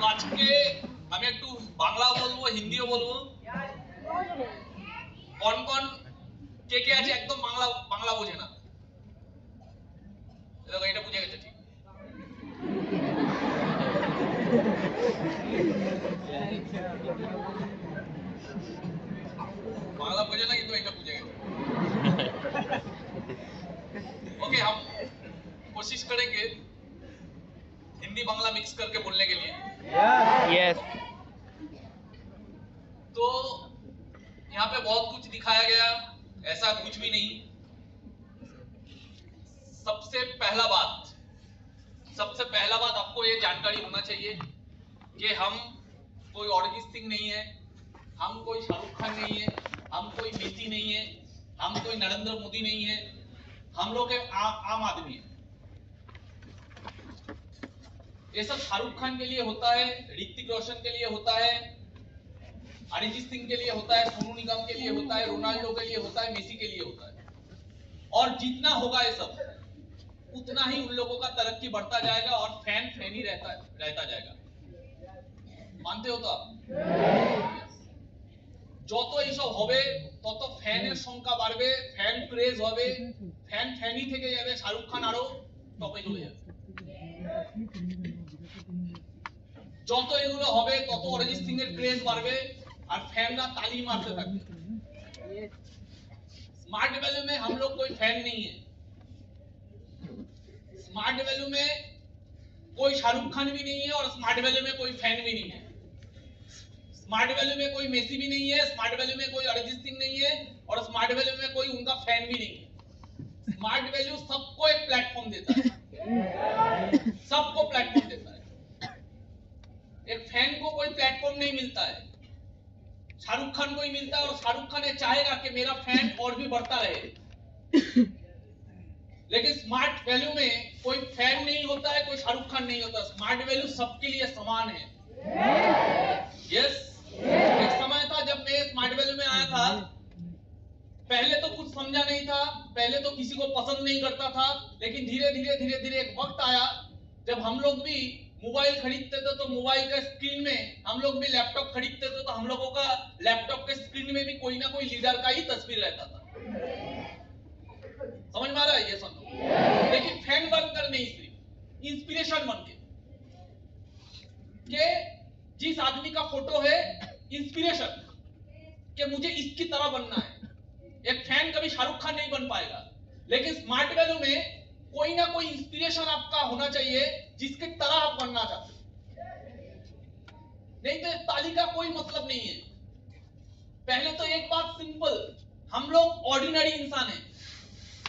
আজকে আমি একটু বাংলা বলবো, হিন্দিও বলবো। কোন কোন কে আছে একদম বাংলা বাংলা বোঝে না? দেখো এটা বুঝে গেছে ঠিক। बांग्ला बुझे ना, तो एक बुझेगा। ओके, हम कोशिश करेंगे हिंदी बांग्ला मिक्स करके बोलने के लिए। यस। तो यहाँ पे बहुत कुछ दिखाया गया, ऐसा कुछ भी नहीं। सबसे पहला बात आपको ये जानकारी होना चाहिए कि हम कोई अरिजीत सिंह नहीं है, हम कोई शाहरुख खान नहीं है, हम कोई मेसी नहीं है, हम कोई नरेंद्र मोदी नहीं है, हम लोग आम आदमी है। ये सब शाहरुख खान के लिए होता है, ऋतिक रोशन के लिए होता है, अरिजीत सिंह के लिए होता है, सोनू निगम के लिए होता है, रोनाल्डो के लिए होता है, मेसी के लिए होता है। और जितना होगा ये सब उतना ही उन लोगों का तरक्की बढ़ता जाएगा और फैन ही रहता जाएगा। मानते हो तो आप? যত এইসব হবে তত ফ্যানের সংখ্যা বাড়বে, ফ্যান ক্রেজ হবে, ফ্যানই থেকে যাবে, শাহরুখ খান আরো টপে চলে যাবে। যত এগুলো হবে তত অরিজিৎ সিং এর ক্রেজ বাড়বে আর ফ্যানরা তালি मारते থাকবে। स्मार्ट वैल्यू में हम लोग कोई फैन नहीं है। स्मार्ट वैल्यू में कोई शाहरुख खान भी नहीं है और स्मार्ट वैल्यू में कोई फैन भी नहीं है। स्मार्ट वैल्यू में कोई मेसी भी नहीं है, स्मार्ट वैल्यू में कोई अरिजीत सिंह नहीं है और स्मार्ट वैल्यू में कोई उनका फैन भी नहीं है। स्मार्ट वैल्यू सबको एक प्लेटफॉर्म देता है, सबको प्लेटफॉर्म देता है। एक फैन को कोई प्लेटफॉर्म नहीं मिलता है, शाहरुख खान को ही मिलता है और शाहरुख खान ये चाहेगा कि मेरा फैन और भी बढ़ता रहे। लेकिन स्मार्ट वैल्यू में कोई फैन नहीं होता है, कोई शाहरुख खान नहीं होता। स्मार्ट वैल्यू सबके लिए समान है। यस। एक समय था जब मैं स्मार्ट वैल्यू में आया था, पहले तो कुछ समझा नहीं था, पहले तो किसी को पसंद नहीं करता था, लेकिन धीरे धीरे एक वक्त आया जब हम लोग भी मोबाइल खरीदते थे तो मोबाइल का स्क्रीन में, हम लोग भी लैपटॉप खरीदते थे तो हम लोगों का लैपटॉप के स्क्रीन में भी कोई ना कोई लीडर का ही तस्वीर रहता था। समझ में आ रहा है? ये सुनो, लेकिन फैन बनकर नहीं, सिर्फ इंस्पिरेशन बन के जिस आदमी का फोटो है इंस्पिरेशन कि मुझे इसकी तरह बनना है। एक फैन कभी शाहरुख खान नहीं बन पाएगा, लेकिन स्मार्ट वैल्यू में कोई ना कोई इंस्पिरेशन आपका होना चाहिए जिसके तरह आप बनना चाहते हो। नहीं तो ताली का कोई मतलब नहीं है। पहले तो एक बात सिंपल, हम लोग ऑर्डिनरी इंसान हैं,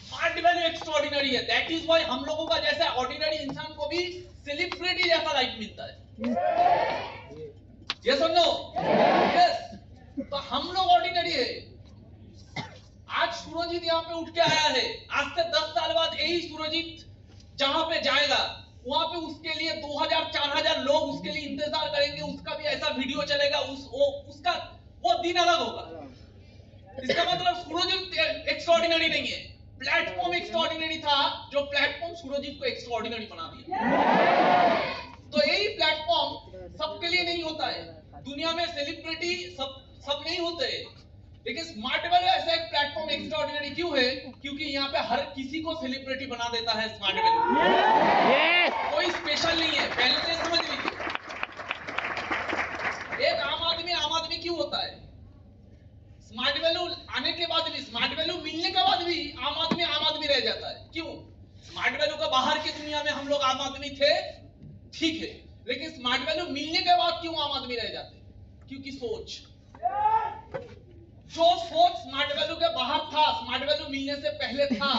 स्मार्ट वैल्यू एक्स्ट्राऑर्डिनरी है। दैट इज व्हाई हम लोगों का जैसा ऑर्डिनरी इंसान को भी सेलिब्रिटी जैसा लाइफ मिलता है। यस और नो? यस। तो हम लोग ऑर्डिनरी है। आज सूरजीत यहाँ पे उठ के आया है, आज से 10 साल बाद यही सूरजीत जहां पे जाएगा वहां पे उसके लिए 2000-4000 लोग उसके लिए इंतजार करेंगे, उसका भी ऐसा वीडियो चलेगा, उसका वो दिन अलग होगा। इसका मतलब सूरजीत एक्स्ट्राऑर्डिनरी नहीं है, प्लेटफॉर्म एक्स्ट्राऑर्डिनरी था जो प्लेटफॉर्म सूरजीत को एक्स्ट्राऑर्डिनरी बना दिया। तो यही प्लेटफॉर्म सबके लिए नहीं होता है। दुनिया में सेलिब्रिटी सब नहीं होते, लेकिन स्मार्ट वैल्यू ऐसा एक प्लेटफॉर्म एक्स्ट्राऑर्डिनरी क्यों है? क्योंकि यहाँ पे हर किसी को सेलिब्रिटी बना देता है स्मार्ट वैल्यू। कोई स्पेशल नहीं है, पहले से समझ लीजिए। एक आम आदमी क्यों होता है? स्मार्ट वैल्यू आने के बाद भी, स्मार्ट वैल्यू मिलने के बाद भी आम आदमी रह जाता है। क्यों? स्मार्ट वैल्यू का बाहर की दुनिया में हम लोग आम आदमी थे, ठीक है, लेकिन स्मार्ट वैल्यू मिलने के बाद क्यों आम आदमी रह जाते? क्योंकि सोच, जो सोच स्मार्ट वैल्यू के बाहर था, स्मार्ट वैल्यू मिलने से पहले था,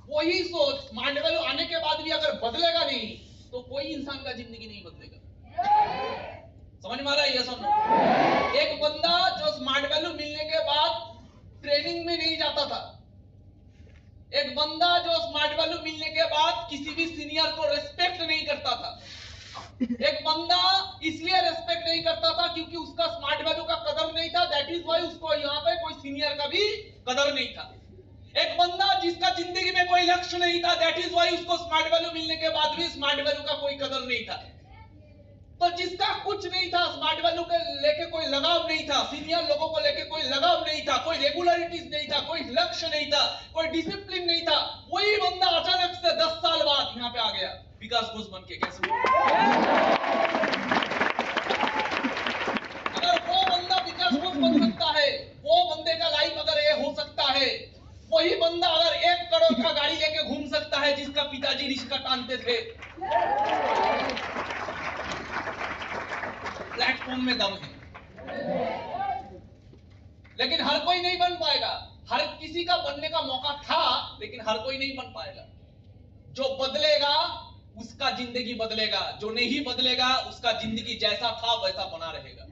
वही सोच स्मार्ट वैल्यू आने के बाद भी अगर बदलेगा नहीं तो कोई इंसान का जिंदगी नहीं बदलेगा। समझ में आ रहा है? ये सुनो, एक बंदा जो स्मार्ट वैल्यू मिलने के बाद ट्रेनिंग में नहीं जाता था, एक बंदा जो स्मार्ट वैल्यू मिलने के बाद किसी भी सीनियर को रेस्पेक्ट नहीं करता था, एक बंदा इसलिए रेस्पेक्ट नहीं करता था क्योंकि उसका स्मार्ट वैल्यू का कदर नहीं था। दैट इज व्हाई उसको यहाँ पे कोई सीनियर का भी कदर नहीं था। एक बंदा जिसका जिंदगी में कोई लक्ष्य नहीं था, दैट इज व्हाई उसको स्मार्ट वैल्यू मिलने के बाद भी स्मार्ट वैल्यू का कोई कदर नहीं था। तो जिसका कुछ नहीं था, स्मार्ट वैल्यू के लेके कोई लगाव नहीं था, सीनियर लोगों को लेके कोई लगाव नहीं था, कोई रेगुलरिटीज नहीं था, कोई लक्ष्य नहीं था, कोई डिसिप्लिन नहीं था, वही बंदा अचानक से 10 साल बाद यहाँ पे आ गया विकास घोष बन के। कैसे? अगर वो बंदा विकास घोष बन सकता है, वो बंदे का लाइफ अगर ये हो सकता है, वही बंदा अगर 1 करोड़ का गाड़ी लेके घूम सकता है जिसका पिताजी रिक्शा टांगते थे। प्लेटफॉर्म में दम है, लेकिन हर कोई नहीं बन पाएगा। हर किसी का बनने का मौका था, लेकिन हर कोई नहीं बन पाएगा। जो बदलेगा उसका जिंदगी बदलेगा, जो नहीं बदलेगा उसका जिंदगी जैसा था वैसा बना रहेगा।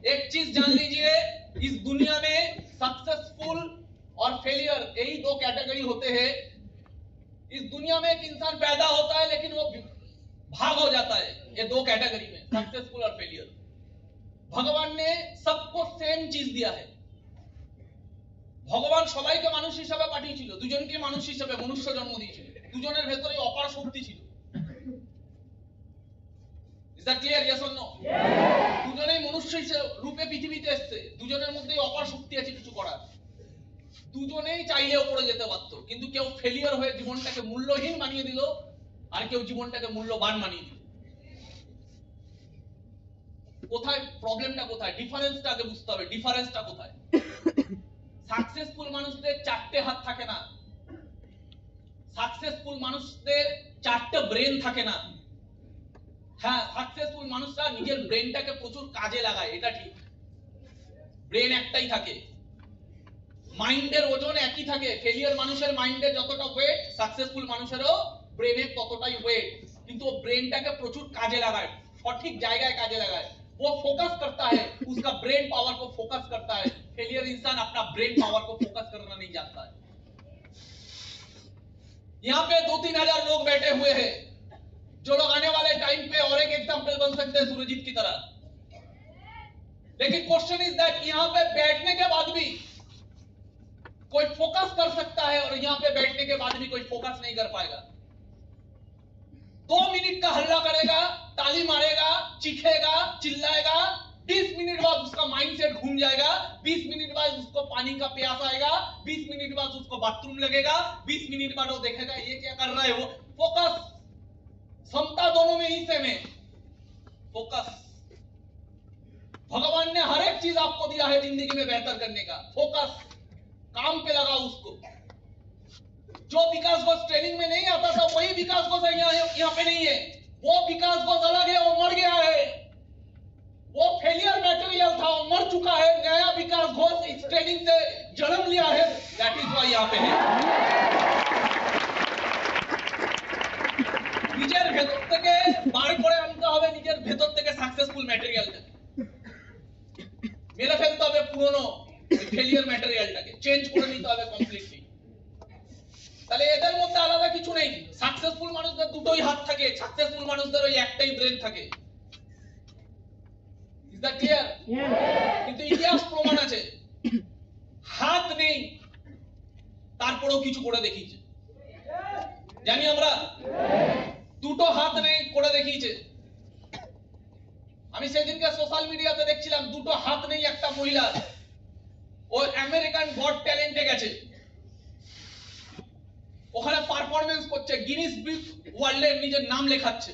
एक चीज जान लीजिए, इस दुनिया में सक्सेसफुल और फेलियर यही 2 कैटेगरी होते हैं। इस दुनिया में एक इंसान पैदा होता है लेकिन वो भाग हो जाता है, ये 2 कैटेगरी में, सक्सेसफुल और फेलियर। भगवान ने सबको सेम चीज दिया है। ভগবান সবাইকে মানুষ হিসেবে পাঠিয়েছিল, দুজনকে মানুষ হিসেবে মনুষ্য জন্ম দিয়েছিল, দুজনের ভেতরে অপার শক্তি ছিল। Is that clear? Yes or no? দুজনেই মনুষ্য রূপে পৃথিবীতে এসেছে, দুজনের মধ্যেই অপার শক্তি আছে কিছু করার। দুজনেই চাইলেও পড়ে যেতে পারত, কিন্তু কেউ ফেলিয়ার হয়ে জীবনটাকে মূল্যহীন বানিয়ে দিল, আর কেউ জীবনটাকে মূল্যবান বানিয়ে দিল। কোথায় প্রবলেমটা, কোথায় ডিফারেন্সটা আগে বুঝতে হবে। ডিফারেন্সটা কোথায়? সাকসেসফুল মানুষদের 4টে হাত থাকে না, সাকসেসফুল মানুষদের 4টে ব্রেন থাকে না। হ্যাঁ, সাকসেসফুল মানুষরা নিজের ব্রেনটাকে প্রচুর কাজে লাগায়, এটা ঠিক। ব্রেন একটাই থাকে, মাইন্ডের ওজন একই থাকে। ফেলিয়ার মানুষের মাইন্ডে যতটা ওয়েট, সাকসেসফুল মানুষেরও ব্রেনে ততটাই ওয়েট, কিন্তু ও ব্রেনটাকে প্রচুর কাজে লাগায়, সঠিক জায়গায় কাজে লাগায়। वो फोकस करता है, उसका ब्रेन पावर को फोकस करता है। फेलियर इंसान अपना ब्रेन पावर को फोकस करना नहीं जानता है। यहाँ पे 2-3 हजार लोग बैठे हुए हैं, जो लोग आने वाले टाइम पे और एक एग्जांपल बन सकते हैं सुरजीत की तरह। लेकिन क्वेश्चन इज दैट यहाँ पे बैठने के बाद भी कोई फोकस कर सकता है, और यहाँ पे बैठने के बाद भी कोई फोकस नहीं कर पाएगा। 2 मिनट का हल्ला करेगा, ताली मारेगा, चीखेगा, चिल्लाएगा, 20 मिनट बाद उसका माइंडसेट घूम जाएगा, 20 मिनट बाद उसको पानी का प्यास आएगा, 20 मिनट बाद उसको बाथरूम लगेगा, 20 मिनट बाद वो देखेगा ये क्या कर रहा है। वो फोकस, क्षमता दोनों में ही सेम है, फोकस। भगवान ने हर एक चीज आपको दिया है जिंदगी में बेहतर करने का, फोकस, काम पे लगाओ उसको। जो विकास घोष ट्रेनिंग में नहीं आता था, वही विकास घोष यहाँ पे नहीं है। वो विकास घोष अलग है, वो मर गया है, वो फेलियर मटेरियल था, वो मर चुका है। नया विकास घोष इस ट्रेनिंग से जन्म लिया है, दैट इज व्हाई यहाँ पे है। নিজের ভেতর থেকে বার করে আনতে হবে, নিজের ভেতর থেকে সাকসেসফুল ম্যাটেরিয়ালটাকে মেরে ফেলতে হবে, পুরনো ফেলিয়ার ম্যাটেরিয়ালটাকে চেঞ্জ করে নিতে হবে কমপ্লিটলি। তাহলে এদের মধ্যে আলাদা কিছু নেই। সাকসেসফুল মানুষদের দুটোই হাত থাকে, সাকসেসফুল মানুষদের ওই একটাই ব্রেন থাকে। Is that clear? কিন্তু ইতিহাস প্রমাণ আছে, হাত নেই তারপরেও কিছু করে দেখিয়েছে। জানি আমরা, দুটো হাত নেই করে দেখিয়েছে। আমি সেদিনকে সোশ্যাল মিডিয়াতে দেখছিলাম, দুটো হাত নেই একটা মহিলা, ও আমেরিকান গড ট্যালেন্টে গেছে, ওখানে পারফরম্যান্স করছে, গিনিস বুক ওয়ার্ল্ডে নিজের নাম লেখাচ্ছে।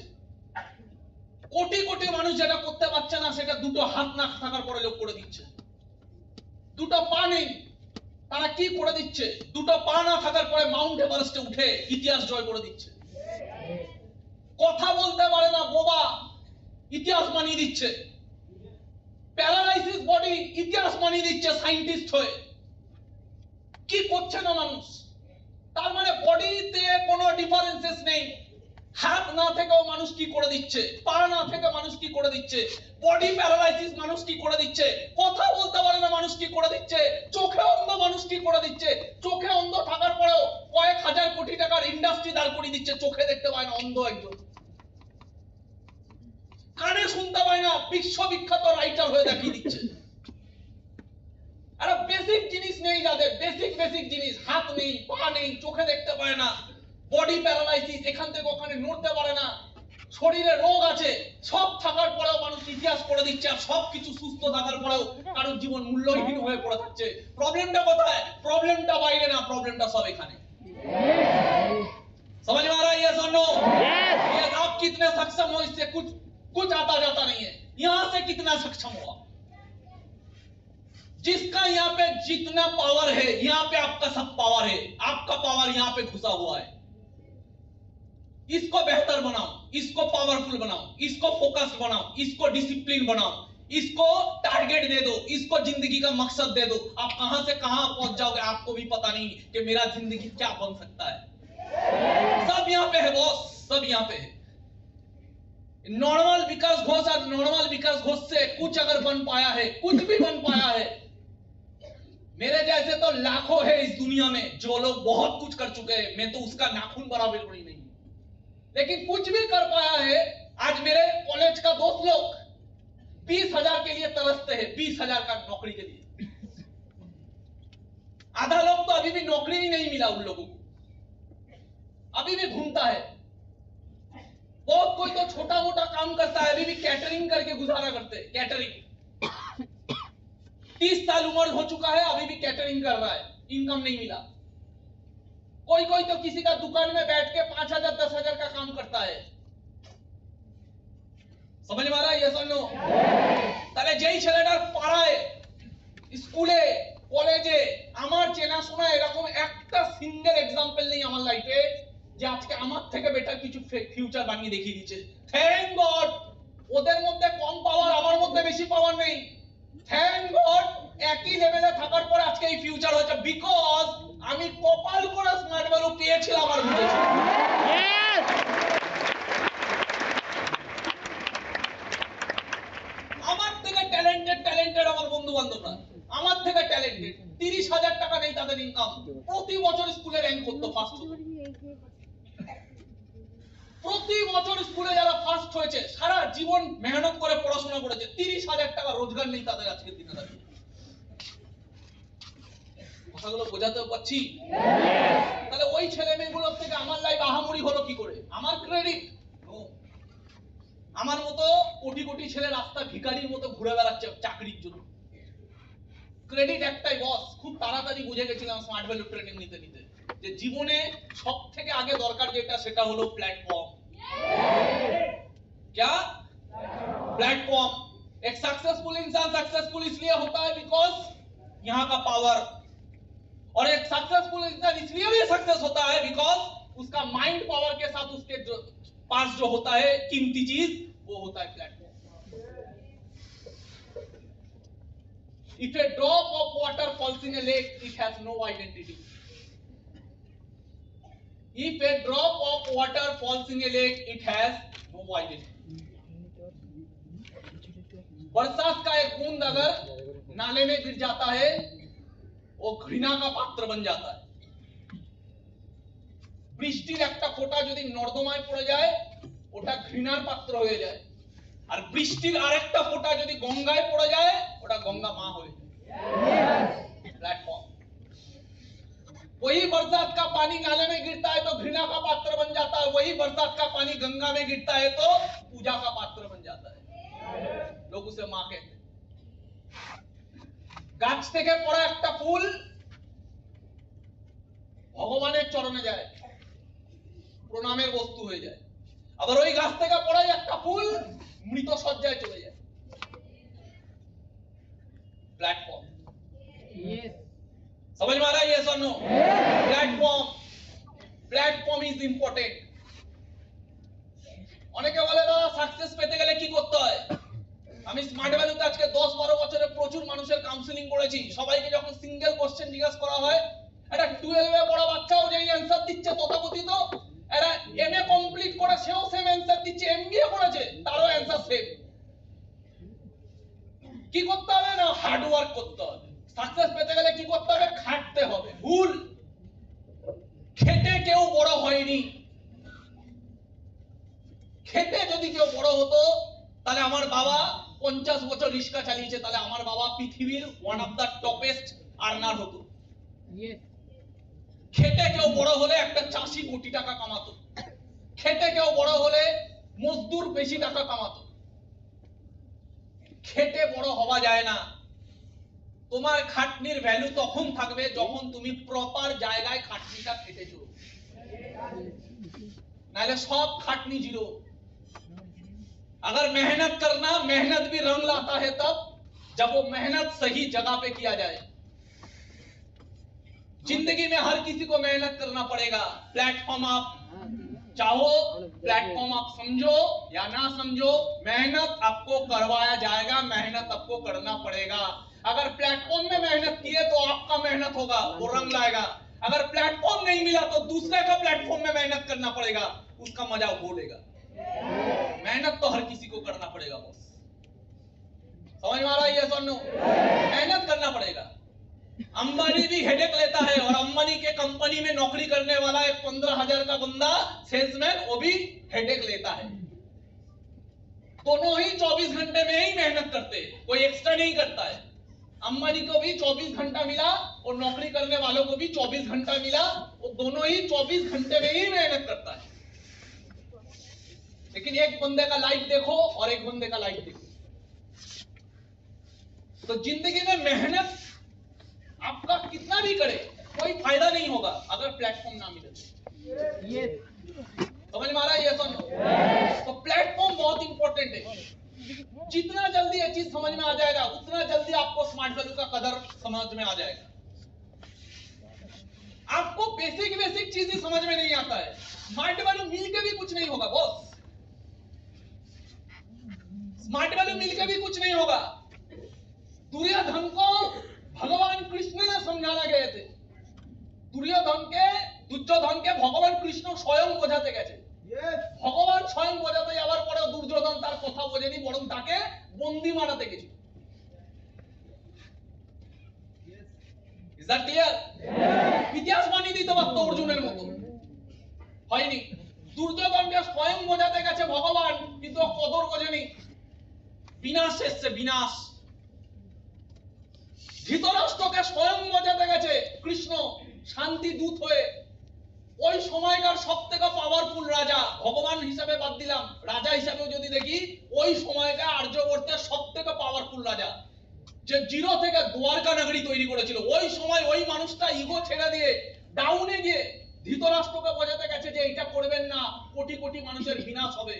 কোটি কোটি মানুষ যেটা করতে পারছে না, সেটা দুটো হাত না থাকার পরে লোক করে দিচ্ছে। দুটো পা নেই, তারা কি করে দিচ্ছে? দুটো পা না থাকার পরে মাউন্ট এভারেস্টে উঠে ইতিহাস জয় করে দিচ্ছে। কথা বলতে পারে না, বোবা, ইতিহাস বানিয়ে দিচ্ছে। প্যারালাইসিস বডি, ইতিহাস বানিয়ে দিচ্ছে সায়েন্টিস্ট হয়ে। কি করছে না মানুষ? তার মানে বডিতে কোনো ডিফারেন্সেস নেই। হাত না থেকেও মানুষ কি করে দিচ্ছে, পা না থেকে মানুষ কি করে দিচ্ছে, বডি প্যারালাইসিস মানুষ কি করে দিচ্ছে, কথা বলতে পারে না মানুষ কি করে দিচ্ছে, চোখে অন্ধ মানুষ কি করে দিচ্ছে। চোখে অন্ধ থাকার পরেও কয়েক হাজার কোটি টাকার ইন্ডাস্ট্রি দাঁড় করিয়ে দিচ্ছে, চোখে দেখতে পায় না, অন্ধ একজন। কানে শুনতে পায় না, বিশ্ববিখ্যাত রাইটার হয়ে দেখিয়ে দিচ্ছে। আরে বেসিক জিনিস নেই যাদের, বেসিক জিনিস, হাত নেই, পা নেই, চোখে দেখতে পায় না, বডি প্যারালাইসিস, এখান থেকে ওখানে নড়তে পারে না, শরীরে রোগ আছে, সব থাকার পরেও মানুষ ইতিহাস পড়ে দিচ্ছে, আর সবকিছু সুস্থ থাকার পরেও কারোর জীবন মূল্যহীন হয়ে পড়ে থাকছে। প্রবলেমটা কোথায়? প্রবলেমটা বাইরে না, প্রবলেমটা সব এখানে। समझ में आ रहा है? यस और नो? यस। आप कितने सक्षम हो इससे कुछ आता जाता नहीं है। यहां से कितना सक्षम हो आप? जिसका यहाँ पे जितना पावर है, यहाँ पे आपका सब पावर है, आपका पावर यहाँ पे घुसा हुआ है। इसको बेहतर बनाओ, इसको पावरफुल बनाओ, इसको फोकस बनाओ, इसको डिसिप्लिन बनाओ, इसको टारगेट दे दो, इसको जिंदगी का मकसद दे दो। आप कहां से कहां पहुंच जाओगे आपको भी पता नहीं कि मेरा जिंदगी क्या बन सकता है। सब यहाँ पे है बॉस, सब यहाँ पे है। नॉर्मल विकास घोष और नॉर्मल विकास घोष से कुछ अगर बन पाया है, कुछ भी बन पाया है, मेरे जैसे तो लाखों है इस दुनिया में जो लोग बहुत कुछ कर चुके हैं। मैं तो उसका नाखून बराबर भी नहीं, लेकिन कुछ भी कर पाया है। आज मेरे कॉलेज का दोस्त लोग 20,000 के लिए तरसते हैं, 20,000 का नौकरी के लिए। आधा लोग तो अभी भी नौकरी ही नहीं मिला उन लोगों को, अभी भी घूमता है। बहुत कोई तो छोटा मोटा काम करता है, अभी भी कैटरिंग करके गुजारा करते हैं। कैटरिंग 30 साल उम्र हो चुका है, अभी भी कैटरिंग कर रहा है, इनकम नहीं मिला। कोई कोई तो किसी का दुकान में बैठ के 5,000 10,000 का काम करता है। समझ में आ रहा है? यस और नो? তাহলে যেই ছেলেটার পাড়ায়, স্কুলে, কলেজে আমার চেনাশোনা এরকম একটা সিঙ্গেল এক্সাম্পল নেই আমার লাইফে যে আজকে আমার থেকে বেটার কিছু ফিউচার বানিয়ে দেখিয়ে দিচ্ছে। থ্যাঙ্ক গড, ওদের মধ্যে কম পাওয়ার, আমার মধ্যে বেশি পাওয়ার নেই। থ্যাঙ্ক গড, একই লেভেলে থাকার পর আজকে এই ফিউচার হয়েছে, বিকজ আমি কপাল করে স্মার্ট ভ্যালু পেয়েছিলাম আর বুঝেছি। আমার থেকে ট্যালেন্টেড আমার বন্ধু বান্ধবরা, আমার থেকে ট্যালেন্টেড। 30,000 টাকা নেই তাদের ইনকাম, প্রতি বছর স্কুলে র্যাঙ্ক করতো, ফার্স্ট হতো। প্রতি বছর স্কুলে যারা ফার্স্ট হয়েছে, সারা জীবন মেহনত করে পড়াশোনা করেছে, 30,000 টাকা রোজগার নেই তাদের আজকের দিনে দাঁড়িয়ে। কথাগুলো বোঝাতে পারছি? তাহলে ওই ছেলে মেয়েগুলোর থেকে আমার লাইফ আহামরি হলো কি করে? আমার ক্রেডিট? আমার মতো কোটি কোটি ছেলে রাস্তা ভিখারির মতো ঘুরে বেড়াচ্ছে চাকরির জন্য। ক্রেডিট একটাই বস, খুব তাড়াতাড়ি বুঝে গেছিলাম স্মার্ট ভ্যালু ট্রেনিং নিতে নিতে যে জীবনে সব থেকে আগে দরকার যেটা সেটা হলো প্ল্যাটফর্ম। क्या? प्लेटफॉर्म। एक सक्सेसफुल इंसान सक्सेसफुल इसलिए होता है बिकॉज यहाँ का पावर, और एक सक्सेसफुल इंसान इसलिए भी सक्सेस होता है बिकॉज उसका माइंड पावर के साथ उसके जो पास जो होता है कीमती चीज, वो होता है platform. If a drop of water falls in a lake, it has no identity. If a drop of water falls in a lake, it has no identity. बरसात का एक बूंद अगर नाले में गिर जाता है, वो घृणा का पात्र बन जाता है। বৃষ্টির একটা ফোঁটা যদি নর্দমায় পড়ে যায়, ওটা ঘৃণার পাত্র হয়ে যায়। আর বৃষ্টির আরেকটা ফোঁটা যদি গঙ্গায় পড়ে যায়, ওটা গঙ্গা মা হয়ে যায়। प्लेटफॉर्म। वही बरसात का पानी नाले में गिरता है तो घृणा का पात्र बन जाता है, वही बरसात का पानी गंगा में गिरता है तो पूजा का पात्र बन जाता है। लोग उसे मां कहते हैं। গাছ থেকে পড়া একটা ফুল ভগবানের চরণে যায়, প্রণামের বস্তু হয়ে যায়। আবার ওই গাছ থেকে পড়া একটা ফুল মৃত সজ্জায় চলে যায়। प्लेटफॉर्म। समझ में आ रहा है? यस और no? Platform. Platform is important. অনেকে বলে দাদা সাকসেস পেতে গেলে কি করতে হয়? আমি স্মার্ট ভ্যালুতে আজকে 10-12 বছরে প্রচুর মানুষের কাউন্সেলিং করেছি। সবাইকে যখন সিঙ্গেল কোশ্চেন জিজ্ঞাসা করা হয়, একটা 12 এ পড়া বাচ্চাও যেই অ্যানসার দিচ্ছে তথাকথিত, এরা এমএ কমপ্লিট করে সেও সেম অ্যানসার দিচ্ছে, এমবিএ করেছে তারও অ্যানসার সেম। কি করতে হবে? না হার্ড ওয়ার্ক করতে হবে। সাকসেস পেতে গেলে কি করতে হবে? খাটতে হবে। ভুল। খেটে কেউ বড় হয়নি। খেটে যদি কেউ বড় হতো, তাহলে আমার বাবা 50 বছর রিক্সা চালিয়েছে, তাহলে আমার বাবা পৃথিবীর one of the toppest earner হতো। খেটে কেউ বড় হলে একটা চাষি কোটি টাকা কামাতো। খেটে কেউ বড় হলে মজদুর বেশি টাকা কামাতো। খেটে বড় হওয়া যায় না। তোমার খাটনির ভ্যালু তখন থাকবে যখন তুমি প্রপার জায়গায় খাটনিটা খেটেছো, नाले सब खाटनी जीरो। अगर मेहनत करना, मेहनत भी रंग लाता है तब जब वो मेहनत सही जगह पे किया जाए। जिंदगी में हर किसी को मेहनत करना पड़ेगा। प्लेटफॉर्म आप चाहो, प्लेटफॉर्म आप समझो या ना समझो, मेहनत आपको करवाया जाएगा, मेहनत आपको करना पड़ेगा। अगर प्लेटफॉर्म में मेहनत किए तो आपका मेहनत होगा, वो रंग लाएगा। अगर प्लेटफॉर्म नहीं मिला तो दूसरे का प्लेटफॉर्म में मेहनत करना पड़ेगा, उसका मजा वो लेगा। मेहनत तो हर किसी को करना पड़ेगा बॉस। समझ में आ रहा है ये सुनो? मेहनत करना पड़ेगा। अंबानी भी हेडेक लेता है, और अंबानी के कंपनी में नौकरी करने वाला एक 15,000 का बंदा सेल्समैन, वो भी हेडेक लेता है। दोनों ही 24 घंटे में ही मेहनत करते हैं, कोई एक्स्ट्रा नहीं करता है। अंबानी को भी 24 घंटा मिला और नौकरी करने वालों को भी 24 घंटा मिला, वो दोनों ही 24 घंटे में ही मेहनत करता है। लेकिन एक बंदे का लाइफ देखो और एक बंदे का लाइफ देखो, तो जिंदगी में मेहनत आपका कितना भी करे कोई फायदा नहीं होगा अगर प्लेटफॉर्म ना मिले। समझ में आ रहा है ये सुनो? तो प्लेटफॉर्म बहुत इंपॉर्टेंट है। जितना जल्दी ये चीज समझ में आ जाएगा उतना जल्दी आपको स्मार्ट वैल्यू का कदर समझ में आ जाएगा। आपको बेसिक चीजें समझ में नहीं आता है, स्मार्ट वैल्यू मिल के भी कुछ नहीं होगा बॉस। स्मार्ट वैल्यू मिल के भी कुछ नहीं होगा। दुर्योधन को भगवान कृष्ण ने समझाना गए थे। दुर्योधन के भगवान कृष्ण स्वयं বোঝাতে গেছে। ভগবান স্বয়ং বোঝাতে যাওয়ার পরেও দুর্যোধন তার কথা বোঝেনি, বরং তাকে বন্দী বানাতে গেছিল। Is that clear? ইতিহাস বানিয়ে দিতে পারতো অর্জুনের মতো, হয়নি। দুর্যোধনকে স্বয়ং বোঝাতে গেছে ভগবান, কিন্তু কদর বোঝেনি। বিনাশ এসছে, বিনাশ। ধৃতরাষ্ট্রকে স্বয়ং বোঝাতে গেছে কৃষ্ণ শান্তি দূত হয়ে। ওই সময়কার সবথেকে পাওয়ারফুল রাজা, ভগবান হিসাবে বাদ দিলাম, রাজা হিসাবেও যদি দেখি, ওই সময়কার আর্যবর্তের সবথেকে পাওয়ারফুল রাজা, যে জিরো থেকে দ্বারকা নগরী তৈরি করেছিল, ওই সময় ওই মানুষটা ইগো ছেড়ে দিয়ে ডাউনে গিয়ে ধৃতরাষ্ট্রকে বোঝাতে গেছে যে এটা করবেন না, কোটি কোটি মানুষের বিনাশ হবে।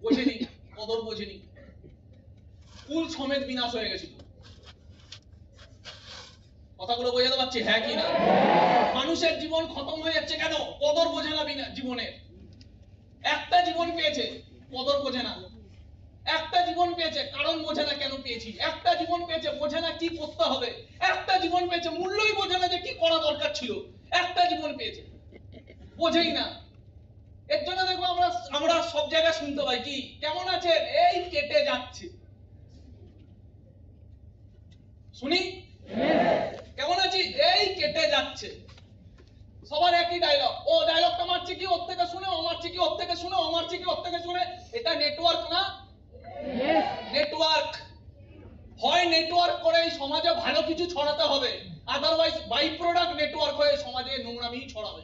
বোঝেনি, কদর বোঝেনি, কুল সমেত বিনাশ হয়ে গেছিল। কথাগুলো বোঝাতে পারছি হ্যাঁ কি না? মানুষের জীবন খতম হয়ে যাচ্ছে কেন? কদর বোঝে না জীবনের। একটা জীবন পেয়েছে, কদর বোঝে না। একটা জীবন পেয়েছে, কারণ বোঝে না কেন পেয়েছি। একটা জীবন পেয়েছে, বোঝে না কি করতে হবে। একটা জীবন পেয়েছে, মূল্যই বোঝে না যে কি করা দরকার ছিল। একটা জীবন পেয়েছে, বোঝেই না। এর জন্য দেখো আমরা সব জায়গায় শুনতে পাই কি, কেমন আছেন, এই কেটে যাচ্ছে। শুনি কেমন আছি, এই কেটে যাচ্ছে। সবার একই ডায়লগ। ও ডায়লগটা মারছে কি ওর থেকে শুনে, ও মারছে কি ওর থেকে শুনে, ও মারছে কি ওর থেকে শুনে। এটা নেটওয়ার্ক না? নেটওয়ার্ক। হয় নেটওয়ার্ক করে এই সমাজে ভালো কিছু ছড়াতে হবে, আদারওয়াইজ বাই প্রোডাক্ট নেটওয়ার্ক হয়ে সমাজে নোংরামি ছড়াবে।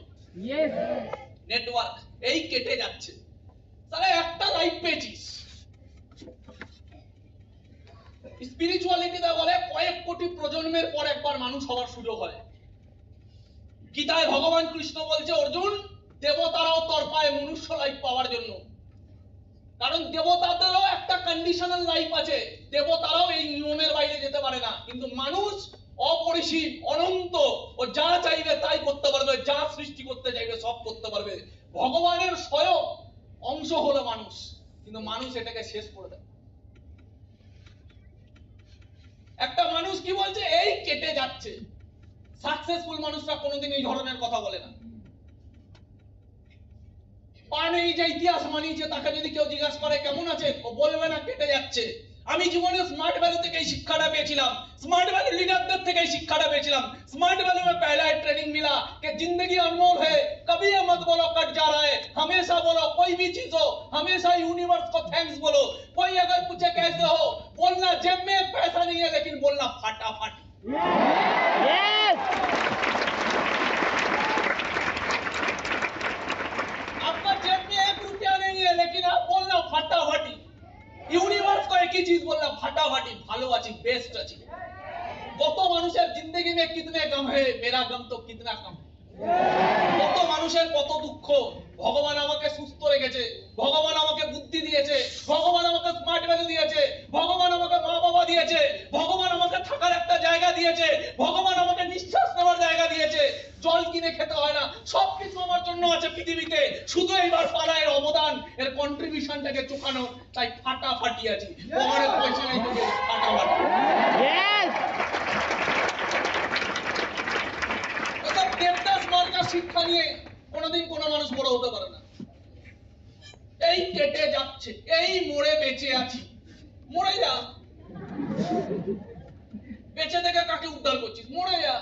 নেটওয়ার্ক। এই কেটে যাচ্ছে। তাহলে একটা লাইফ পেয়েছিস। স্পিরিচুয়ালিটিতে বলে কয়েক কোটি প্রজন্মের পর একবার মানুষ হওয়ার সুযোগ হয়। গীতায় ভগবান কৃষ্ণ বলছে, অর্জুন, দেবতারাও তরপায় মনুষ্য লাইফ পাওয়ার জন্য। কারণ দেবতাদেরও একটা কন্ডিশনাল লাইফ আছে, দেবতারাও এই নিয়মের বাইরে যেতে পারে না। কিন্তু মানুষ অপরিসীম, অনন্ত, ও যা চাইবে তাই করতে পারবে, যা সৃষ্টি করতে চাইবে সব করতে পারবে। ভগবানের স্বয়ং অংশ হলো মানুষ, কিন্তু মানুষ এটাকে শেষ করে দেয়। একটা মানুষ কি বলছে, এই কেটে যাচ্ছে। সাকসেসফুল মানুষরা কোনোদিন এই ধরনের কথা বলে না। পান এই যে ইতিহাস মানিয়েছে, তাকে যদি কেউ জিজ্ঞাসা করে কেমন আছে, ও বলবে না কেটে যাচ্ছে। আমি জীবনে স্মার্ট ভ্যালু থেকে এই শিক্ষাটা পেয়েছিলাম, স্মার্ট ভ্যালু লিডারদের থেকে এই শিক্ষাটা পেয়েছিলাম। स्मार्ट वैल्यू में पहला ट्रेनिंग मिला कि जिंदगी अनमोल है, कभी ये मत बोलो कट जा रहा है, हमेशा बोलो कोई भी चीज हो, हमेशा यूनिवर्स को थैंक्स बोलो। कोई अगर पूछे कैसे हो, बोलना जेब में पैसा नहीं है, लेकिन बोलना फटाफट। आपका जेब में 1 रुपया नहीं है, लेकिन आप बोलना एक ही चीज बोलना, फाटाफाटी ভালো আছি, বেস্ট আছি। কত মানুষের জিন্দেগি মে কিতনে গম है, मेरा गम तो कितना कम है। কত মানুষের কত দুঃখ, ভগবান আমাকে সুস্থ রেখেছে, ভগবান আমাকে বুদ্ধি দিয়েছে, ভগবান আমাকে স্মার্ট ভ্যালু দিয়েছে, ভগবান আমাকে মা বাবা দিয়েছে, ভগবান আমাকে থাকার একটা জায়গা দিয়েছে, ভগবান আমাকে নিঃশ্বাস নেওয়ার জায়গা দিয়েছে, জল কিনে খেতে হয় না, সবকিছু আমার জন্য আছে পৃথিবীতে, শুধু এইবার পালা এর অবদান, এর কন্ট্রিবিউশনটাকে চুকানো, তাই ফাটাফাটি আছি। পকেটে পয়সা নাই তো ফাটাফাটি। দেবদাস মার্কার শিক্ষা নিয়ে কোনোদিন কোনো মানুষ বড় হতে পারে না। এই কেটে যাচ্ছে, এই মরে বেঁচে আছি, মরে যা, বেঁচে থেকে কাকে উদ্ধার করছিস, মরে যা।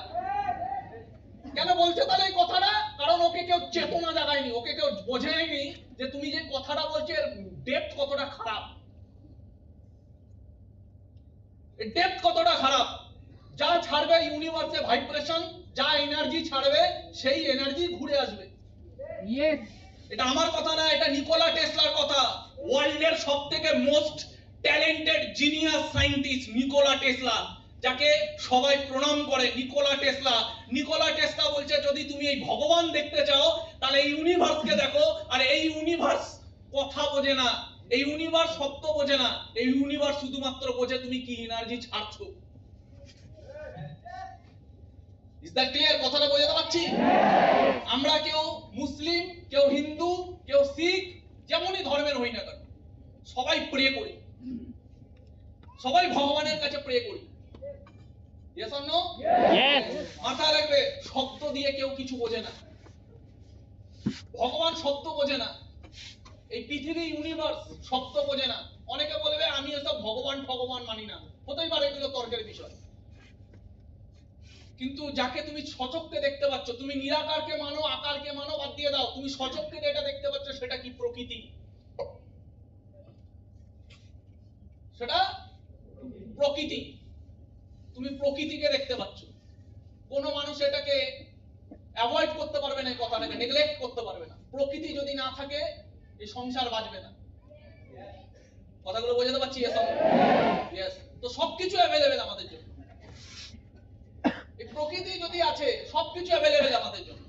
কেন বলছে তাহলে এই কথাটা? কারণ ওকে কেউ চেতনা জাগায়নি, ওকে কেউ বোঝায়নি যে তুমি যে কথাটা বলছো এর ডেপথ কতটা খারাপ, ডেপথ কতটা খারাপ। যা ছাড়বে ইউনিভার্সে ভাইব্রেশন, যা এনার্জি ছাড়বে সেই এনার্জি ঘুরে আসবে। এটা আমার কথা না, এটা নিকোলা টেসলার কথা। ওয়ার্ল্ডের সবথেকে most talented genius scientist Nikola Tesla, যাকে সবাই প্রণাম করে, নিকোলা টেসলা। নিকোলা টেসলা বলছে যদি তুমি এই ভগবান দেখতে চাও তাহলে এই ইউনিভার্সকে দেখো, আর এই ইউনিভার্স কথা বোঝে না, এই ইউনিভার্স শব্দ বোঝে না, এই ইউনিভার্স শুধুমাত্র বোঝে তুমি কি এনার্জি ছাড়ছো। Is that clear? কথাটা বোঝাতে পারছি? আমরা কেউ মুসলিম, কেউ হিন্দু, কেউ শিখ, যেমনই ধর্মের হই না কেন, সবাই প্রে করি, সবাই ভগবানের কাছে প্রে করি। Yes or no? ইয়েস। মাথায় রাখবে, শব্দ দিয়ে কেউ কিছু বোঝে না, ভগবান শব্দ বোঝে না, এই পৃথিবী ইউনিভার্স শব্দ বোঝে না। অনেকে বলবে আমি এসব ভগবান ভগবান মানি না, হতেই পারে, এগুলো তর্কের বিষয়। কিন্তু যাকে তুমি সচক্ষে দেখতে পাচ্ছ, তুমি নিরাকারকে মানো, আকারকে মানো, বাদ দিয়ে দাও, তুমি সচক্ষে যেটা দেখতে পাচ্ছ সেটা কি? প্রকৃতি। সেটা প্রকৃতি, তুমি প্রকৃতিকে দেখতে পাচ্ছ। কোন মানুষ এটাকে অ্যাভয়েড করতে পারবে না, এই কথাটাকে নেগলেক্ট করতে পারবে না। প্রকৃতি যদি না থাকে এই সংসার বাঁচবে না। কথাগুলো বোঝাতে পারছি? ইয়েস। তো সবকিছু অ্যাভেলেবেল আমাদের জন্য, এই প্রকৃতি যদি আছে, সবকিছু অ্যাভেলেবেল আমাদের জন্য,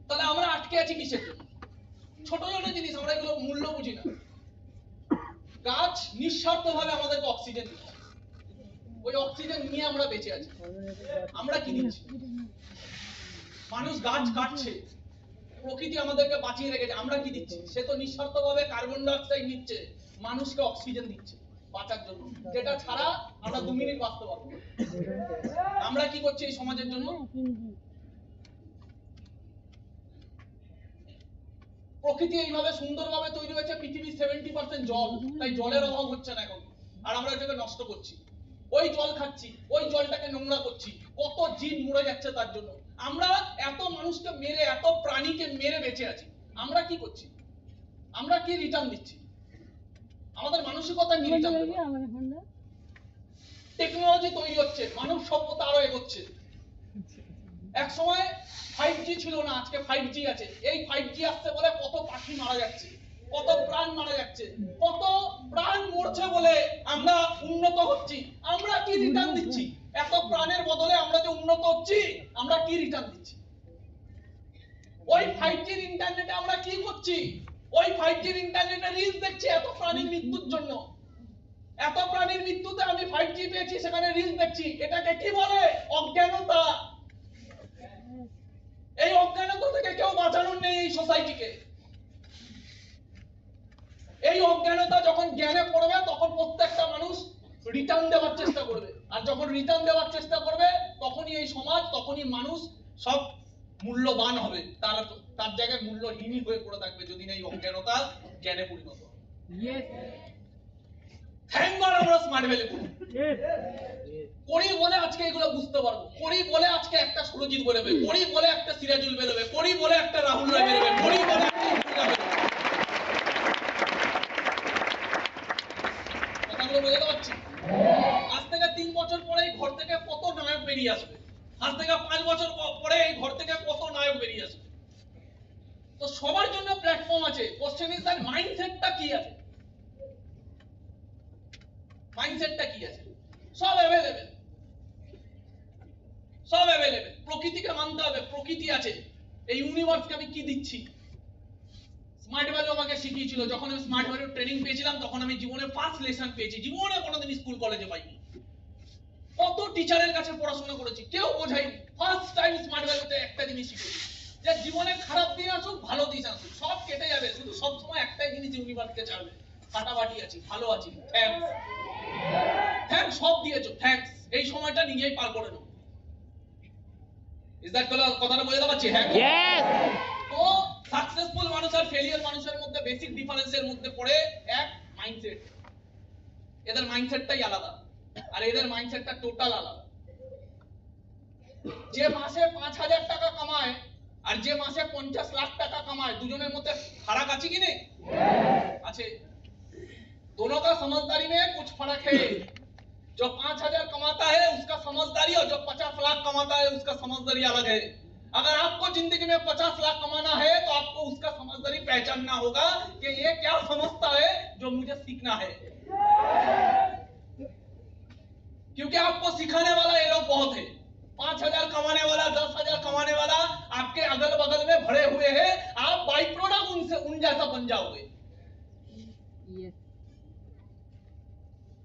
তাহলে আমরা আটকে আছি কিসের জন্য? ছোট ছোট জিনিস, আমরা এগুলো মূল্য বুঝি না। গাছ নিঃস্বার্থভাবে আমাদেরকে অক্সিজেন দিচ্ছে, ওই অক্সিজেন নিয়ে আমরা বেঁচে আছি। আমরা কি দিচ্ছি? মানুষ গাছ কাটছে, প্রকৃতি আমাদেরকে বাঁচিয়ে রেখেছে, আমরা কি দিচ্ছি? সে তো নিঃস্বার্থভাবে কার্বন ডাই অক্সাইড নিচ্ছে, মানুষকে অক্সিজেন দিচ্ছে বাঁচার জন্য, যেটা ছাড়া আমরা 2 মিনিট বাঁচতে পারবো না। আমরা কি করছি এই সমাজের জন্য? প্রকৃতি এইভাবে সুন্দরভাবে তৈরি হয়েছে, পৃথিবীর 70% জল, তাই জলের অভাব হচ্ছে না এখন, আর আমরা এটাকে নষ্ট করছি। ওই জল খাচ্ছি, ওই জলটাকে নোংরা করছি, কত জীব মরে যাচ্ছে তার জন্য। আমরা এত মানুষকে মেরে, এত প্রাণীকে মেরে বেঁচে আছি, আমরা কি করছি? আমরা কি রিটার্ন দিচ্ছি? আমাদের মানসিকতা কি রিটার্ন দেব? টেকনোলজি তৈরি হচ্ছে, মানব সভ্যতা আরো এগোচ্ছে। এক সময় 5G ছিল না, আজকে 5G আছে। এই 5G আসছে বলে কত পাখি মারা যাচ্ছে, কত প্রাণ মারা যাচ্ছে, কত প্রাণ মরছে বলে আমরা উন্নত হচ্ছি। আমরা কি রিটার্ন দিচ্ছি? এত প্রাণের বদলে আমরা যে উন্নত হচ্ছি, আমরা কি রিটার্ন দিচ্ছি? ওই 5G এর ইন্টারনেটে আমরা কি করছি? ওই 5G এর ইন্টারনেটে রিলস দেখছি এত প্রাণীর মৃত্যুর জন্য। এত প্রাণীর মৃত্যুতে আমি 5G পেয়েছি, সেখানে রিলস দেখছি। এটাকে কি বলে? অজ্ঞানতা। এই অজ্ঞানতা থেকে কেউ বাঁচানোর নেই এই সোসাইটিকে। এই অজ্ঞানতা যখন জ্ঞানে পড়বে, তখন প্রত্যেকটা মানুষ রিটার্ন দেওয়ার চেষ্টা করবে, আর যখন রিটার্ন দেওয়ার চেষ্টা করবে, তখনই এই সমাজ, তখনই মানুষ সব মূল্যবান হবে। তার জায়গায় মূল্যহীনই হয়ে পড়ে থাকবে যদি না এই অজ্ঞানতা জ্ঞানে পরিণত হয়। থ্যাংক গড আমরা স্মার্ট ভ্যালু করি বলে আজকে এগুলো বুঝতে পারবো, করি বলে আজকে একটা সুরজিৎ বেরোবে, করি বলে একটা সিরাজুল বেরোবে, করি বলে একটা রাহুল রায় বেরোবে, করি বলে একটা কথাগুলো বোঝাতে পারছি? আজ থেকে 3 বছর পরে এই ঘর থেকে কত নায়ক বেরিয়ে আসবে, আজ থেকে 5 বছর পরে এই ঘর থেকে কত নায়ক বেরিয়ে আসবে। তো সবার জন্য প্ল্যাটফর্ম আছে, কোশ্চেন ইজ দ্যাট মাইন্ডসেটটা কি আছে। মাইন্ডসেটটা কি আছে? সব অ্যাভেলেবেল, সব অ্যাভেলেবেল। প্রকৃতিকে মানতে হবে, প্রকৃতি আছে। এই ইউনিভার্সকে আমি কি দিচ্ছি? স্মার্ট ভ্যালু আমাকে শিখিয়েছিল। যখন আমি স্মার্ট ভ্যালু ট্রেনিং পেয়েছিলাম তখন আমি জীবনে ফার্স্ট লেসন পেয়েছি, জীবনে কোনোদিন স্কুল কলেজে পাইনি। কত টিচারের কাছে পড়াশোনা করেছি, কেউ বোঝায়নি। ফার্স্ট টাইম স্মার্ট ভ্যালুতে একটা জিনিস শিখেছি, যে জীবনে খারাপ দিন আসুক ভালো দিন আসুক সব কেটে যাবে, শুধু সব সময় একটাই জিনিস ইউনিভার্সকে ছাড়বে, ফাটাফাটি আছি, ভালো আছি, থ্যাঙ্কস, থ্যাঙ্কস সব দিয়েছো, থ্যাঙ্কস, এই সময়টা নিজেই পার করে নেবো। ইজ দ্যাট কথাটা বোঝাতে পারছি? হ্যাঁ। তো সাকসেসফুল মানুষ আর ফেলিয়ার মানুষের মধ্যে বেসিক ডিফারেন্সের মধ্যে পড়ে এক মাইন্ডসেট। এদের মাইন্ডসেটটাই আলাদা আর এদের মাইন্ডসেটটা টোটাল আলাদা। যে মাসে 5,000 টাকা কামায় আর যে মাসে 50 লাখ টাকা কামায়, দুজনের মধ্যে ফারাক আছে কি নেই? আছে। दोनों का समझदारी में कुछ फर्क है। जो 5,000 कमाता है उसका समझदारी और जो 50 लाख कमाता है उसका समझदारी अलग है। अगर आपको जिंदगी में 50 लाख कमाना है तो आपको उसका समझदारी पहचानना होगा कि ये क्या समझता है जो मुझे सीखना है, क्योंकि आपको सिखाने वाला ये लोग बहुत है। 5,000 कमाने वाला, 10,000 कमाने वाला आपके अगल बगल में भरे हुए हैं, आप बाई प्रोडक्ट उनसे उन जैसा बन जाओगे।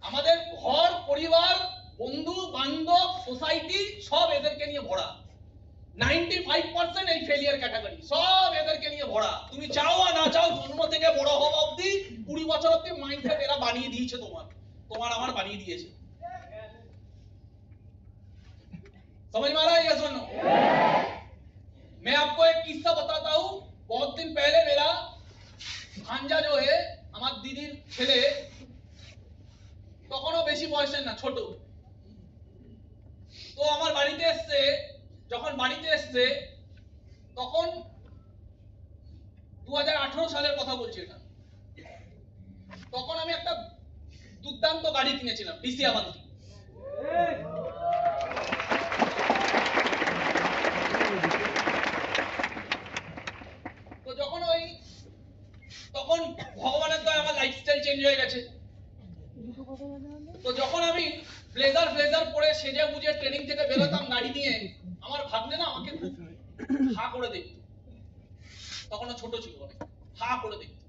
আমাদের ঘর, পরিবার, বন্ধু বান্ধব, সোসাইটি সব এদেরকে নিয়ে ভরা। 95% এই ফেলিয়ার ক্যাটাগরি, সব এদেরকে নিয়ে ভরা। তুমি চাও আর না চাও, জন্ম থেকে বড় হওয়া অবধি 20 বছর অবধি মাইন্ডসেট এরা বানিয়ে দিয়েছে, তোমার আমার বানিয়ে দিয়েছে। समझ में आ रहा है ये? सुनो, मैं आपको एक किस्सा बताता हूँ। बहुत दिन पहले मेरा भांजा जो है, আমার দিদির ছেলে, তখনও বেশি বয়সের না, ছোট। তো আমার বাড়িতে এসছে, যখন বাড়িতে এসছে তখন 2018 সালের কথা বলছি এটা। তখন আমি একটা দুর্দান্ত গাড়ি কিনেছিলাম, ডিসি আভান্তি। তো যখন তখন ভগবানের দয়ায় আমার লাইফস্টাইল চেঞ্জ হয়ে গেছে। তো যখন আমি ব্লেজার পরে সেজে গুজে ট্রেনিং থেকে বেরোতাম গাড়ি নিয়ে, আমার ভাগ্নে না আমাকে খুব হা করে দেখতো। তখনও ছোট ছিল অনেক, হা করে দেখতো।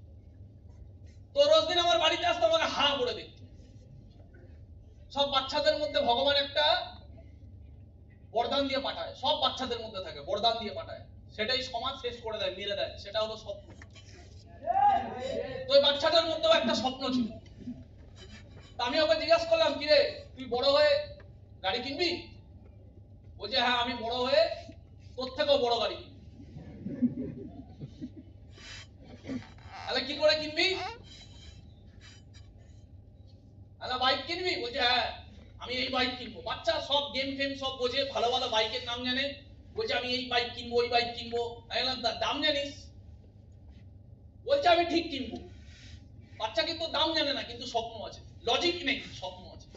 তো রোজ দিন আমার বাড়িতে আসতো, আমাকে হা করে দেখতো। সব বাচ্চাদের মধ্যে ভগবান একটা বরদান দিয়ে পাঠায়, সব বাচ্চাদের মধ্যে থাকে বরদান দিয়ে পাঠায়, সেটাই সমাজ শেষ করে দেয়, মেরে দেয়। সেটা হলো স্বপ্ন। তো ওই বাচ্চাটার মধ্যেও একটা স্বপ্ন ছিল। আমি ওকে জিজ্ঞাসা করলাম, কিরে তুই বড় হয়ে গাড়ি কিনবি? বলছে হ্যাঁ, আমি বড় হয়ে তোর থেকেও বড় গাড়ি কিনবি। তাহলে কি করে কিনবি? তাহলে বাইক কিনবি? বলছে হ্যাঁ, আমি এই বাইক কিনবো। বাচ্চা সব গেম ফেম সব বোঝে, ভালো ভালো বাইকের নাম জানে। বলছে আমি এই বাইক কিনবো, ওই বাইক কিনবো। আমি বললাম দাম জানিস? বলছে আমি ঠিক কিনবো। বাচ্চা কিন্তু দাম জানে না, কিন্তু স্বপ্ন আছে, লজিক নেই, স্বপ্ন আছে।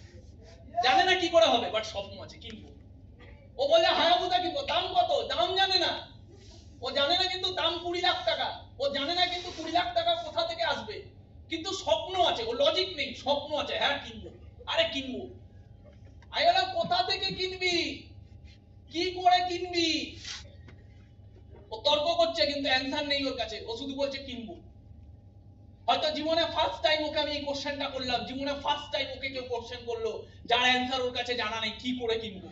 জানে না কি করে হবে, বাট স্বপ্ন আছে, কিনবো। ও বলে হায়াবুসা কিনবো। দাম কত? দাম জানে না। ও জানে না কিন্তু দাম 20 লাখ টাকা। ও জানে না কিন্তু 20 লাখ টাকা কোথা থেকে আসবে, কিন্তু স্বপ্ন আছে। ও লজিক নেই, স্বপ্ন আছে, হ্যাঁ কিনবো। আরে কিনবো। আমি বললাম কোথা থেকে কিনবি, কি করে কিনবি? ও তর্ক করছে কিন্তু অ্যানসার নেই ওর কাছে। ও শুধু বলছে কিনবো। হয়তো জীবনে ফার্স্ট টাইম ওকে আমি এই কোশ্চেনটা করলাম, জীবনে ফার্স্ট টাইম ওকে কেউ কোশ্চেন করলো যার অ্যানসার ওর কাছে জানা নেই, কি করে কিনবো।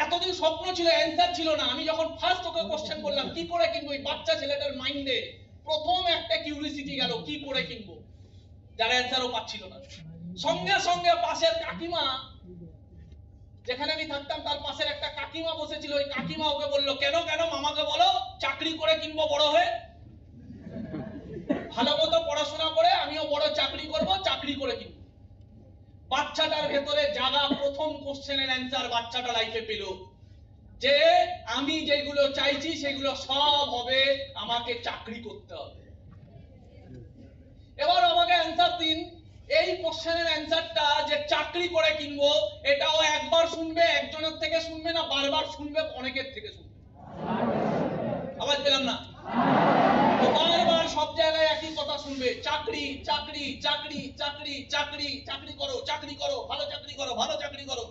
এতদিন স্বপ্ন ছিল, অ্যানসার ছিল না। আমি যখন ফার্স্ট ওকে কোশ্চেন করলাম কি করে কিনবো, এই বাচ্চা ছেলেটার মাইন্ডে প্রথম একটা কিউরিওসিটি গেল, কি করে কিনবো, যার অ্যানসারও পাচ্ছিল না। সঙ্গে সঙ্গে পাশের কাকিমা, যেখানে আমি থাকতাম তার পাশের একটা কাকিমা বসেছিল, ওই কাকিমা ওকে বললো, কেন কেন মামাকে বলো চাকরি করে কিনবো বড় হয়ে, ভালো মতো পড়াশোনা করে আমিও বড় চাকরি করব, চাকরি করে কিনবো। বাচ্চাটার ভেতরে জাগা প্রথম কোশ্চেনের অ্যানসার বাচ্চাটা লাইফে পেল, যে আমি যেগুলো চাইছি সেগুলো সব হবে, আমাকে চাকরি করতে হবে। এবার আমাকে অ্যানসার দিন, এই কোশ্চেনের অ্যানসারটা যে চাকরি করে কিনবো, এটাও একবার শুনবে, একজনের থেকে শুনবে না, বারবার শুনবে, অনেকের থেকে শুনবে। আবার পেলাম না? বারবার সব জায়গায় একই কথা শুনবে, চাকরি চাকরি চাকরি চাকরি চাকরি চাকরি করো, চাকরি করো, ভালো চাকরি করো, ভালো চাকরি করো।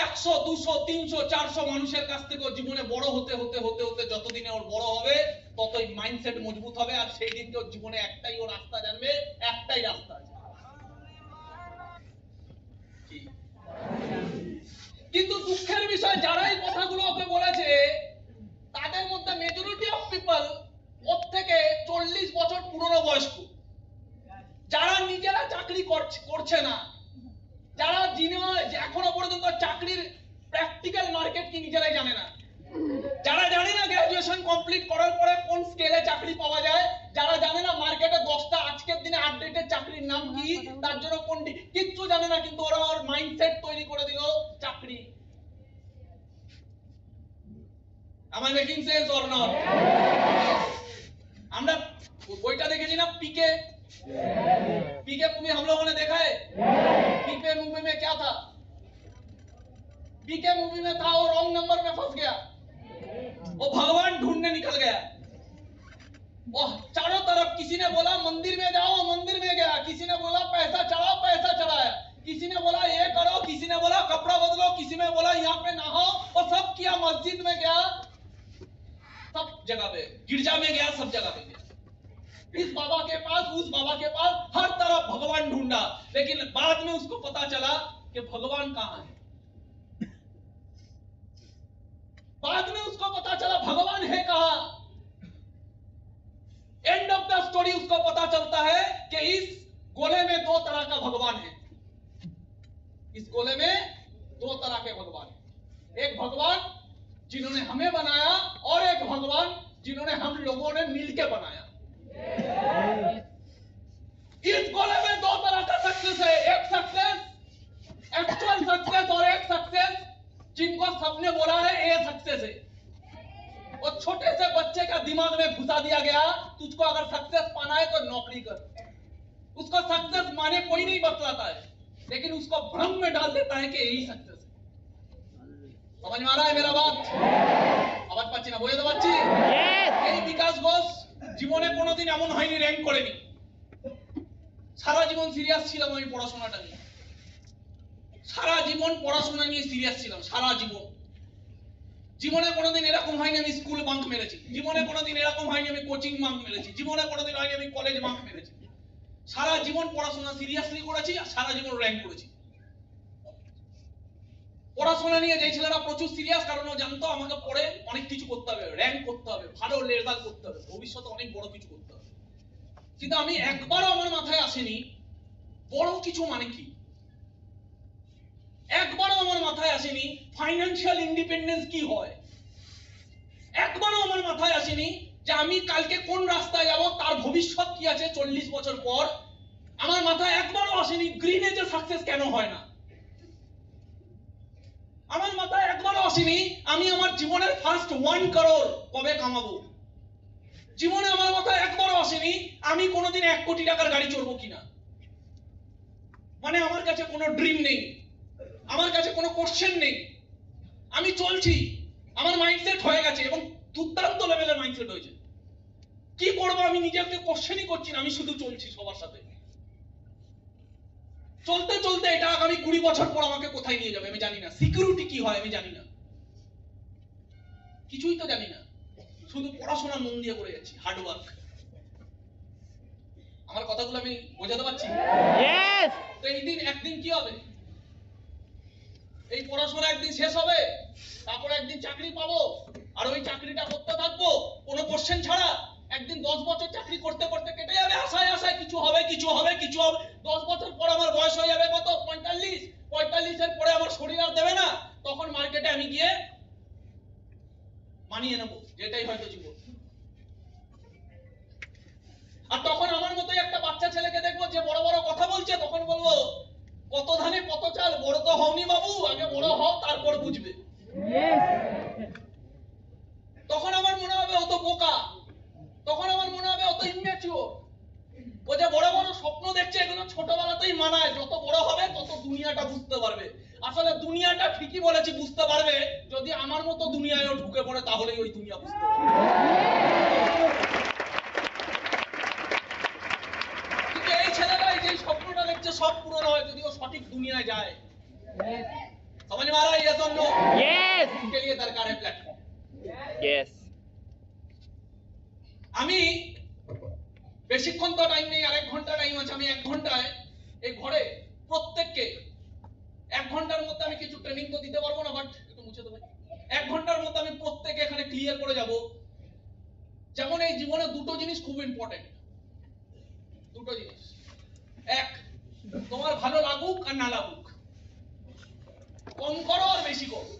100 200 300 400 মানুষের কাছ থেকে জীবনে বড় হতে হতে হতে হতে যতদিনে ওর বড় হবে ততই মাইন্ডসেট মজবুত হবে, আর সেই দিনকে ওর জীবনে একটাই ও রাস্তা জানবে, একটাই রাস্তা আছে। কিন্তু দুঃখের বিষয় যারা এই কথাগুলো ওকে বলেছে তাদের মধ্যে মেজরিটি অফ পিপল ওর থেকে 40 বছর পুরনো বয়স্ক, যারা নিজেরা চাকরি করছে না, যারা এখনো পর্যন্ত চাকরির প্র্যাকটিক্যাল মার্কেট কি নিজেরাই জানে না, যারা জানে না গ্রাজুয়েশন কমপ্লিট করার পরে কোন স্কেলে চাকরি পাওয়া যায়, যারা জানে না মার্কেটে 10টা আজকের দিনে আপডেটেড চাকরির নাম কি, তার জন্য কোনটি কিচ্ছু জানে না, কিন্তু ওরা ওর মাইন্ডসেট তৈরি করে দিল চাকরি। Am I making sense or not? আমরা বইটা দেখেছি না पीके पीके मूवी हम लोगों ने देखा है। पीके मूवी में क्या था? पीके मूवी में था वो रॉन्ग नंबर में फंस गया, वो भगवान ढूंढने निकल गया, वो चारों तरफ किसी ने बोला मंदिर में जाओ, मंदिर में गया, किसी ने बोला पैसा चढ़ाओ, पैसा चढ़ाया, किसी ने बोला ये करो, किसी ने बोला कपड़ा बदलो, किसी ने बोला यहाँ पे नहाओ, और सब किया, मस्जिद में गया, सब जगह पे, गिरजा में गया, सब जगह पे गया, इस बाबा के पास उस बाबा के पास, हर तरफ भगवान ढूंढा, लेकिन बाद में उसको पता चला कि भगवान कहाँ है। बाद में उसको पता चला भगवान है कहाँ। एंड ऑफ द स्टोरी उसको पता चलता है कि इस गोले में 2 तरह का भगवान है, इस गोले में 2 तरह के भगवान है, एक भगवान जिन्होंने हमें बनाया और एक भगवान जिन्होंने हम लोगों ने मिलके बनाया। इस गोले में 2 तरह का सक्सेस है, एक सक्सेस एक्चुअल सक्सेस और एक सक्सेस जिनको सबने बोला है ये सक्सेस है। और छोटे से बच्चे का दिमाग में घुसा दिया गया तुझको अगर सक्सेस पाना है तो नौकरी कर, उसको सक्सेस माने कोई नहीं बतलाता है, लेकिन उसको भ्रम में डाल देता है कि यही सक्सेस है। समझ में आ रहा है मेरा बात? আওয়াজ পাচ্ছি না, বুঝতে পারছি? এই বিকাশ ঘোষ জীবনে কোনোদিন এমন হয়নি র‍্যাঙ্ক করেনি, সারা জীবন সিরিয়াস ছিলাম আমি পড়াশোনাটা নিয়ে, সারা জীবন পড়াশোনা নিয়ে সিরিয়াস ছিলাম, সারা জীবন। জীবনে কোনোদিন এরকম হয়নি আমি স্কুল বাঙ্ক মেরেছি, জীবনে কোনোদিন এরকম হয়নি আমি কোচিং বাঙ্ক মেরেছি, জীবনে কোনোদিন হয়নি আমি কলেজ বাঙ্ক মেরেছি, সারা জীবন পড়াশোনা সিরিয়াসলি করেছি আর সারা জীবন র‍্যাঙ্ক করেছি। পড়াশোনা নিয়ে যে ছেলেরা প্রচুর সিরিয়াস, কারণ ও জানতো আমাকে পড়ে অনেক কিছু করতে হবে, র‍্যাঙ্ক করতে হবে, ভালো রেজাল্ট করতে হবে, ভবিষ্যতে অনেক বড় কিছু করতে হবে। কিন্তু আমি একবারও আমার মাথায় আসেনি বড় কিছু মানে কি, একবারও আমার মাথায় আসেনি ফাইন্যান্সিয়াল ইন্ডিপেন্ডেন্স কি হয়, একবারও আমার মাথায় আসেনি যে আমি কালকে কোন রাস্তায় যাব, তার ভবিষ্যৎ কি আছে 40 বছর পর। আমার মাথায় একবারও আসেনি গ্রিন এজে সাকসেস কেন হয় না, আমার মাথায় একবারও আসেনি আমি আমার জীবনের ফার্স্ট 1 করোড় কবে কামাবো, জীবনে আমার মাথায় একবারও আসেনি আমি কোনোদিন 1 কোটি টাকার গাড়ি চড়বো কিনা। মানে আমার কাছে কোনো ড্রিম নেই, আমার কাছে কোনো কোশ্চেন নেই, আমি চলছি, আমার মাইন্ডসেট হয়ে গেছে এবং দুর্দান্ত লেভেলের মাইন্ডসেট হয়েছে। কি করবো আমি নিজেকে কোশ্চেনই করছি না, আমি শুধু চলছি সবার সাথে। চলতে চলতে এটা আগামী 20 বছর পর আমাকে কোথায় নিয়ে যাবে আমি জানি না, সিকিউরিটি কি হয় আমি জানি না, কিছুই তো জানি না, শুধু পড়াশোনা মন দিয়ে করে যাচ্ছি, হার্ড ওয়ার্ক। আমার কথাগুলো আমি বোঝাতে পারছি? यस। তো এই দিন একদিন কি হবে, এই পড়াশোনা একদিন শেষ হবে, তারপর একদিন চাকরি পাবো, আর ওই চাকরিটা করতে থাকবো কোনো কোশ্চেন ছাড়া। একদিন 10 বছর চাকরি করতে করতে কেটে যাবে, আশায় আশায় কিছু হবে কিছু হবে কিছু হবে। 10 বছর পর আমার বয়স হয়ে যাবে কত, 45। 45 এর পরে আমার শরীর আর দেবে না, তখন মার্কেটে আমি গিয়ে মানিয়ে নেবো, যেটাই হয়তো জীবন। আর তখন আমার মতোই একটা বাচ্চা ছেলেকে দেখবো যে বড় বড় কথা বলছে, তখন বলবো কত ধানে কত চাল, বড় তো হওনি বাবু, আগে বড় হও তারপর বুঝবে। তখন আমার মনে হবে ও তো বোকা, তখন আমার মনে হবে ও তো ইম্যাচিওর, ও যে বড় বড় স্বপ্ন দেখছে এগুলো ছোটবেলাতেই মানায়, যত বড় হবে তত দুনিয়াটা বুঝতে পারবে। আসলে দুনিয়াটা ঠিকই বলেছি বুঝতে পারবে, যদি আমার মতো দুনিয়ায় ঢুকে পড়ে তাহলেই ওই দুনিয়া বুঝতে পারবে। सटीक दुनिया जाए। समझ में आ रहा है? यस और नो? यस इसके लिए दरकार है प्लेटफॉर्म। यस আমি বেশিক্ষণ তো টাইম নেই, আর 1 ঘন্টা টাইম আছে। আমি 1 ঘন্টায় এই ঘরে প্রত্যেককে 1 ঘন্টার মধ্যে আমি কিছু ট্রেনিং তো দিতে পারবো না, বাট একটু মুছে দেবো। 1 ঘন্টার মধ্যে আমি প্রত্যেককে এখানে ক্লিয়ার করে যাব। যেমন এই জীবনে দুটো জিনিস খুব ইম্পর্টেন্ট, দুটো জিনিস। এক, তোমার ভালো লাগুক আর না লাগুক, কম করো আর বেশি করো।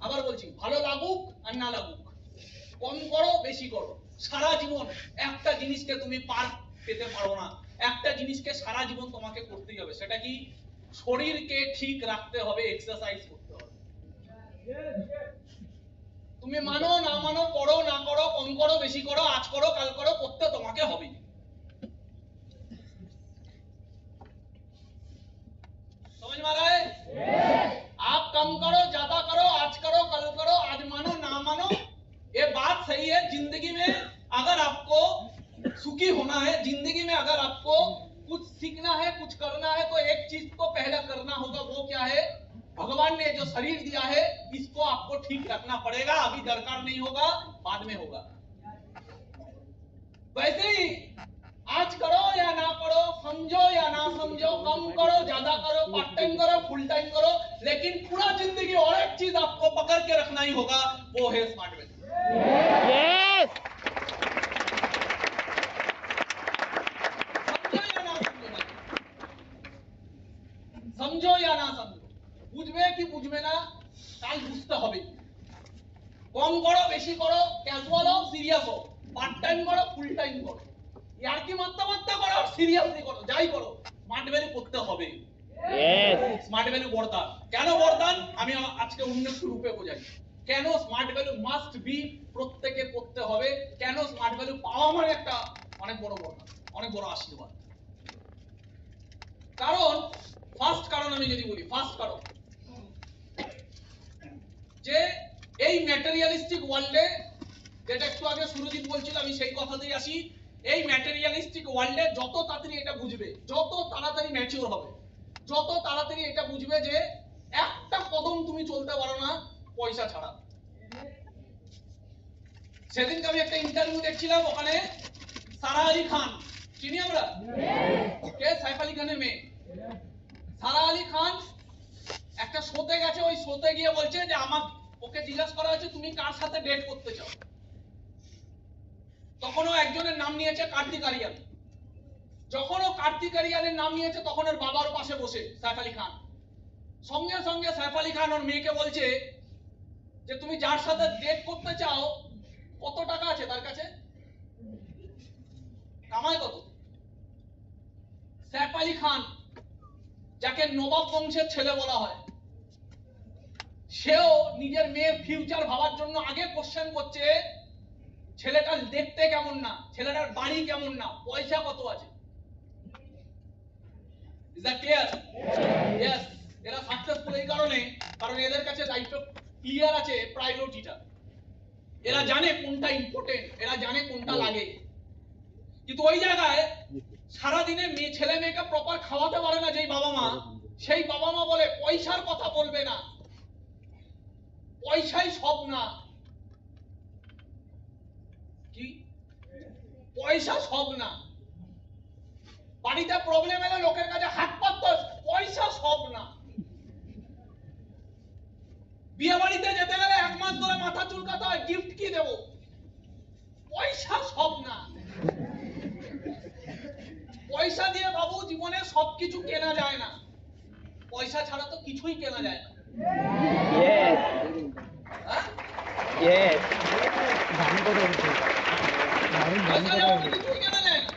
আবার বলছি, ভালো লাগুক আর না লাগুক, কম করো বেশি করো। সারা জীবন একটা জিনিসকে তুমি পার পেতে পারো না, একটা জিনিসকে সারা জীবন তোমাকে করতেই হবে। সেটা কি? শরীরকে ঠিক রাখতে হবে, এক্সারসাইজ করতে হবে। তুমি মানো না মানো, করো না করো, কম করো বেশি করো, আজ করো কাল করো, করতে তোমাকে হবে। समझ में आ रहा है? आप कम करो ज्यादा करो, आज करो कल करो, आज मानो ना मानो, ये बात सही है। जिंदगी में अगर आपको सुखी होना है, जिंदगी में अगर आपको कुछ सीखना है, कुछ करना है, तो एक चीज तो पहले करना होगा। वो क्या है? भगवान ने जो शरीर दिया है, इसको आपको ठीक रखना पड़ेगा। अभी दरकार नहीं होगा, बाद में होगा। वैसे ही आज करो या ना करो, समझो या ना समझो, कम करो ज्यादा करो, पार्ट टाइम करो फुल टाइम करो, लेकिन पूरा जिंदगी और एक चीज आपको पकड़ के रखना ही होगा, वो है स्मार्ट वैल्यू। यस समझो या ना समझो, বুঝবে কি বুঝবে না কাল বুঝতে হবে। কম করো বেশি করো, ক্যাজুয়াল হও সিরিয়াস হও, পার্ট টাইম করো ফুল টাইম করো, ইয়ার কি মাত্রা করো, সিরিয়াসলি করো, যাই করো, স্মার্ট ভ্যালু করতে হবে। यस স্মার্ট ভ্যালু বরদান। কেন বরদান? আমি আজকে উন্নত রূপে বোঝাই। কেন স্মার্ট ভ্যালু মাস্ট বি, প্রত্যেকে করতে হবে। কেন স্মার্ট ভ্যালু পাওয়া মানে একটা অনেক বড় বরদান, অনেক বড় আশীর্বাদ। কারণ ফার্স্ট কারণ আমি যদি বলি, ফার্স্ট কারণ যে এই ম্যাটেরিয়ালিস্টিক ওয়ার্ল্ডে, যেটা একটু আগে সুরজিৎ বলছিল, আমি সেই কথাতেই আসি। এই ম্যাটেরিয়ালিস্টিক ওয়ার্ল্ডে যত তাড়াতাড়ি এটা বুঝবে, যত তাড়াতাড়ি ম্যাচিওর হবে, যত তাড়াতাড়ি এটা বুঝবে যে একটা কদম তুমি চলতে পারো না পয়সা ছাড়া। সেদিনকে আমি একটা ইন্টারভিউ দেখছিলাম, ওখানে সারা আলী খান, চিনি আমরা? কে? সাইফ আলী খানের মেয়ে সারা আলী খান একটা শোতে গেছে। ওই শোতে গিয়ে বলছে যে ওকে জিজ্ঞাসা করা হয়েছে তুমি কার সাথে ডেট করতে চাও। তখন ও একজনের নাম নিয়েছে কার্তিক আরিয়ান। যখন ও কার্তিক আরিয়ানের নাম নিয়েছে, তখন ওর বাবার পাশে বসে সাইফ আলী খান। সঙ্গে সঙ্গে সাইফ আলী খান ওর মেয়েকে বলছে যে তুমি যার সাথে ডেট করতে চাও কত টাকা আছে তার কাছে, কামায় কত? সাইফ আলী খান, যাকে নবাব বংশের ছেলে বলা হয়, সেও নিজের মেয়ের ফিউচার ভাবার জন্য আগে কোশ্চেন করছে ছেলেটা দেখতে কেমন না, ছেলেটার বাড়ি কেমন না, পয়সা কত আছে। Is that clear? यस। এরা সাকসেসফুল এই কারণে, কারণ এদের কাছে দায়িত্ব ক্লিয়ার আছে, প্রায়োরিটিটা। এরা জানে কোনটা ইম্পর্টেন্ট, এরা জানে কোনটা লাগে। কিন্তু ওই জায়গায় সারা দিনে ছেলে মেয়েকে প্রপার খাওয়াতে পারে না যেই বাবা মা, সেই বাবা মা বলে পয়সার কথা বলবে না, পয়সাই সব না। কি? পয়সা সব না। বাড়িতে প্রবলেম এলে লোকের কাছে হাত পাততে, পয়সা সব না। বিয়ে বাড়িতে যেতে গেলে 1 মাস ধরে মাথা চুলকাতে হয়, গিফট কি দেব, পয়সা সব না। পয়সা দিয়ে বাবু জীবনে সবকিছু কেনা যায় না, পয়সা ছাড়া তো কিছুই কেনা যায় না। यस यस পয়সা ছাড়া তো কিছুই কেনা যায় না।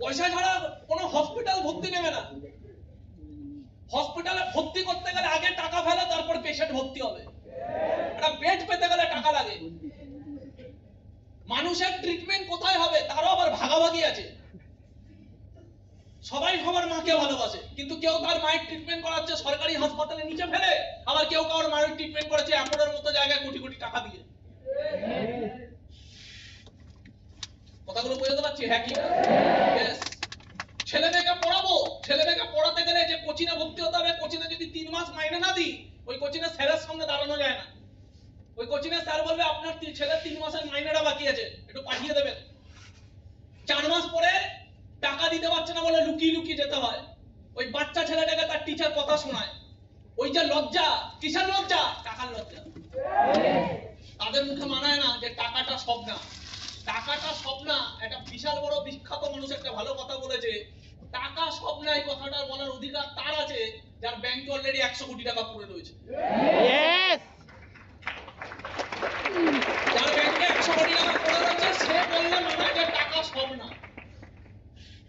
পয়সা ছাড়া কোনো হসপিটাল ভর্তি নেবে না। হসপিটালে ভর্তি করতে গেলে আগে টাকা ফেলে, তারপর পেশেন্ট ভর্তি হবে। একটা বেড পেতে গেলে টাকা লাগে। মানুষের ট্রিটমেন্ট কোথায় হবে তারও আবার ভাগাভাগি আছে। সবাই সবার মাকে ভালোবাসে, কিন্তু কেউ তার মায়ের ট্রিটমেন্ট করাচ্ছে সরকারি হাসপাতালে নিচে ফেলে, আবার কেউ কারোর মায়ের ট্রিটমেন্ট করেছে অ্যাপোলোর মতো জায়গায় কোটি কোটি টাকা দিয়ে। কথাগুলো বোঝাতে পারছি? হ্যাঁ কি না? ছেলেটাকে পড়াতে গেলে যে কোচিনে ভর্তি হতে হবে, কোচিনে যদি 3 মাস মাইনে না দিই, ওই কোচিনে স্যারের সামনে দাঁড়ানো যায় না। ওই কোচিনে স্যার বলবে আপনার ছেলের 3 মাসের মাইনেটা বাকি আছে, একটু পাঠিয়ে দেবেন। 4 মাস পরে টাকা দিতে পারছে না বলে লুকিয়ে লুকিয়ে যেতে হয়। ওই বাচ্চা ছেলেটাকে তার টিচার কথা শোনায়। ওই যে লজ্জা, কিসের লজ্জা? টাকার লজ্জা। তাদের মুখে মানায় না যে টাকাটা সব না। টাকাটা সব না, একটা বিশাল বড় বিখ্যাত মানুষ একটা ভালো কথা বলেছে, টাকা সব না। এই কথাটা বলার অধিকার তার আছে যার ব্যাংকে অলরেডি 100 কোটি টাকা পড়ে রয়েছে। Yes. যার ব্যাংকে 100 কোটি টাকা পড়ে রয়েছে সে বললে মানায় যে টাকা সব না।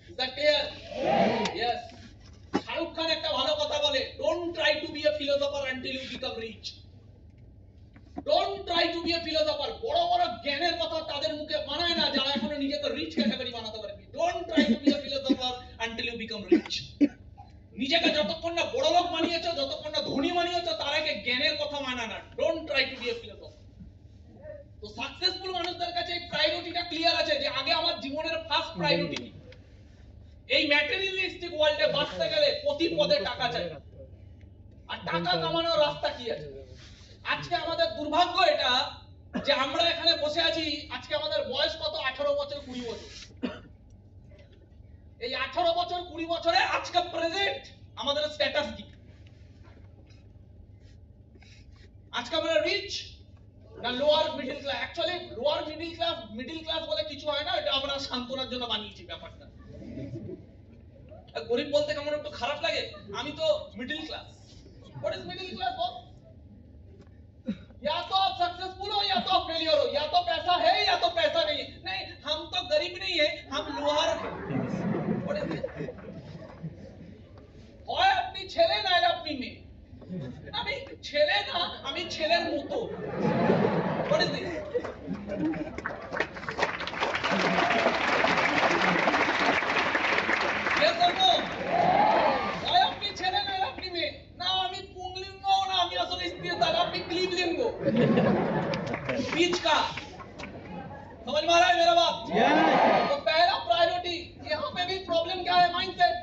Is that clear? Yes. Shahrukh Khan একটা ভালো কথা বলে, don't try to be a philosopher until you become rich. Don't try to be a philosopher. বড় বড় জ্ঞানের কথা তাদের মুখে মানায় না যারা এখনো নিজেকে রিচ ক্যাটাগরি বানাতে পারেনি। Don't try to be a philosopher until you become rich. নিজেকে যতক্ষণ না বড় লোক বানিয়েছো, যতক্ষণ না ধনী বানিয়েছো, তার আগে জ্ঞানের কথা মানা না। Don't try to be a philosopher. তো সাকসেসফুল মানুষদের কাছে এই প্রায়োরিটিটা ক্লিয়ার আছে যে আগে আমার জীবনের ফার্স্ট প্রায়োরিটি কি। এই ম্যাটেরিয়ালিস্টিক ওয়ার্ল্ডে বাঁচতে গেলে প্রতি পদে টাকা চাই। আর টাকা কামানোর রাস্তা কি আছে? আজকে আমাদের দুর্ভাগ্য এটা যে আমরা এখানে বসে আছি, আজকে আমাদের বয়স কত? 18 বছর 20 বছর। এই 18 বছর 20 বছরে আজকে প্রেজেন্ট আমাদের স্ট্যাটাস কি? আজকে আমরা রিচ না lower middle class? Actually lower middle class বলে কিছু হয় না, এটা আমরা সান্ত্বনার জন্য বানিয়েছি ব্যাপারটা। গরিব বলতে কেমন একটু খারাপ লাগে। আমি তো middle class. What is middle class boss? या तो आप सक्सेसफुल हो या तो आप फेलियर हो, या तो पैसा है या तो पैसा नहीं है। नहीं, हम तो गरीब नहीं है, हम लोहार हैं। What is this? হয় আপনি ছেলে না আপনি মেয়ে। আমি ছেলে না, আমি ছেলের মতো। What is this? Yes or no? হয় আপনি ছেলে না আপনি মেয়ে। না আমি पुंगलिंग हूं ना আমি আসলে স্ত্রী, তাহলে আপনি क्लीवलिंग हो। बीच का समझ में आ रहा है मेरा बात? तो पहला प्रायोरिटी, यहाँ पे भी प्रॉब्लम क्या है? माइंडसेट।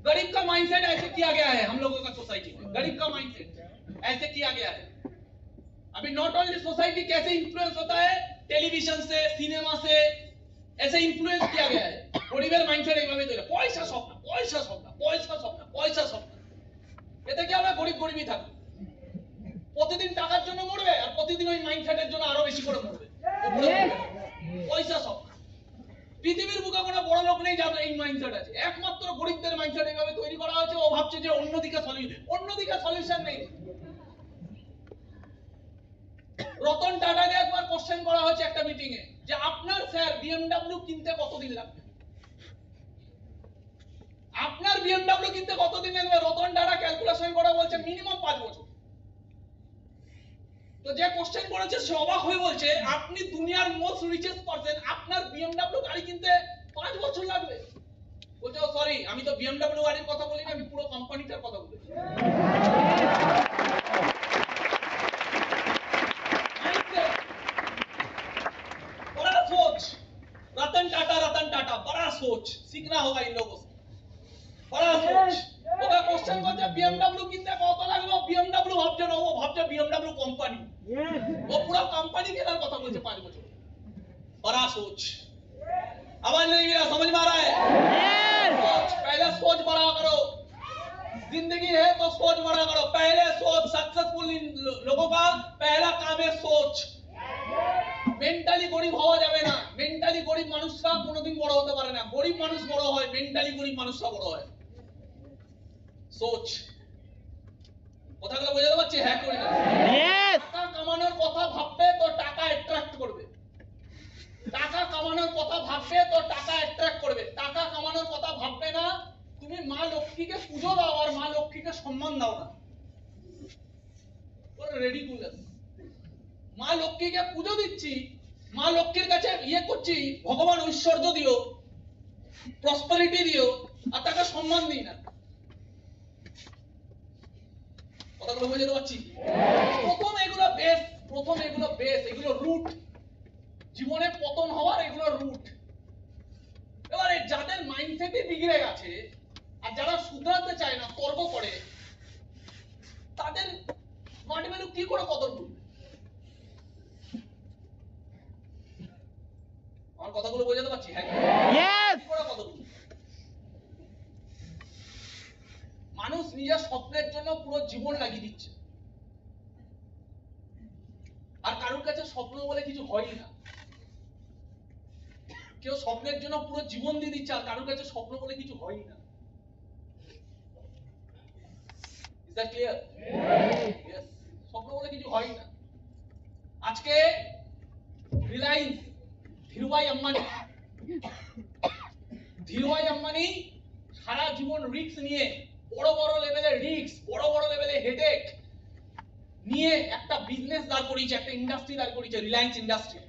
गरीब का माइंडसेट ऐसे किया गया है हम लोगों का सोसाइटी में। गरीब का माइंडसेट ऐसे किया गया है। अभी नॉट ओनली सोसाइटी कैसे इन्फ्लुएंस होता है, टेलीविजन से, सिनेमा से ऐसे इन्फ्लुएंस किया गया है। গরিবের মাইন্ডসেট এইভাবে তৈরি, পয়সা সব না, পয়সা সব না, পয়সা সব না, পয়সা সব না। এতে কি হবে? গরিব গরিবই থাকবে, প্রতিদিন টাকার জন্য মরবে, আর প্রতিদিন ওই মাইন্ডসেটের জন্য আরো বেশি করে মরবে। পয়সা সব না। পৃথিবীর বুকে কোনো বড় লোক নেই যাদের এই মাইন্ডসেট আছে। একমাত্র গরিবদের মাইন্ডসেট এইভাবে তৈরি করা হয়েছে। ও ভাবছে যে অন্যদিকে সলিউশন নেই। রতন টাটাকে একবার কোশ্চেন করা হয়েছে একটা মিটিং এ যে আপনার স্যার বিএমডব্লিউ কিনতে কতদিন লাগবে? আপনার বিএমডব্লিউ কিনতে কতদিন লাগবে? রতন টাটা ক্যালকুলেশন করে বলছে মিনিমাম 5 বছর। তো যে কোশ্চেন করেছে সে অবাক হয়ে বলছে আপনি দুনিয়ার মোস্ট রিচেস্ট পারসন, আপনার বিএমডব্লিউ গাড়ি কিনতে 5 বছর লাগবে? বলছে ও সরি, আমি তো বিএমডব্লিউ গাড়ির কথা বলিনি, আমি পুরো কোম্পানিটার কথা বলেছি। बड़ा सोच, रतन टाटा बड़ा सोच सीखना होगा इन लोगों से। बड़ा सोच। ওটা কোশ্চেন করছে বিএমডব্লিউ কিনতে কত লাগবে? বিএমডব্লিউ ভাবছে না, ও ভাবছে বিএমডব্লিউ কোম্পানি। ও পুরো কোম্পানি কেনার কথা বলছে 5 বছর। बड़ा सोच। आवाज नहीं मेरा समझ में आ रहा है? सोच, पहले सोच बड़ा करो। जिंदगी है तो सोच बड़ा करो। पहले सोच। सक्सेसफुल लोगों का पहला काम है सोच। মেন্টালি গরিব হওয়া যাবে না। মেন্টালি গরিব মানুষরা কোনোদিন বড় হতে পারে না। গরিব মানুষ বড় হয়, মেন্টালি গরিব মানুষরা বড় হয়। সোচ। কথাগুলো বোঝাতে পারছি? হ্যাঁ করি না? টাকা কামানোর কথা ভাববে তো টাকা অ্যাট্রাক্ট করবে। টাকা কামানোর কথা ভাববে তো টাকা অ্যাট্রাক্ট করবে। টাকা কামানোর কথা ভাববে না, তুমি মা লক্ষ্মীকে পুজো দাও আর মা লক্ষ্মীকে সম্মান দাও না। রেডিকুলাস। মা লক্ষ্মীকে পুজো দিচ্ছি, মা লক্ষ্মীর কাছে ইয়ে করছি, ভগবান ঐশ্বর্য দিও, প্রসপারিটি দিও, আর তাকে সম্মান দিই না। কথাগুলো বুঝতে পারছি? প্রথম এগুলো বেস, এগুলো রুট। জীবনে পতন হওয়ার এগুলো রুট। এবারে যাদের মাইন্ডসেটই বিগড়ে গেছে, আর যারা শুধরাতে চায় না, তর্ক করে, তাদের স্মার্ট ভ্যালু কি করে কদর করবে? আমার কথাগুলো বোঝাতে পারছি? হ্যাঁ, Yes! কি করে কদর করবে? মানুষ নিজের স্বপ্নের জন্য পুরো জীবন লাগিয়ে দিচ্ছে, আর কারোর কাছে স্বপ্ন বলে কিছু হয়ই না। কেউ স্বপ্নের জন্য পুরো জীবন দিয়ে দিচ্ছে, আর কারোর কাছে স্বপ্ন বলে কিছু হয়ই না। Is that clear? Yes. স্বপ্ন বলে কিছু হয়ই না। আজকে রিলায়েন্স, ধীরুভাই আম্বানি সারা জীবন রিস্ক নিয়ে, বড় বড় লেভেলের রিস্ক, বড় বড় লেভেলের হেডেক নিয়ে একটা বিজনেস দাঁড় করিয়েছে, একটা ইন্ডাস্ট্রি দাঁড় করিয়েছে, রিলায়েন্স ইন্ডাস্ট্রি।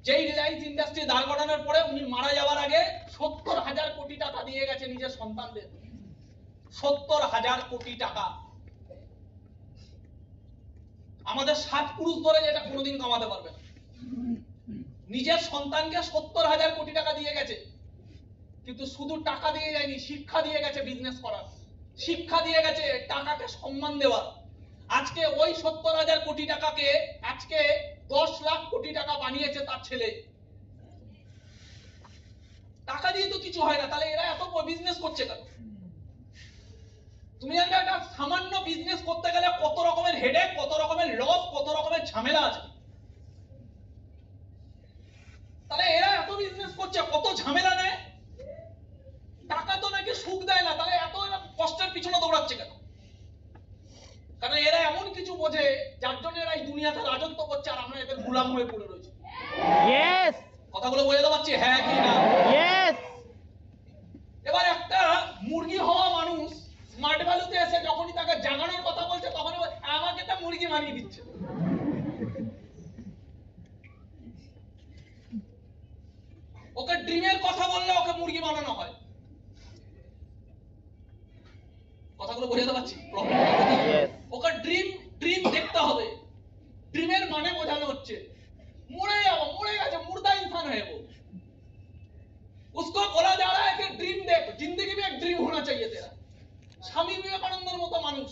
যেই রিলায়েন্স ইন্ডাস্ট্রি দাঁড় করানোর পরে উনি মারা যাওয়ার আগে 70,000 কোটি টাকা দিয়ে গেছে নিজের সন্তানদের। 70,000 কোটি টাকা। আমাদের 60 পুরুষ ধরে যেটা কোনোদিন কামাতে পারবে না। নিজের সন্তানকে 70,000 কোটি টাকা দিয়ে গেছে, কিন্তু শুধু টাকা দিয়ে যায়নি, শিক্ষা দিয়ে গেছে বিজনেস করার, শিক্ষা দিয়ে গেছে টাকাকে সম্মান দেওয়ার। আজকে ওই 70,000 কোটি টাকাকে আজকে 10 লাখ কোটি টাকা বানিয়েছে তার ছেলে। টাকা দিয়ে তো কিছু হয় না, তাহলে এরা এত বিজনেস করছে কেন? তুমি জানবে একটা সামান্য বিজনেস করতে গেলে কত রকমের হেডেক, কত রকমের লস, কত রকমের ঝামেলা আছে। তাহলে এরা এত বিজনেস করছে, কত ঝামেলা নেয়। টাকা তো নাকি সুখ দেয় না, তাহলে এত কষ্টের পিছনে দৌড়াচ্ছে কেন? কারণ এরা এমন কিছু বোঝে যার জন্য এরা এই দুনিয়াতে রাজত্ব করছে, আর আমরা এদের গোলাম হয়ে পড়ে রয়েছি। Yes! কথাগুলো বোঝাতে পারছি? হ্যাঁ কি না? Yes! এবার একটা মুরগি হওয়া মানুষ স্মার্ট ভ্যালুতে এসে যখনই তাকে জাগানোর কথা বলছে, তখনই আমাকে একটা মুরগি বানিয়ে দিচ্ছে। ওকে ড্রিমের কথা বললে ওকে মুরগি বানানো হয়। কথাগুলো বোঝাতে পারছি? Yes! ওকে ড্রিম দেখতে হবে। ড্রিমের মানে বোঝানো হচ্ছে মরে যাবো, মরে গেছে, মুর্দা इंसान है वो। उसको बोला जा रहा है कि ड्रीम देख, जिंदगी में एक ड्रीम होना चाहिए तेरा। স্বামী বিবেকানন্দের মতো মানুষ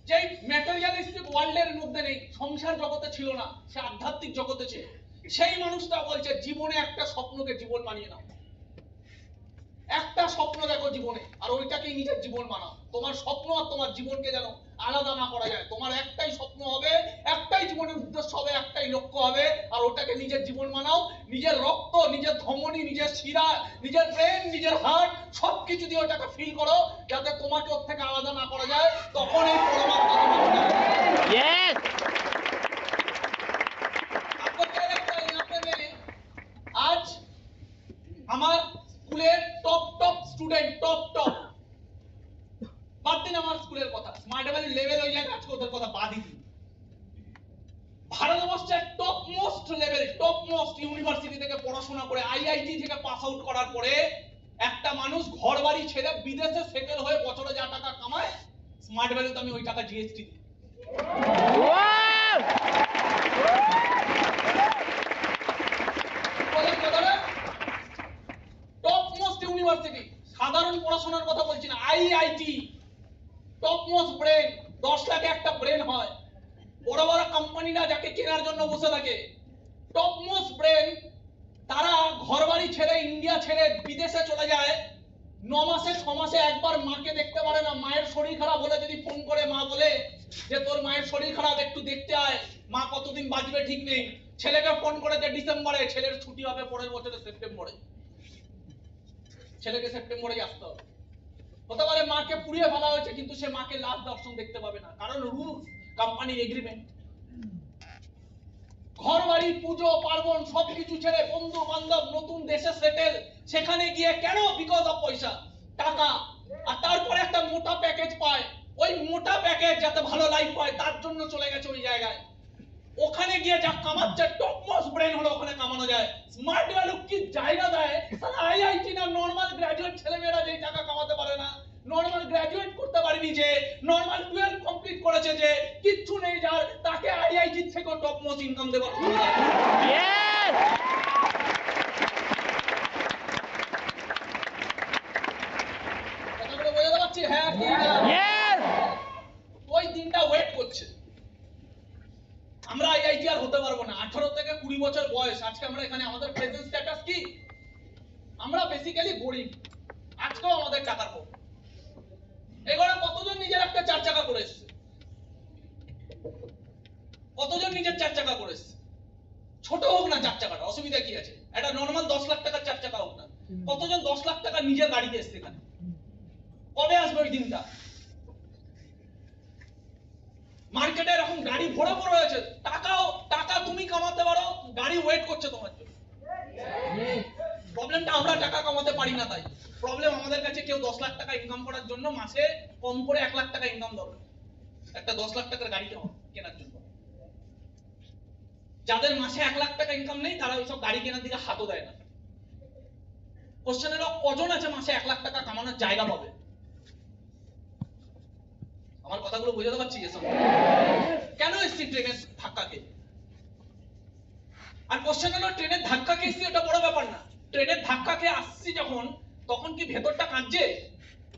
যে ম্যাটেরিয়ালিস্টিক ওয়ার্ল্ডের মধ্যে নেই, সংসার জগতে ছিল না, সে আধ্যাত্মিক জগতে ছিল, সেই মানুষটা বলছে জীবনে একটা স্বপ্নকে জীবন বানিয়ে নাও। একটা স্বপ্ন দেখো জীবনে, আর ওইটাকেই নিজের জীবন বানাও। তোমার স্বপ্ন আর তোমার জীবনকে যেন আলাদা না করা যায়। তোমার একটাই স্বপ্ন হবে, একটাই জীবনের উদ্দেশ্য হবে, একটাই লক্ষ্য হবে, আর ওটাকে নিজের জীবন বানাও। নিজের রক্ত, নিজের ধমনী, নিজের শিরা, নিজের ব্রেন, নিজের হার্ট সবকিছু দিয়ে ওটাকে ফিল করো, যাতে তোমাকে ওর থেকে আলাদা না করা যায়। তখন এই পরমাত্মা তোমাকে Yes! आपको क्या लगता है यहाँ पे मैं आज আমার স্কুলের টপ স্টুডেন্ট, টপ বাদ দিন আমার স্কুলের কথা, স্মার্ট ভ্যালু লেভেল হয়ে যায়, আজকে ওদের কথা বাদই দিন। ভারতবর্ষের top most level, top most university থেকে পড়াশোনা করে, আইআইটি থেকে পাস আউট করার পরে একটা মানুষ ঘর বাড়ি ছেড়ে বিদেশে সেটেল হয়ে বছরে যা টাকা কামায়, স্মার্ট ভ্যালুতে আমি ওই টাকা জিএসটি দিই। Wow! টপ মোস্ট ইউনিভার্সিটি, সাধারণ পড়াশোনার কথা বলছি না, আইআইটি, টপ মোস্ট ব্রেন, 10 লাখে একটা ব্রেন হয়। বড় বড় কোম্পানিরা যাকে কেনার জন্য বসে থাকে, টপ মোস্ট ব্রেন, তারা ঘর বাড়ি ছেড়ে, ইন্ডিয়া ছেড়ে বিদেশে চলে যায়। 9 মাসে 6 মাসে একবার মাকে দেখতে পারে না। মায়ের শরীর খারাপ হলে যদি ফোন করে মা বলে যে তোর মায়ের শরীর খারাপ, একটু দেখতে আয়, মা কতদিন বাঁচবে ঠিক নেই। ছেলেকে ফোন করেছে ডিসেম্বরে, ছেলের ছুটি হবে পরের বছরে সেপ্টেম্বরে, ছেলেকে সেপ্টেম্বরে আসতে হবে। হতে পারে মাকে পুড়িয়ে ফেলা হয়েছে, কিন্তু সে মাকে লাস্ট দর্শন দেখতে পাবে না, কারণ রুল, কোম্পানির এগ্রিমেন্ট। ঘর বাড়ি, পুজো পার্বণ সবকিছু ছেড়ে, বন্ধু বান্ধব, নতুন দেশে সেটেল, সেখানে গিয়ে কেন? বিকজ অফ পয়সা, টাকা। আর তারপরে একটা মোটা প্যাকেজ পায়, ওই মোটা প্যাকেজ যাতে ভালো লাইফ পায় তার জন্য চলে গেছে ওই জায়গায়। ওখানে গিয়ে যা কামাচ্ছে, টপ মোস্ট ব্রেন হলো ওখানে কামানো যায়। স্মার্ট ভ্যালু কি জায়গা দেয়? সারা আইআইটি না নরমাল গ্র্যাজুয়েট ছেলেমেয়েরা যেই টাকা কামাতে পারে না, নরমাল গ্র্যাজুয়েট করতে পারেনি, যে নরমাল 12 কমপ্লিট করেছে, যে কিচ্ছু নেই যার, তাকে আইআইটি থেকে টপ মোস্ট ইনকাম দেওয়া। Yes! আমরা আইআইটি আর হতে পারবো না। 18 থেকে 20 বছর বয়স, আজকে আমরা এখানে, আমাদের প্রেজেন্ট স্ট্যাটাস কি? আমরা বেসিক্যালি গরিব। আজকেও আমাদের টাকার কম। এবারে কতজন নিজের একটা 4 চাকা করে এসেছে? কতজন নিজের 4 চাকা করে এসেছে? ছোট হোক না 4 চাকাটা, অসুবিধা কি আছে? একটা নরমাল 10 লাখ টাকার 4 চাকা হোক না, কতজন 10 লাখ টাকা নিজের গাড়িতে এসেছে এখানে? কবে আসবে ওই দিনটা? মার্কেটে এরকম গাড়ি ভরে ভরে রয়েছে, টাকা তুমি কামাতে পারো, গাড়ি ওয়েট করছে তোমার জন্য। প্রবলেমটা আমরা টাকা কামাতে পারি না, তাই প্রবলেম আমাদের কাছে কেউ 10 লাখ টাকা ইনকাম করার জন্য মাসে কম করে 1 লাখ টাকা ইনকাম দরকার একটা 10 লাখ টাকার গাড়ি কেনার জন্য। যাদের মাসে 1 লাখ টাকা ইনকাম নেই তারা ওইসব গাড়ি কেনার দিকে হাতও দেয় না। কোশ্চেন হলো কজন আছে মাসে 1 লাখ টাকা কামানোর জায়গা পাবে? আমার কথাগুলো বোঝাতে পারছি? কেন এসছি ট্রেনের ধাক্কা খেয়ে? আর কোশ্চেন হলো ট্রেনের ধাক্কা খেয়েছি ওটা বড় ব্যাপার না, ট্রেনের ধাক্কা খেয়ে আসছি যখন, তখন কি ভেতরটা কাঁদছে?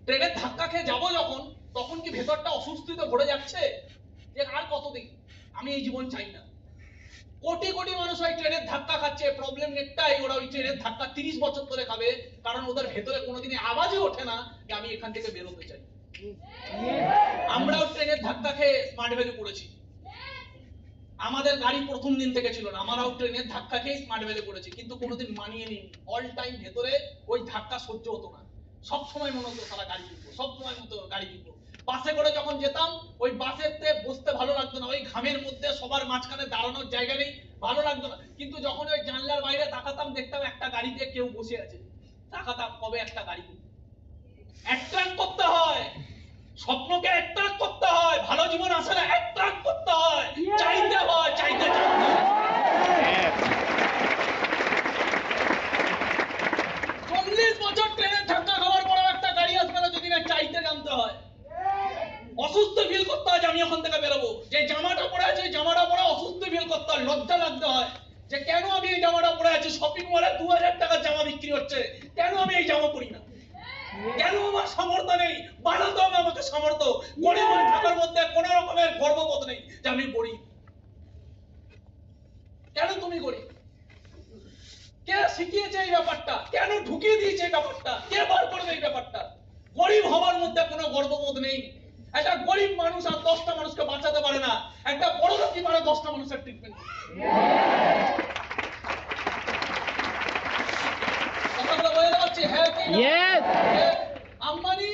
ট্রেনের ধাক্কা খেয়ে যাবো যখন, তখন কি ভেতরটা অস্বস্তিতে ভরে যাচ্ছে যে আর কতদিন, আমি এই জীবন চাই না? কোটি কোটি মানুষ ওই ট্রেনের ধাক্কা খাচ্ছে, প্রবলেম একটাই, ওরা ওই ট্রেনের ধাক্কা 30 বছর ধরে খাবে, কারণ ওদের ভেতরে কোনোদিনই আওয়াজই ওঠে না যে আমি এখান থেকে বেরোতে চাই। আমরাও ট্রেনের ধাক্কা খেয়ে স্মার্ট ভ্যালি করেছি। আমাদের গাড়ি প্রথম দিন থেকে ছিল না, আমরাও ট্রেনের ধাক্কা খেয়ে স্মার্ট ভ্যালি করেছি, কিন্তু কোনোদিন মানিয়ে নিই। অল টাইম ভেতরে ওই ধাক্কা সহ্য হতো না, সব সময় মনে হতো সারা গাড়ি কিনবো, সব সময় মতো গাড়ি কিনবো। বাসে করে যখন যেতাম, ওই বাসেতে বসতে ভালো লাগতো না, ওই ঘামের মধ্যে সবার মাঝখানে দাঁড়ানোর জায়গা নেই, ভালো লাগতো না। কিন্তু যখন ওই জানলার বাইরে তাকাতাম, দেখতাম একটা গাড়িতে কেউ বসে আছে, তাকাতাম কবে একটা গাড়ি। অ্যাট্রাক্ট করতে হয়, স্বপ্নকে অ্যাট্রাক্ট করতে হয়, ভালো জীবন আসলে অ্যাট্রাক্ট করতে হয়, চাইতে হয়, চাইতে চাইতে হয়। 40 বছর ট্রেনের ধাক্কা খাওয়ার পর একটা গাড়ি আসবে না যদি না চাইতে জানতে হয়। অসুস্থ ফিল করতে হয় যে আমি ওখান থেকে বেরোবো, যে জামাটা পরে আছে জামাটা পরে অসুস্থ ফিল করতে হয়, লজ্জা লাগতে হয় যে কেন আমি এই জামাটা পরে আছি, শপিং মলে 2000 টাকার জামা বিক্রি হচ্ছে, কেন আমি এই জামা পরি না? কেন আমার সামর্থ্য নেই? বানাতে হবে আমাকে সামর্থ্য। গরিব হয়ে থাকার মধ্যে কোনো রকমের গর্ববোধ নেই যে আমি গরিব। কেন তুমি গরিব? কে শিখিয়েছে এই ব্যাপারটা? কেন ঢুকিয়ে দিয়েছে এই ব্যাপারটা? কে বার করবে এই ব্যাপারটা? গরিব হওয়ার মধ্যে কোনো গর্ববোধ নেই। একটা গরিব মানুষ আর 10টা মানুষকে বাঁচাতে পারে না, একটা বড় লোক কি পারে 10টা মানুষের ট্রিটমেন্ট। কথাগুলো বোঝা যাচ্ছে? হ্যাঁ কি না? Yes. আম্বানি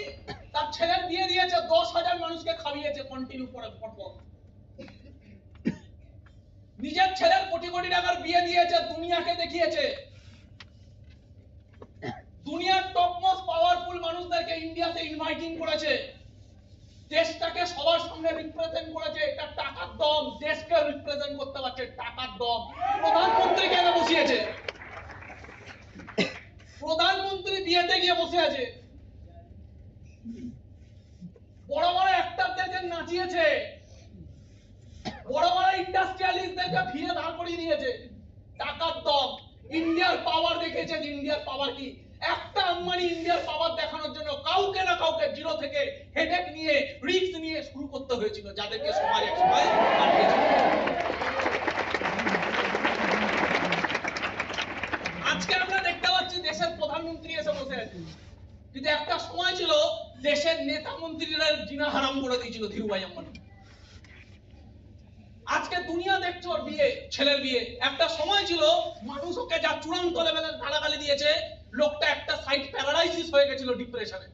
তার ছেলের বিয়ে দিয়েছে, 10,000 মানুষকে খাইয়েছে কন্টিনিউ পর পর। নিজের ছেলের কোটি কোটি টাকার বিয়ে দিয়েছে, দুনিয়াকে দেখিয়েছে। দুনিয়ার টপ মোস্ট পাওয়ারফুল মানুষদেরকে ইন্ডিয়াতে ইনভাইটিং করেছে, দেশটাকে সবার সামনে রিপ্রেজেন্ট করেছে। এটা টাকার দম, দেশকে রিপ্রেজেন্ট করতে পারছে টাকার দম। প্রধানমন্ত্রীকে এনে বসিয়েছে, প্রধানমন্ত্রী বিয়েতে গিয়ে বসে আছে। বড় বড় অ্যাক্টরদেরকে নাচিয়েছে, বড় বড় ইন্ডাস্ট্রিয়ালিস্টদেরকে ভিড়ে দাঁড় করিয়ে দিয়েছে। টাকার দম, ইন্ডিয়ার পাওয়ার দেখেছে। ইন্ডিয়ার পাওয়ার কি? একটা আম্বানি ইন্ডিয়ার পাওয়ার দেখানোর জন্য কাউকে না কাউকে জিরো থেকে হেডেক নিয়ে, রিস্ক নিয়ে শুরু করতে হয়েছিল, যাদেরকে সমাজ এক সময় পাঠিয়েছিল। আজকে আমরা দেখতে পাচ্ছি দেশের প্রধানমন্ত্রী এসে বসে আছে, কিন্তু একটা সময় ছিল দেশের নেতা মন্ত্রীরা জিনা হারাম করে দিয়েছিল ধীরুভাই আম্বানি। আজকে দুনিয়া দেখছো ওর বিয়ে, ছেলের বিয়ে। একটা সময় ছিল মানুষ ওকে যা চূড়ান্ত লেভেলের গালাগালি দিয়েছে, লোকটা একটা সাইড প্যারালাইসিস হয়ে গেছিল ডিপ্রেশনে।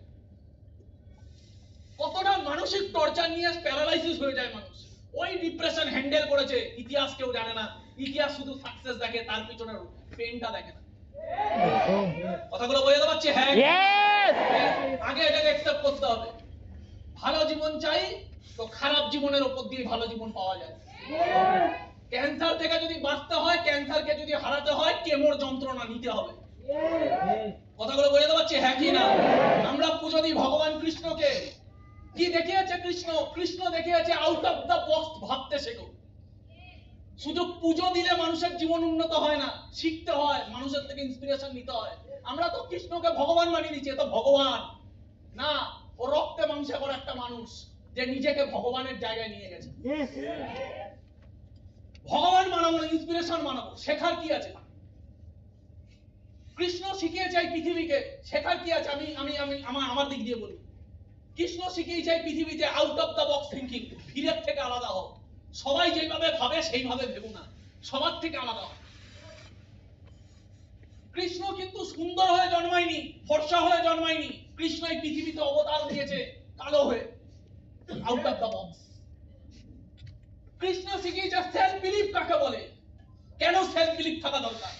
কতটা মানসিক টর্চার নিয়ে প্যারালাইসিস হয়ে যায় মানুষ, ওই ডিপ্রেশন হ্যান্ডেল করেছে। ইতিহাস কেউ জানে না, ইতিহাস শুধু সাকসেস দেখে, তার পিছনে পেইনটা দেখে না। কথাগুলো বোঝাতে পারছি? হ্যাঁ, Yes. আগে এটাকে অ্যাকসেপ্ট করতে হবে। ভালো জীবন চাই তো খারাপ জীবনের উপর দিয়ে ভালো জীবন পাওয়া যায়। ক্যান্সার থেকে যদি বাঁচতে হয়, ক্যান্সারকে যদি হারাতে হয়, কেমোর যন্ত্রণা নিতে হবে। কথাগুলো বোঝাতে পারছি? হ্যাঁ কি না? আমরা পুজো দিই ভগবান কৃষ্ণকে। কি দেখিয়েছে কৃষ্ণ? কৃষ্ণ দেখিয়েছে আউট অফ দ্য বক্স ভাবতে শেখো। শুধু পুজো দিলে মানুষের জীবন উন্নত হয় না, শিখতে হয়, মানুষের থেকে ইন্সপিরেশন নিতে হয়। আমরা তো কৃষ্ণকে ভগবান বানিয়ে দিচ্ছি, তো ভগবান না, ও রক্তে মাংসে করা একটা মানুষ যে নিজেকে ভগবানের জায়গায় নিয়ে গেছে। বানাবো না, ইন্সপিরেশন বানাবো। শেখার কি আছে? কৃষ্ণ শিখিয়েছে এই পৃথিবীকে, শেখার কি আছে? আমি আমি আমি আমার দিক দিয়ে বলি, কৃষ্ণ শিখিয়েছে এই পৃথিবীতে out of the box thinking, ভিড়ের থেকে আলাদা হও। সবাই যেভাবে ভাবে সেইভাবে ভেবো না, সবার থেকে আলাদা হও। কৃষ্ণ কিন্তু সুন্দর হয়ে জন্মায়নি, ফর্সা হয়ে জন্মায়নি। কৃষ্ণ এই পৃথিবীতে অবতার দিয়েছে কালো হয়ে, out of the box. Krishna শিখিয়েছে সেলফ বিলিভ কাকে বলে, কেন সেলফ বিলিভ থাকা দরকার।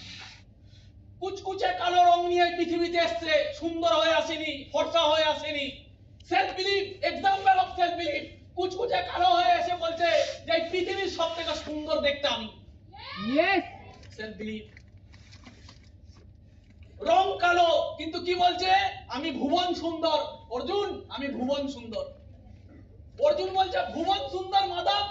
কুচকুচে কালো রং নিয়ে পৃথিবীতে এসছে, সুন্দর হয়ে আসেনি, ফর্সা হয়ে আসেনি। Self believe, example of self believe. কুচকুচে কালো হয়ে এসে বলছে যে এই পৃথিবীর সবথেকে সুন্দর দেখতে আমি। Yes. Self believe. রং কালো কিন্তু কি বলছে, আমি ভুবন সুন্দর। অর্জুন, আমি ভুবন সুন্দর। अर्जुन बोलছে भुवन सुंदर माधव,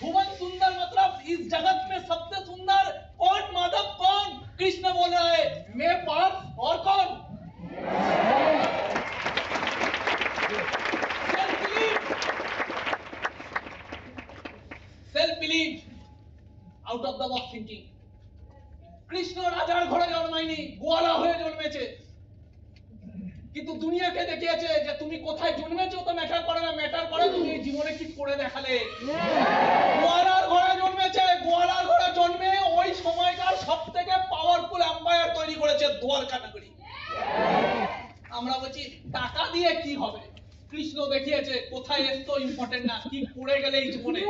भुवन सुंदर मतलब इस जगत में सबसे सुंदर कौन माधव कौन? कृष्ण बोल रहा है मैं पार्थ और कौन? Self believe, out of the box thinking. Krishna রাজার ঘরে জন্মায়নি, গোয়ালা হয়ে জন্মেছে। কিন্তু দুনিয়াকে দেখিয়েছে যে তুমি কোথায় জন্মেছো তো ম্যাটার করে না, ম্যাটার করে তুমি এই জীবনে কি করে দেখালে। গোয়ালার ঘরে জন্মেছে, গোয়ালার ঘরে জন্মে ওই সময়কার সবথেকে পাওয়ারফুল এম্পায়ার তৈরি করেছে দ্বারকা নগরী। আমরা বলছি টাকা দিয়ে কি হবে, কৃষ্ণ দেখিয়েছে কোথায় এসতো ইম্পর্টেন্ট না, কি করে গেলে এই জীবনে।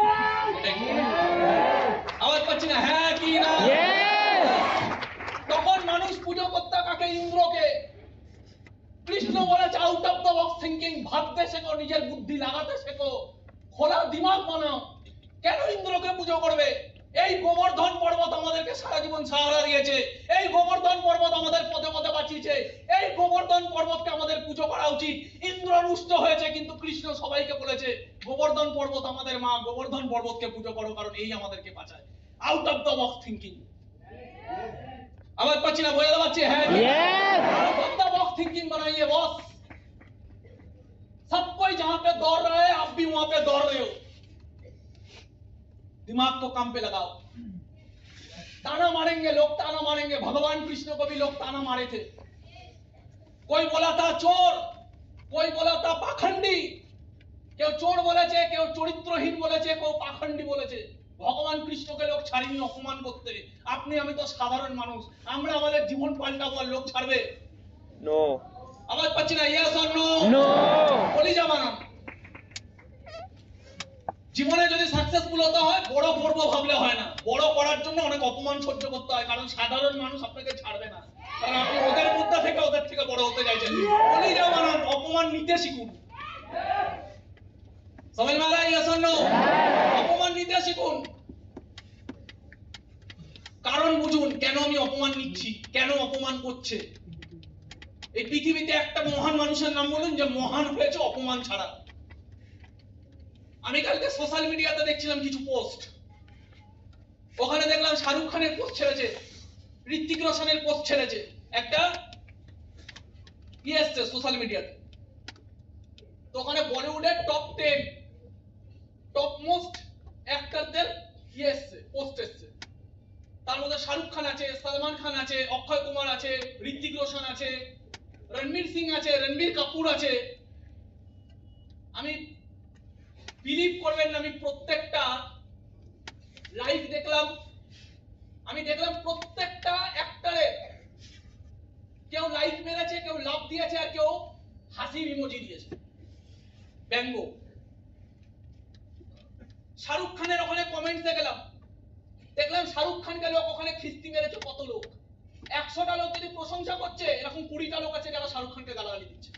আওয়াজ পাচ্ছি না? হ্যাঁ কি না? তখন মানুষ পুজো করতে কাকে? ইন্দ্রকে। কৃষ্ণ বলেছে out of the box thinking, ভাবতে শেখো, নিজের বুদ্ধি লাগাতে শেখো, খোলা দিমাগ বানাও। কেন ইন্দ্রকে পুজো করবে? এই গোবর্ধন পর্বত আমাদেরকে সারা জীবন সাহারা দিয়েছে, এই গোবর্ধন পর্বত আমাদের পথে পথে বাঁচিয়েছে, এই গোবর্ধন পর্বতকে আমাদের পুজো করা উচিত। ইন্দ্র রুষ্ট হয়েছে কিন্তু কৃষ্ণ সবাইকে বলেছে গোবর্ধন পর্বত আমাদের মা, গোবর্ধন পর্বতকে পুজো করো কারণ এই আমাদেরকে বাঁচায়। Out of the box thinking. आवाज पाচ্ছি না? বোঝাতে পারছি? হ্যাঁ out of the box thinking बनाइए बॉस। सब कोई जहां पे दौड़ रहा है आप भी वहां पे दौड़ रहे हो। दिमाग को काम पे लगाओ। ताना मारेंगे लोग, ताना मारेंगे। भगवान कृष्ण को भी लोग ताना मारे थे। कोई बोला था चोर, कोई बोला था पाखंडी। কেউ চোর বলেছে, কেউ চরিত্রহীন বলেছে, কেউ পাখন্ডী বলেছে। ভগবান কৃষ্ণকে লোক ছাড়েনি অপমান করতে। আপনি আমি তো সাধারণ মানুষ, আমরা আমাদের জীবন পাল্টাবো আর লোক ছাড়বে? নো। আওয়াজ পাচ্ছি না? Yes or no? নো। বলি জামানা। জীবনে যদি সাকসেসফুল হতে হয় বড় করব ভাবলে হয় না, বড় করার জন্য অনেক অপমান সহ্য করতে হয়, কারণ সাধারণ মানুষ আপনাকে ছাড়বে না, কারণ আপনি ওদের মধ্যে থেকে ওদের থেকে বড় হতে চাইছেন। বলি জামানা, অপমান নিতে শিখুন। समझ में आ रहा है? यस और नो? অপমান নিতে শিখুন। কারণ বুঝুন কেন আমি অপমান নিচ্ছি, কেন অপমান করছে। এই পৃথিবীতে একটা মহান মানুষের নাম বলুন যে মহান হয়েছে অপমান ছাড়া। আমি কালকে সোশ্যাল মিডিয়াতে দেখছিলাম কিছু পোস্ট, ওখানে দেখলাম শাহরুখ খানের পোস্ট ছেড়েছে, ঋত্বিক রোশনের পোস্ট ছেড়েছে, একটা এসছে সোশ্যাল মিডিয়াতে। তো ওখানে বলিউডের টপ 10 টপ মোস্ট অ্যাক্টরদের এসছে, পোস্ট এসছে। তার মধ্যে শাহরুখ খান আছে, সলমান খান আছে, অক্ষয় কুমার আছে, ঋত্বিক রোশন আছে, রণবীর সিং আছে, রণবীর কাপুর আছে। আমি বিলিভ করবেন না, আমি প্রত্যেকটা লাইভ দেখলাম, আমি দেখলাম প্রত্যেকটা অ্যাক্টরের কেউ লাইক মেরেছে, কেউ লাভ দিয়েছে, আর কেউ হাসির ইমোজি দিয়েছে, ব্যঙ্গ। শাহরুখ খানের ওখানে কমেন্টসে গেলাম, দেখলাম শাহরুখ খানকে লোক ওখানে খিস্তি মেরেছে। কত লোক? 100টা লোক যদি প্রশংসা করছে, এরকম 20টা লোক আছে যারা শাহরুখ খানকে গালাগালি দিচ্ছে।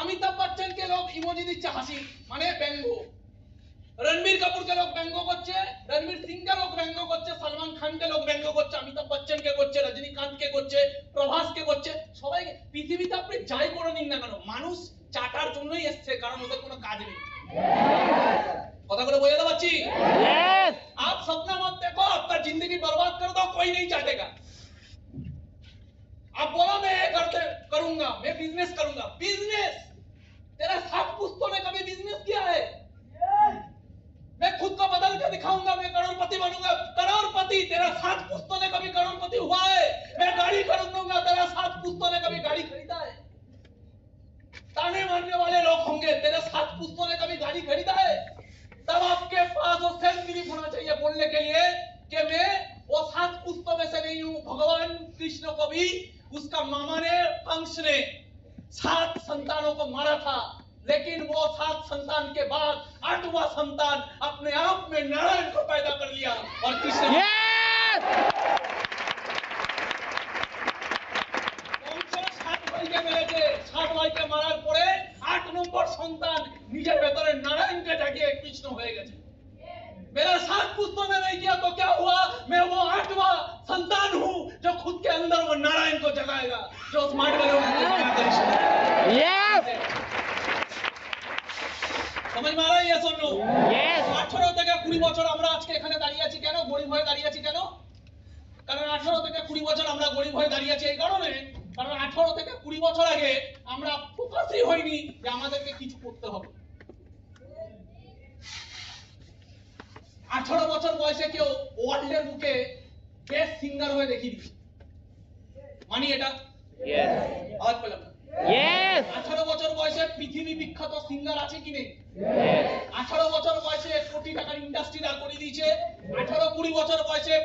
অমিতাভ বচ্চনকে লোক ইমোজি দিচ্ছে হাসি, মানে ব্যঙ্গ। রণবীর কাপুরকে লোক ব্যঙ্গ করছে, রণবীর সিংকে লোক ব্যঙ্গ করছে, সলমান খানকে লোক ব্যঙ্গ করছে, অমিতাভ বচ্চনকে করছে, রজনীকান্তকে করছে, প্রভাসকে করছে, সবাইকে। পৃথিবীতে আপনি যাই করে নিন না কেন, মানুষ চাটার জন্যই এসছে, কারণ ওদের কোনো কাজ নেই। কথাগুলো বোঝাতে পারছি? Yes. आप सपना मत देखो, आपका जिंदगी बर्बाद कर दो, कोई नहीं चाटेगा। आप बोलो मैं ये करूंगा, मैं बिजनेस करूंगा। बिजनेस? तेरा 7 पुश्तों ने कभी बिजनेस किया है? मैं खुद को बदल के दिखाऊंगा, मैं करोड़पति बनूंगा। 7 पुस्तों ने कभी करोड़पति हुआ है? मैं गाड़ी खरीद दूंगा, तेरा 7 पुस्तों ने कभी गाड़ी खरीदा है? ताने मारने वाले लोग होंगे, तेरे 7 पुस्तों ने कभी गाड़ी खरीदा है? तब आपके पास वो सेल्फ बिलीफ होना चाहिए बोलने के लिए कि मैं वो 7 पुस्तों में से नहीं हूं। भगवान कृष्ण को भी उसका मामा ने, कंस ने 7 संतानों को मारा था, लेकिन वो 7 संतान के बाद 8वां संतान अपने आप में नारायण को पैदा कर लिया और कृष्ण ভাইকে মারার পরে 8 নম্বর সন্তান নিজের ভেতরে নারায়ণকে জাগিয়ে কৃষ্ণ হয়ে গেছে। मेरा 7 पुस्तों में नहीं किया तो क्या हुआ? मैं वो 8वां संतान हूं जो खुद के अंदर वो नारायण को जगाएगा, जो स्मार्ट वाले Yes! समझ में आ रहा है? यस और नो? Yes! 18 থেকে 20 বছর আমরা আজকে এখানে দাঁড়িয়ে আছি কেন? গরিব হয়ে দাঁড়িয়ে আছি কেন? কারণ 18 থেকে 20 বছর আমরা গরিব হয়ে দাঁড়িয়ে আছি এই কারণে, কারণ 18 থেকে 20 বছর আগে আমরা ফোকাসই হইনি যে আমাদেরকে কিছু করতে হবে। 18 বছর বয়সে কেউ ওয়ার্ল্ডের বুকে বেস্ট সিঙ্গার হয়ে দেখিয়ে দিচ্ছে, মানি এটা? Yes! আওয়াজ পেলাম না। Yes! 18 বছর বয়সে পৃথিবী বিখ্যাত সিঙ্গার আছে কি নেই? Yes! 18 বছর বয়সে কোটি টাকার ইন্ডাস্ট্রি দাঁড় করিয়ে দিয়েছে। 18-20 বছর বয়সে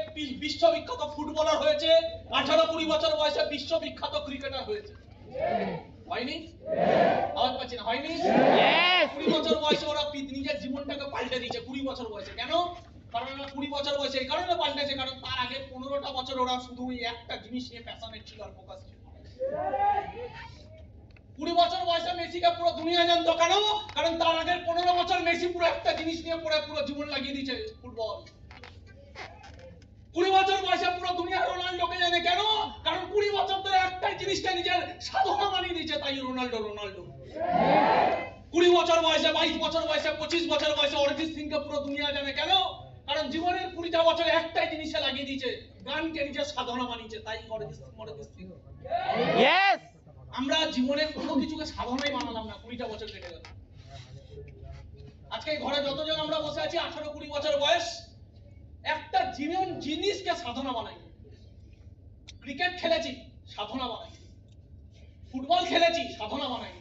বিশ্ববিখ্যাত ফুটবলার হয়েছে। 18-20 বছর বয়সে বিশ্ববিখ্যাত ক্রিকেটার হয়েছে, হয়নি? আওয়াজ পাচ্ছি না, হয়নি? Yes! 20 বছর বয়সে ওরা নিজের জীবনটাকে পাল্টে দিয়েছে। 20 বছর বয়সে কেন? কারণ 20 বছর বয়সে এই কারণে পাল্টেছে, কারণ তার আগে 15টা বছর ওরা শুধু একটা জিনিস নিয়ে প্যাশনেট ছিল আর ফোকাস ছিল। 20 বছর বয়সে মেসিকে পুরো দুনিয়া জানতো কেন? কারণ তার আগে 15 বছর মেসি পুরো একটা জিনিস নিয়ে পড়ে পুরো জীবন লাগিয়ে দিয়েছে, ফুটবল। 20 বছর বয়সে পুরো দুনিয়া রোনাল্ডোকে জানে কেন? কারণ 20 বছর ধরে একটাই জিনিসকে নিজের সাধনা বানিয়ে দিয়েছে, তাই রোনাল্ডো। 20 বছর বয়সে, 22 বছর বয়সে, 25 বছর বয়সে অরিজিৎ সিংকে পুরো দুনিয়া জানে কেন? কারণ জীবনের 20টা বছরে একটাই জিনিসে লাগিয়ে দিয়েছে, গানকে নিজের সাধনা বানিয়েছে, তাই অরিজিৎ সিং। Yes! আমরা জীবনে কোনো কিছুকে সাধনাই বানালাম না, 20টা বছর কেটে গেল। আজকে এই ঘরে যতজন আমরা বসে আছি 18-20 বছর বয়স, একটা জিনিসকে সাধনা বানাই। ক্রিকেট খেলেছি, সাধনা বানাই। ফুটবল খেলেছি, সাধনা বানাই।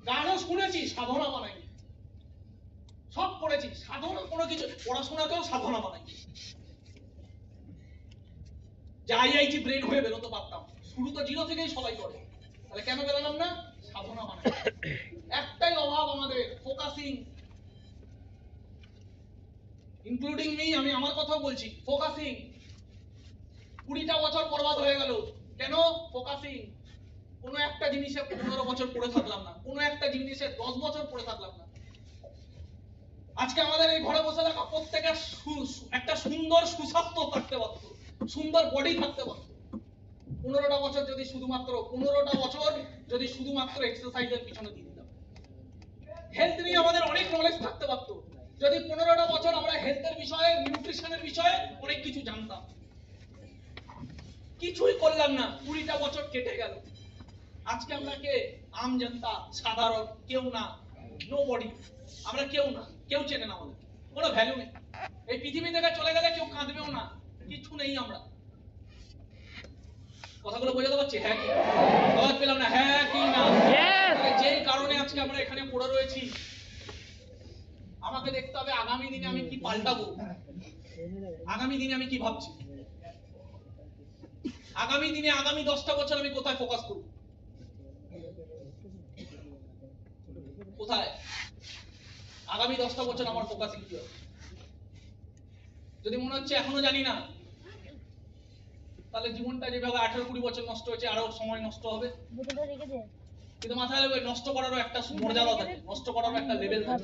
গানও শুনেছি, সাধনা বানাই। সব করেছি, সাধনা কোনো কিছু, পড়াশোনাকেও সাধনা বানাই। যে আইআইটি ব্রেন হয়ে বেরোতে পারতাম, শুরু তো 0 থেকেই সবাই করে, তাহলে কেন বেরোলাম না? সাধনা বানাই। একটাই অভাব আমাদের, ফোকাসিং। ইনক্লুডিং মি, আমি আমার কথা বলছি, ফোকাসিং। 20টা বছর বরবাদ হয়ে গেল কেন? ফোকাসিং। কোনো একটা জিনিসে 15 বছর পড়ে থাকলাম না, কোনো একটা জিনিসে 10 বছর পড়ে থাকলাম না। আজকে আমাদের এই ঘরে বসে থাকা প্রত্যেকের একটা সুন্দর সুস্বাস্থ্য থাকতে পারত, সুন্দর বডি থাকতে পারত। 15টা বছর যদি শুধুমাত্র এক্সারসাইজের পিছনে দিয়ে দিতাম। হেলথ নিয়ে আমাদের অনেক নলেজ থাকতে পারত, যদি 15টা বছর আমরা হেলথের বিষয়ে, নিউট্রিশনের বিষয়ে অনেক কিছু জানতাম। কিছুই করলাম না, 20টা বছর কেটে গেল। আজকে আমরা কে? আম জনতা, সাধারণ কেউ না, নোবডি। আমরা কেউ না, কেউ চেনে না আমাদের, কোনো ভ্যালু নেই। এই পৃথিবী থেকে চলে গেলে কেউ কাঁদবেও না, কিছু নেই আমরা। কথাগুলো বোঝাতে পারছি? হ্যাঁ কি? আওয়াজ পেলাম না, হ্যাঁ কি না? যেই কারণে আজকে আমরা এখানে পড়ে রয়েছি, আমাকে দেখতে হবে আগামী দিনে আমি কি পাল্টাবো, আগামী দিনে আমি কি ভাবছি, আগামী দিনে আগামী 10টা বছর আমি কোথায় ফোকাস করব, কোথায় আগামী 10টা বছর আমার ফোকাসিং কি হবে। যদি মনে হচ্ছে এখনো জানি না, তাহলে জীবনটা যেভাবে 18-20 বছর নষ্ট হয়েছে আরো সময় নষ্ট হবে। কিন্তু মাথায় রাখবে, নষ্ট করারও একটা মর্যাদা থাকে, নষ্ট করারও একটা লেভেল থাকে।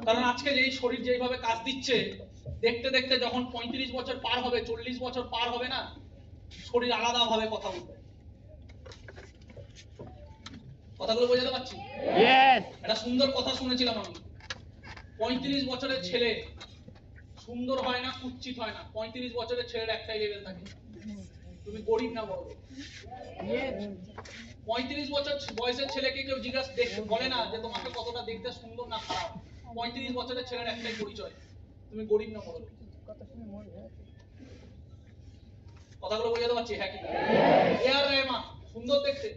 কারণ আজকে যেই শরীর যেইভাবে কাজ দিচ্ছে, দেখতে দেখতে যখন 35 বছর পার হবে, 40 বছর পার হবে না, শরীর আলাদা ভাবে কথা বলবে। কথাগুলো বোঝাতে পারছি? একটা সুন্দর কথা শুনেছিলাম আমি, 35 বছরের ছেলে সুন্দর হয় না, কুৎসিত হয় না। 35 বছরের ছেলের একটাই লেভেল থাকে, তুমি গরিব না বড়। 35 বছর বয়সের ছেলেকে কেউ জিজ্ঞাসা দেখতে বলে না যে তোমাকে কতটা দেখতে সুন্দর না খারাপ। 35 বছরের ছেলের একটাই পরিচয়, তুমি গরিব না বড়। কথাগুলো বোঝাতে পারছি? হ্যাঁ কি এআর রহমান সুন্দর দেখতে,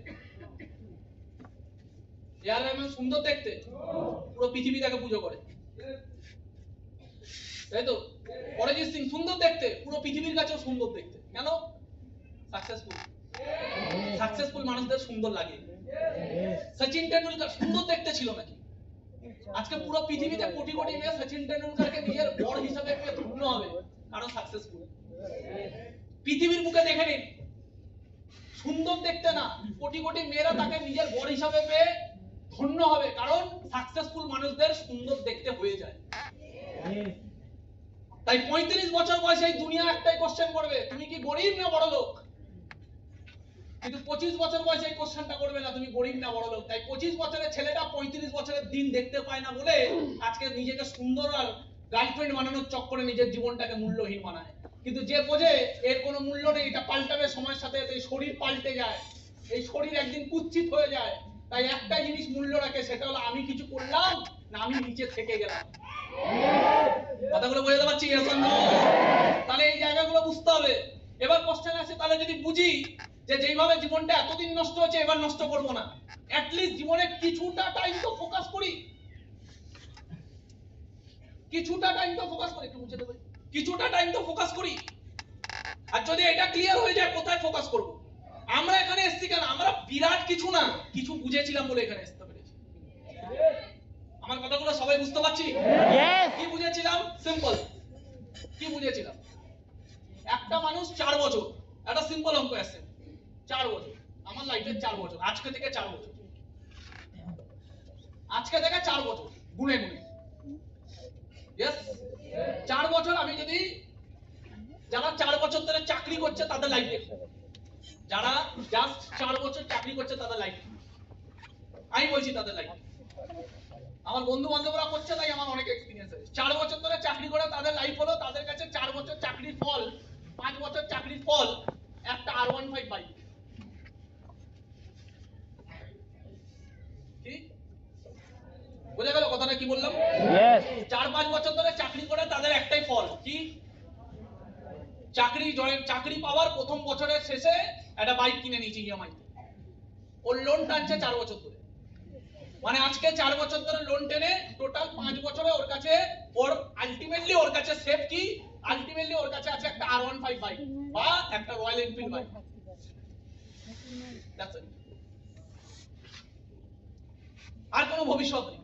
এআর রহমান সুন্দর দেখতে, পুরো পৃথিবী তাকে পুজো করে, তাই তো? অরিজিৎ সিং সুন্দর দেখতে, পুরো পৃথিবীর কাছেও সুন্দর দেখতে। কেন? সাকসেসফুল। সাকসেসফুল মানুষদের সুন্দর লাগে। সচিন টেন্ডুলকার সুন্দর দেখতে ছিল নাকি? আজকে পুরো পৃথিবীতে কোটি কোটি মেয়ে সচিন টেন্ডুলকারকে নিজের বর হিসেবে পেয়ে ধন্য হবে, কারণ সাকসেসফুল। পৃথিবীর বুকে দেখে নিন, সুন্দর দেখতে না, কোটি কোটি মেয়েরা তাকে নিজের বর হিসেবে পেয়ে ধন্য হবে, কারণ সাকসেসফুল মানুষদের সুন্দর দেখতে হয়ে যায়। তাই 35 বছর বয়সে এই দুনিয়া একটাই কোশ্চেন করবে, তুমি কি গরিব না বড় লোক? কিন্তু 25 বছর বয়সে এই কোশ্চেনটা করবে না, তুমি গরিব না বড় লোক। তাই 25 বছরের ছেলেটা 35 বছরের দিন দেখতে পায় না বলে আজকে নিজেকে সুন্দর আর গার্লফ্রেন্ড বানানোর চক্করে নিজের জীবনটাকে মূল্যহীন বানায়। কিন্তু যে বোঝে এর কোনো মূল্য নেই, এটা পাল্টাবে সময়ের সাথে, এই শরীর পাল্টে যায়, এই শরীর একদিন কুৎসিত হয়ে যায়, তাই একটা জিনিস মূল্য রাখে, সেটা হলো আমি কিছু করলাম না আমি নিচে থেকে গেলাম। কথাগুলো বোঝাতে পারছি? তাহলে এই জায়গাগুলো বুঝতে হবে। এবার কোশ্চেন আছে, তাহলে যদি বুঝি যে যেইভাবে জীবনটা এতদিন নষ্ট হচ্ছে এবার নষ্ট করব না, অ্যাট লিস্ট জীবনে কিছুটা টাইম তো ফোকাস করি, কিছুটা টাইম তো ফোকাস করি, একটু মুছে দেবো, কিছুটা টাইম তো ফোকাস করি। আর যদি এটা ক্লিয়ার হয়ে যায় কোথায় ফোকাস করব? আমরা এখানে এসেছি কেন? আমরা বিরাট কিছু না, কিছু বুঝেছিলাম বলে এখানে আসতে পেরেছি। আমার কথাগুলো সবাই বুঝতে পারছি? কি বুঝেছিলাম? সিম্পল। কি বুঝেছিলাম? একটা মানুষ 4 বছর, একটা সিম্পল অঙ্ক আছে, 4 বছর, আমার লাইফে 4 বছর, আজকে থেকে 4 বছর, আজকে থেকে 4 বছর গুনে গুনে, यस 4 বছর আমি যদি, যারা 4 বছর ধরে চাকরি করছে তাদের লাইফ দেখো, যারা জাস্ট 4 বছর চাকরি করছে তাদের লাইফ, আমি বলছি তাদের লাইফ, আমার বন্ধু বান্ধবরা করছে তাই আমার অনেক এক্সপেরিয়েন্স আছে। 4 বছর ধরে চাকরি করে তাদের লাইফ হলো, তাদের কাছে 4 বছর চাকরির ফল, 5 বছর চাকরির ফল একটা R15 বাইক। ঠিক বুঝে গেল কথাটা কি বললাম? 4-5 বছর ধরে চাকরি করে তাদের একটাই ফল কি? চাকরি পাওয়ার প্রথম বছরের শেষে একটা বাইক কিনে নিয়েছে ইএমআই, ওর লোন টানছে 4 বছর ধরে, মানে আজকে 4 বছর ধরে লোন টেনে টোটাল 5 বছরে ওর কাছে, ওর আলটিমেটলি ওর কাছে সেফ কি? আলটিমেটলি ওর কাছে আছে একটা R15 বাইক বা একটা Royal Enfield bike. That's it, আর কোনো ভবিষ্যৎ নেই।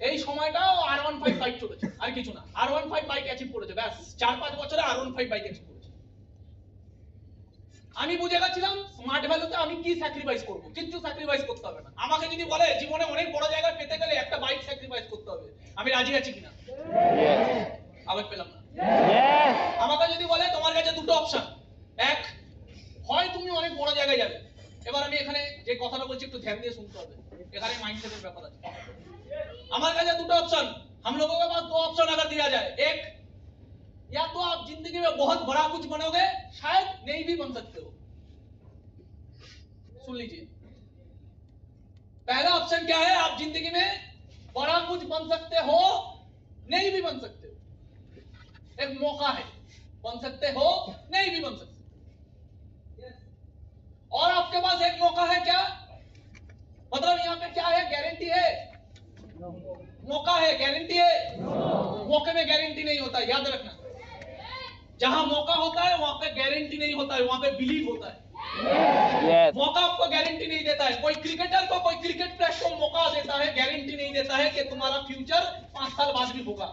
এই সময়টাও R15 বাইক চলেছে, আর কিছু না, R15 বাইক অ্যাচিভ করেছে, ব্যাস 4-5 বছরে R15 বাইক অ্যাচিভ করেছে। আমি বুঝে গেছিলাম স্মার্ট ভ্যালুতে আমি কি স্যাক্রিফাইস করব, কিছু স্যাক্রিফাইস করতে হবে না। আমাকে যদি বলে জীবনে অনেক বড় জায়গায় পেতে গেলে একটা বাইক স্যাক্রিফাইস করতে হবে, আমি রাজি আছি কিনা? আবার পেলাম না। আমাকে যদি বলে তোমার কাছে দুটো অপশন, এক হয় তুমি অনেক বড় জায়গায় যাবে, এবার আমি এখানে যে কথাটা বলছি একটু ধ্যান দিয়ে শুনতে হবে, এখানে মাইন্ডসেটের ব্যাপার আছে। আমার কাছে দুটো ऑप्शन, हम लोगों के पास 2 ऑप्शन अगर दिया जाए, एक या तो आप जिंदगी में बहुत बड़ा कुछ बनोगे, शायद नहीं भी बन सकते हो। सुन लीजिए, पहला ऑप्शन क्या है? आप जिंदगी में बड़ा कुछ बन सकते हो, नहीं भी बन सकते हो, एक मौका है, बन सकते हो नहीं भी बन सकते। और आपके पास एक मौका है, क्या मतलब यहाँ पे क्या है? गारंटी है, मौका है, गारंटी है? मौके में गारंटी नहीं होता, याद रखना। जहां मौका होता है वहां पे गारंटी नहीं होता है, वहां पे बिलीव होता है। मौका आपको गारंटी नहीं देता है, कोई क्रिकेटर को कोई क्रिकेट प्लेटफॉर्म मौका देता है, गारंटी नहीं देता है कि तुम्हारा फ्यूचर 5 साल बाद भी होगा,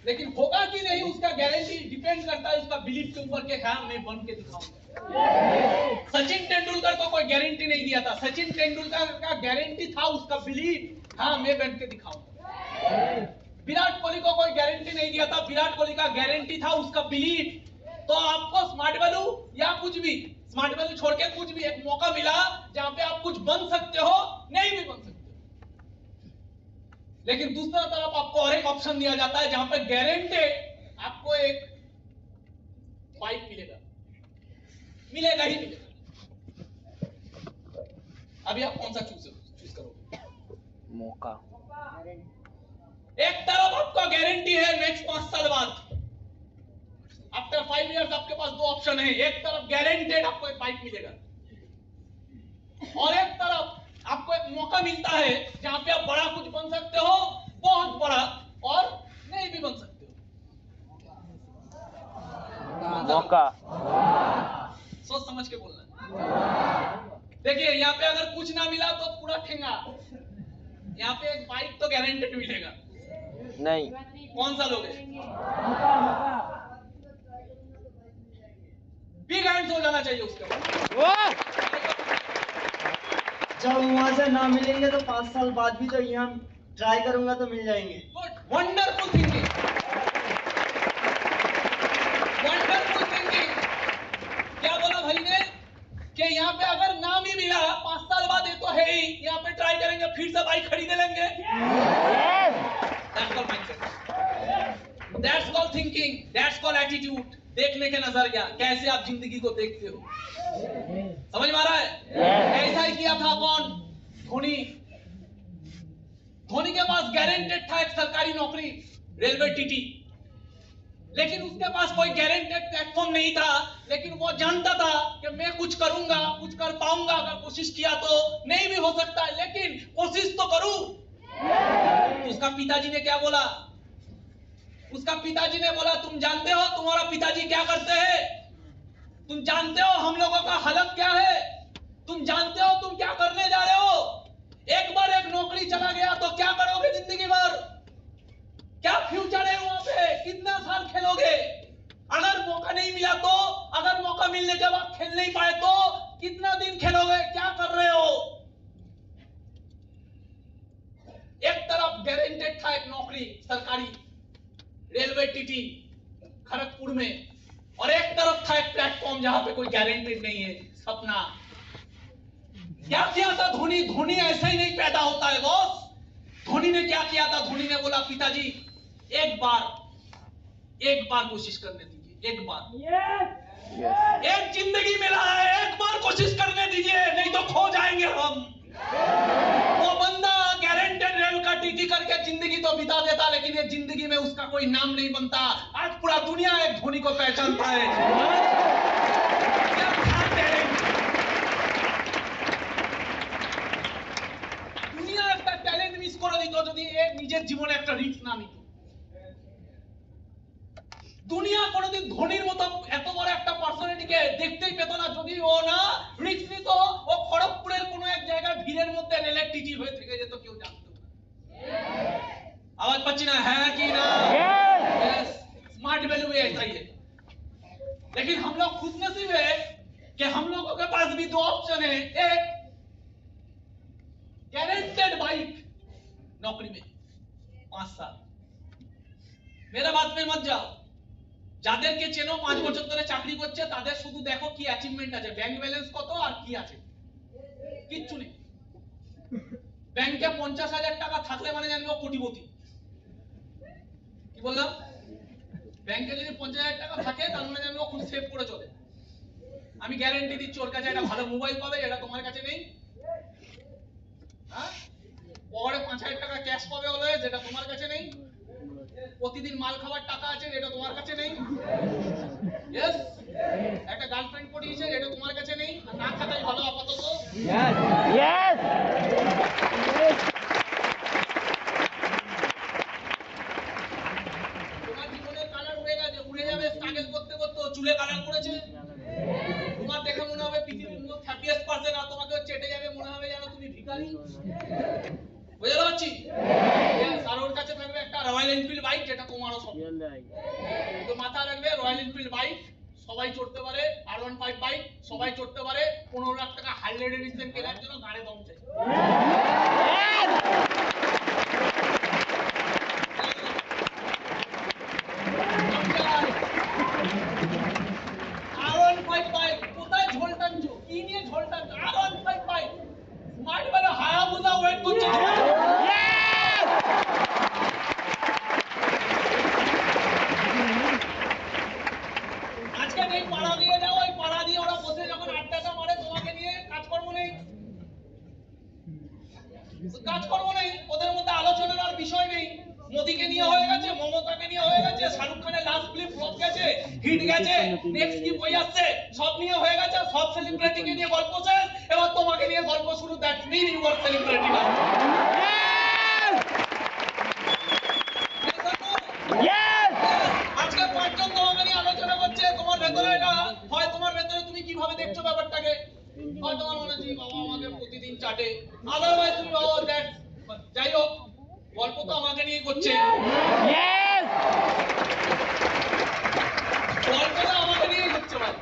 लेकिन होगा कि नहीं उसका गारंटी डिपेंड करता है उसका बिलीफ के ऊपर कि हाँ मैं बन के दिखाऊंगा। सचिन तेंदुलकर को कोई गारंटी नहीं दिया था, सचिन तेंदुलकर का गारंटी था उसका बिलीफ, हाँ मैं बन के दिखाऊंगा। विराट कोहली को कोई गारंटी नहीं दिया था, विराट कोहली का गारंटी था उसका बिलीफ। तो आपको स्मार्ट वैल्यू या कुछ भी, स्मार्ट वैल्यू छोड़ के कुछ भी, एक मौका मिला जहां पे आप कुछ बन सकते हो, नहीं भी बन सकते हो। लेकिन दूसरा तरफ आपको और एक ऑप्शन दिया जाता है जहां पे गारंटेड आपको एक बाइक मिलेगा, मिलेगा ही मिलेगा। अभी आप कौन सा चूज करोगे? मौका। एक तरफ आपको गारंटी है नेक्स्ट 5 साल बाद, पास दो ऑप्शन है, एक तरफ गारंटेड आपको एक बाइक मिलेगा और एक तरफ आपको एक मौका मिलता है जहां पे आप बड़ा कुछ बन सकते हो, बहुत बड़ा, और नहीं भी बन सकते हो। मौका। सोच समझ के बोलना। देखिए यहाँ पे अगर कुछ ना मिला तो पूरा ठेंगा, यहाँ पे एक बाइक तो गारंटेड मिलेगा। नहीं। कौन सा लोगे? बिग हैंड्स हो जाना चाहिए उसका। वाह! जब वहाँ से ना मिलेंगे तो 5 साल बाद भी तो यहाँ ट्राई करूंगा तो मिल जाएंगे। Good, wonderful thinking, wonderful thinking. क्या बोला भाई ने कि यहाँ पे अगर नाम ही मिला 5 साल बाद, ये तो है ही, यहाँ पे ट्राई करेंगे, फिर से बाइक खरीदने लेंगे। That's called mindset. That's called thinking. That's called attitude. देखने के नजरिया, कैसे आप जिंदगी को देखते हो, समझ में आ रहा है? ऐसा ही किया था कौन? धोनी। धोनी के पास गारंटेड था एक सरकारी नौकरी, रेलवे टीटी, लेकिन उसके पास कोई गारंटेड प्लेटफॉर्म नहीं था, लेकिन वो जानता था कि मैं कुछ करूंगा, कुछ कर पाऊंगा, अगर कोशिश किया तो नहीं भी हो सकता है, लेकिन कोशिश तो करूं। तो उसका पिताजी ने क्या बोला? उसका पिताजी ने बोला, तुम जानते हो तुम्हारा पिताजी क्या करते हैं? तुम जानते हो हम लोगों का हालत क्या है? तुम जानते हो तुम क्या करने जा रहे हो? एक बार एक नौकरी चला गया तो क्या करोगे जिंदगी भर? क्या फ्यूचर है वहां पे? कितना साल खेलोगे? अगर मौका नहीं मिला तो, अगर मौका मिलने के बाद खेल नहीं पाए तो कितना दिन खेलोगे? क्या कर रहे हो? एक तरफ गारंटेड था एक नौकरी सरकारी, रेलवे टीटी खड़गपुर में, और एक तरफ था एक प्लेटफॉर्म जहां पे कोई गारंटेड नहीं है, सपना। क्या किया था धोनी? धोनी ऐसा ही नहीं पैदा होता है बॉस। धोनी ने क्या किया था? धोनी ने बोला, पिताजी एक बार कोशिश करने दीजिए, एक बार। एक जिंदगी मिला है, एक बार कोशिश करने दीजिए, नहीं तो खो जाएंगे हम। वो बंदा गारंटेड रेल का टीटी करके जिंदगी तो बिता देता, लेकिन ये जिंदगी में उसका कोई नाम नहीं बनता। आज पूरा दुनिया एक धोनी को पहचानता है। क्या था टैलेंट? दुनिया একটা ট্যালেন্ট মিস করে দিত যদি এ নিজের জীবনে একটা রিস্ক না নিত। দুনিয়া কোনোদিন ধোনির মতো এত বড় একটা পার্সোনালিটিকে দেখতেই পেত না যদি ও না রিস্ক নিত। ও খড়গপুরের কোনো এক জায়গায় ভিড়ের মধ্যে রেলের টিটি হয়ে থেকে যেত, কেউ জানতো না। आवाज पाচ্ছি না? है कि ना? यस, स्मार्ट वैल्यू भी ऐसा ही है। लेकिन हम लोग खुशनसीब है कि हम लोगों के पास भी दो ऑप्शन है। एक गारंटेड बाइक नौकरी में 5 साल। मेरा बात में मत जाओ, যাদেরকে চেনো 5 বছর ধরে চাকরি করছে তাদের শুধু দেখো কি অ্যাচিভমেন্ট আছে, ব্যাংক ব্যালেন্স কত আর কি আছে, কিচ্ছু নেই। ব্যাংকে 50,000 টাকা থাকলে মানে জানবো কোটিপতি। কি বললাম? ব্যাংকে যদি 50,000 টাকা থাকে তার মানে জানবো খুব সেভ করে চলে। আমি গ্যারান্টি দিচ্ছি ওর কাছে একটা ভালো মোবাইল পাবে, এটা তোমার কাছে নেই। হ্যাঁ, পরে 5,000 টাকা ক্যাশ পাবে বলে, যেটা তোমার কাছে নেই। প্রতিদিন মাল খাবার টাকা আছে, এটা তোমার কাছে নেই। यस, একটা গার্লফ্রেন্ড পড়িয়েছে, এটা তোমার কাছে নেই। না থাকাই ভালো আপাতত। Yes! তোমার জীবনের কালার উড়ে যাবে স্ট্রাগল করতে করতে, চুলে কালার করেছে। তোমার দেখে মনে হবে পৃথিবীর মধ্যে হ্যাপিয়েস্ট পারসন, আর তোমাকে চেটে যাবে মনে হবে যেন তুমি ভিখারি। বুঝতে পারছি? আর ওর কাছে থাকবে একটা রয়্যাল এনফিল্ড বাইক, যেটা তোমারও স্বপ্ন। তো মাথায় রাখবে, রয়্যাল এনফিল্ড বাইক সবাই চড়তে পারে, R15 বাইক সবাই চড়তে পারে। 15 লাখ টাকা হার্লে ডেভিডসন কেনার জন্য গাড়ি দম চাই। R15 বাইক কোথায় ঝোল টানছো? কি নিয়ে ঝোল টানছো? R15 বাইক স্মার্ট মানে হায়াবুসা ওয়েট করছে। আজকে নেই পাড়া দিয়ে যাও, ওই পাড়া দিয়ে ওরা বসে যখন আড্ডাটা মারে তোমাকে নিয়ে কাজকর্ম নেই, কাজকর্ম নেই, ওদের মধ্যে আলোচনার আর বিষয় নেই। মোদিকে নিয়ে হয়ে গেছে, মমতাকে নিয়ে হয়ে গেছে, শাহরুখ খানের লাস্ট ফিল্ম ফ্লপ গেছে, হিট গেছে, নেক্সট কি বই আসছে, সব নিয়ে হয়ে গেছে, সব সেলিব্রিটি কে নিয়ে গল্প শেষ, এবার তোমাকে নিয়ে গল্প শুরু। That's mean you are celebrity now. Yes! আজকে পাঁচজন তোমাকে নিয়ে আলোচনা করছে, তোমার ভেতরে এটা হয়, তোমার ভেতরে তুমি কিভাবে দেখছো ব্যাপারটাকে, হয় তোমার মনে হচ্ছে বাবা আমাকে প্রতিদিন চাটে, আদারওয়াইজ তুমি ভাবো দ্যাট, যাই হোক গল্প তো আমাকে নিয়ে করছে, Yes! গল্পটা আমাকে নিয়ে করছে ভাই।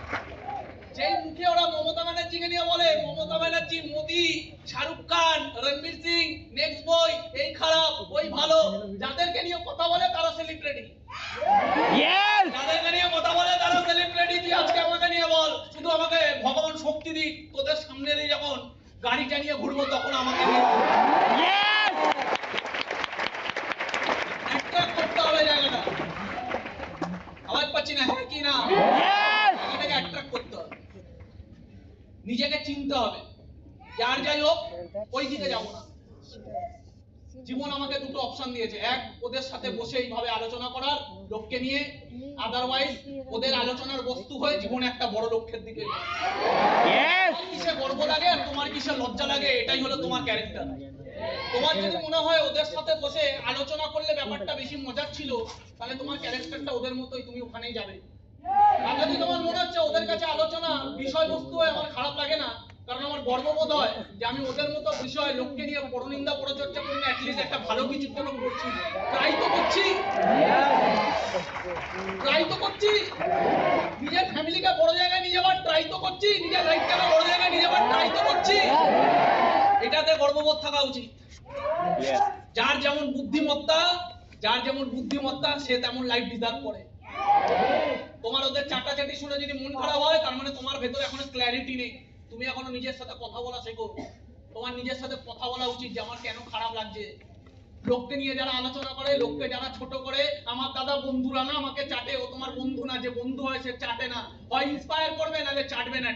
যেই মুখে ওরা মমতা ব্যানার্জিকে নিয়ে বলে, মমতা ব্যানার্জি, মোদি, শাহরুখ খান, রণবীর সিং, নেক্সট বই, এই খারাপ ওই ভালো, যাদেরকে নিয়ে কথা বলে তারা সেলিব্রিটি, Yes! যাদেরকে নিয়ে কথা বলে তারা সেলিব্রিটি। তুই আজকে আমাকে নিয়ে বল, শুধু আমাকে ভগবান শক্তি দিক, তোদের সামনে দিয়ে যখন গাড়িটা নিয়ে ঘুরবো তখন আমাকে নিয়ে Yes! অ্যাট্রাক্ট করতে হবে জায়গাটা। আওয়াজ পাচ্ছি না, হ্যাঁ কি না? Yes! জায়গাটাকে অ্যাট্রাক্ট করতে হবে, নিজেকে চিনতে হবে, যার যাই হোক ওই দিকে যাবো না। জীবন আমাকে দুটো অপশন দিয়েছে, এক ওদের সাথে বসে এইভাবে আলোচনা করার লোককে নিয়ে, আদারওয়াইজ ওদের আলোচনার বস্তু হয়ে জীবনে একটা বড় লক্ষ্যের দিকে। Yes! তোমার কিসে গর্ব লাগে আর তোমার কিসে লজ্জা লাগে, এটাই হলো তোমার ক্যারেক্টার। তোমার যদি মনে হয় ওদের সাথে বসে আলোচনা করলে ব্যাপারটা বেশি মজার ছিল, তাহলে তোমার ক্যারেক্টারটা ওদের মতোই, তুমি ওখানেই যাবে। আর যদি তোমার মনে হচ্ছে ওদের কাছে আলোচনা বিষয়বস্তু হয়ে আমার খারাপ লাগে না, কারণ আমার গর্ববোধ হয় যে আমি ওদের মতো বিষয় লোককে নিয়ে পরনিন্দা পরচর্চা করি না, অ্যাটলিস্ট একটা ভালো কিছুর জন্য করছি, ট্রাই তো করছি, ট্রাই তো করছি, নিজের ফ্যামিলিকে বড় জায়গায় নিয়ে যাওয়ার ট্রাই তো করছি, নিজের লাইফটাকে বড় জায়গায় নিয়ে যাওয়ার ট্রাই তো করছি, এটাতে গর্ববোধ থাকা উচিত। Yes! যার যেমন বুদ্ধিমত্তা, যার যেমন বুদ্ধিমত্তা সে তেমন লাইফ ডিজার্ভ করে। তোমার ওদের চাটাচাটি শুনে যদি মন খারাপ হয়, তার মানে তোমার ভেতরে এখনো ক্ল্যারিটি নেই, তুমি এখনো নিজের সাথে কথা বলা শেখো। তোমার নিজের সাথে কথা বলা উচিত যে আমার কেন খারাপ লাগছে। লোককে নিয়ে যারা আলোচনা করে, লোককে যারা ছোট করে, আমার দাদা বন্ধুরা না আমাকে চাটে, ও তোমার বন্ধু না, যে বন্ধু হয় সে চাটে না, হয় ইন্সপায়ার করবে নালে চাটবে না।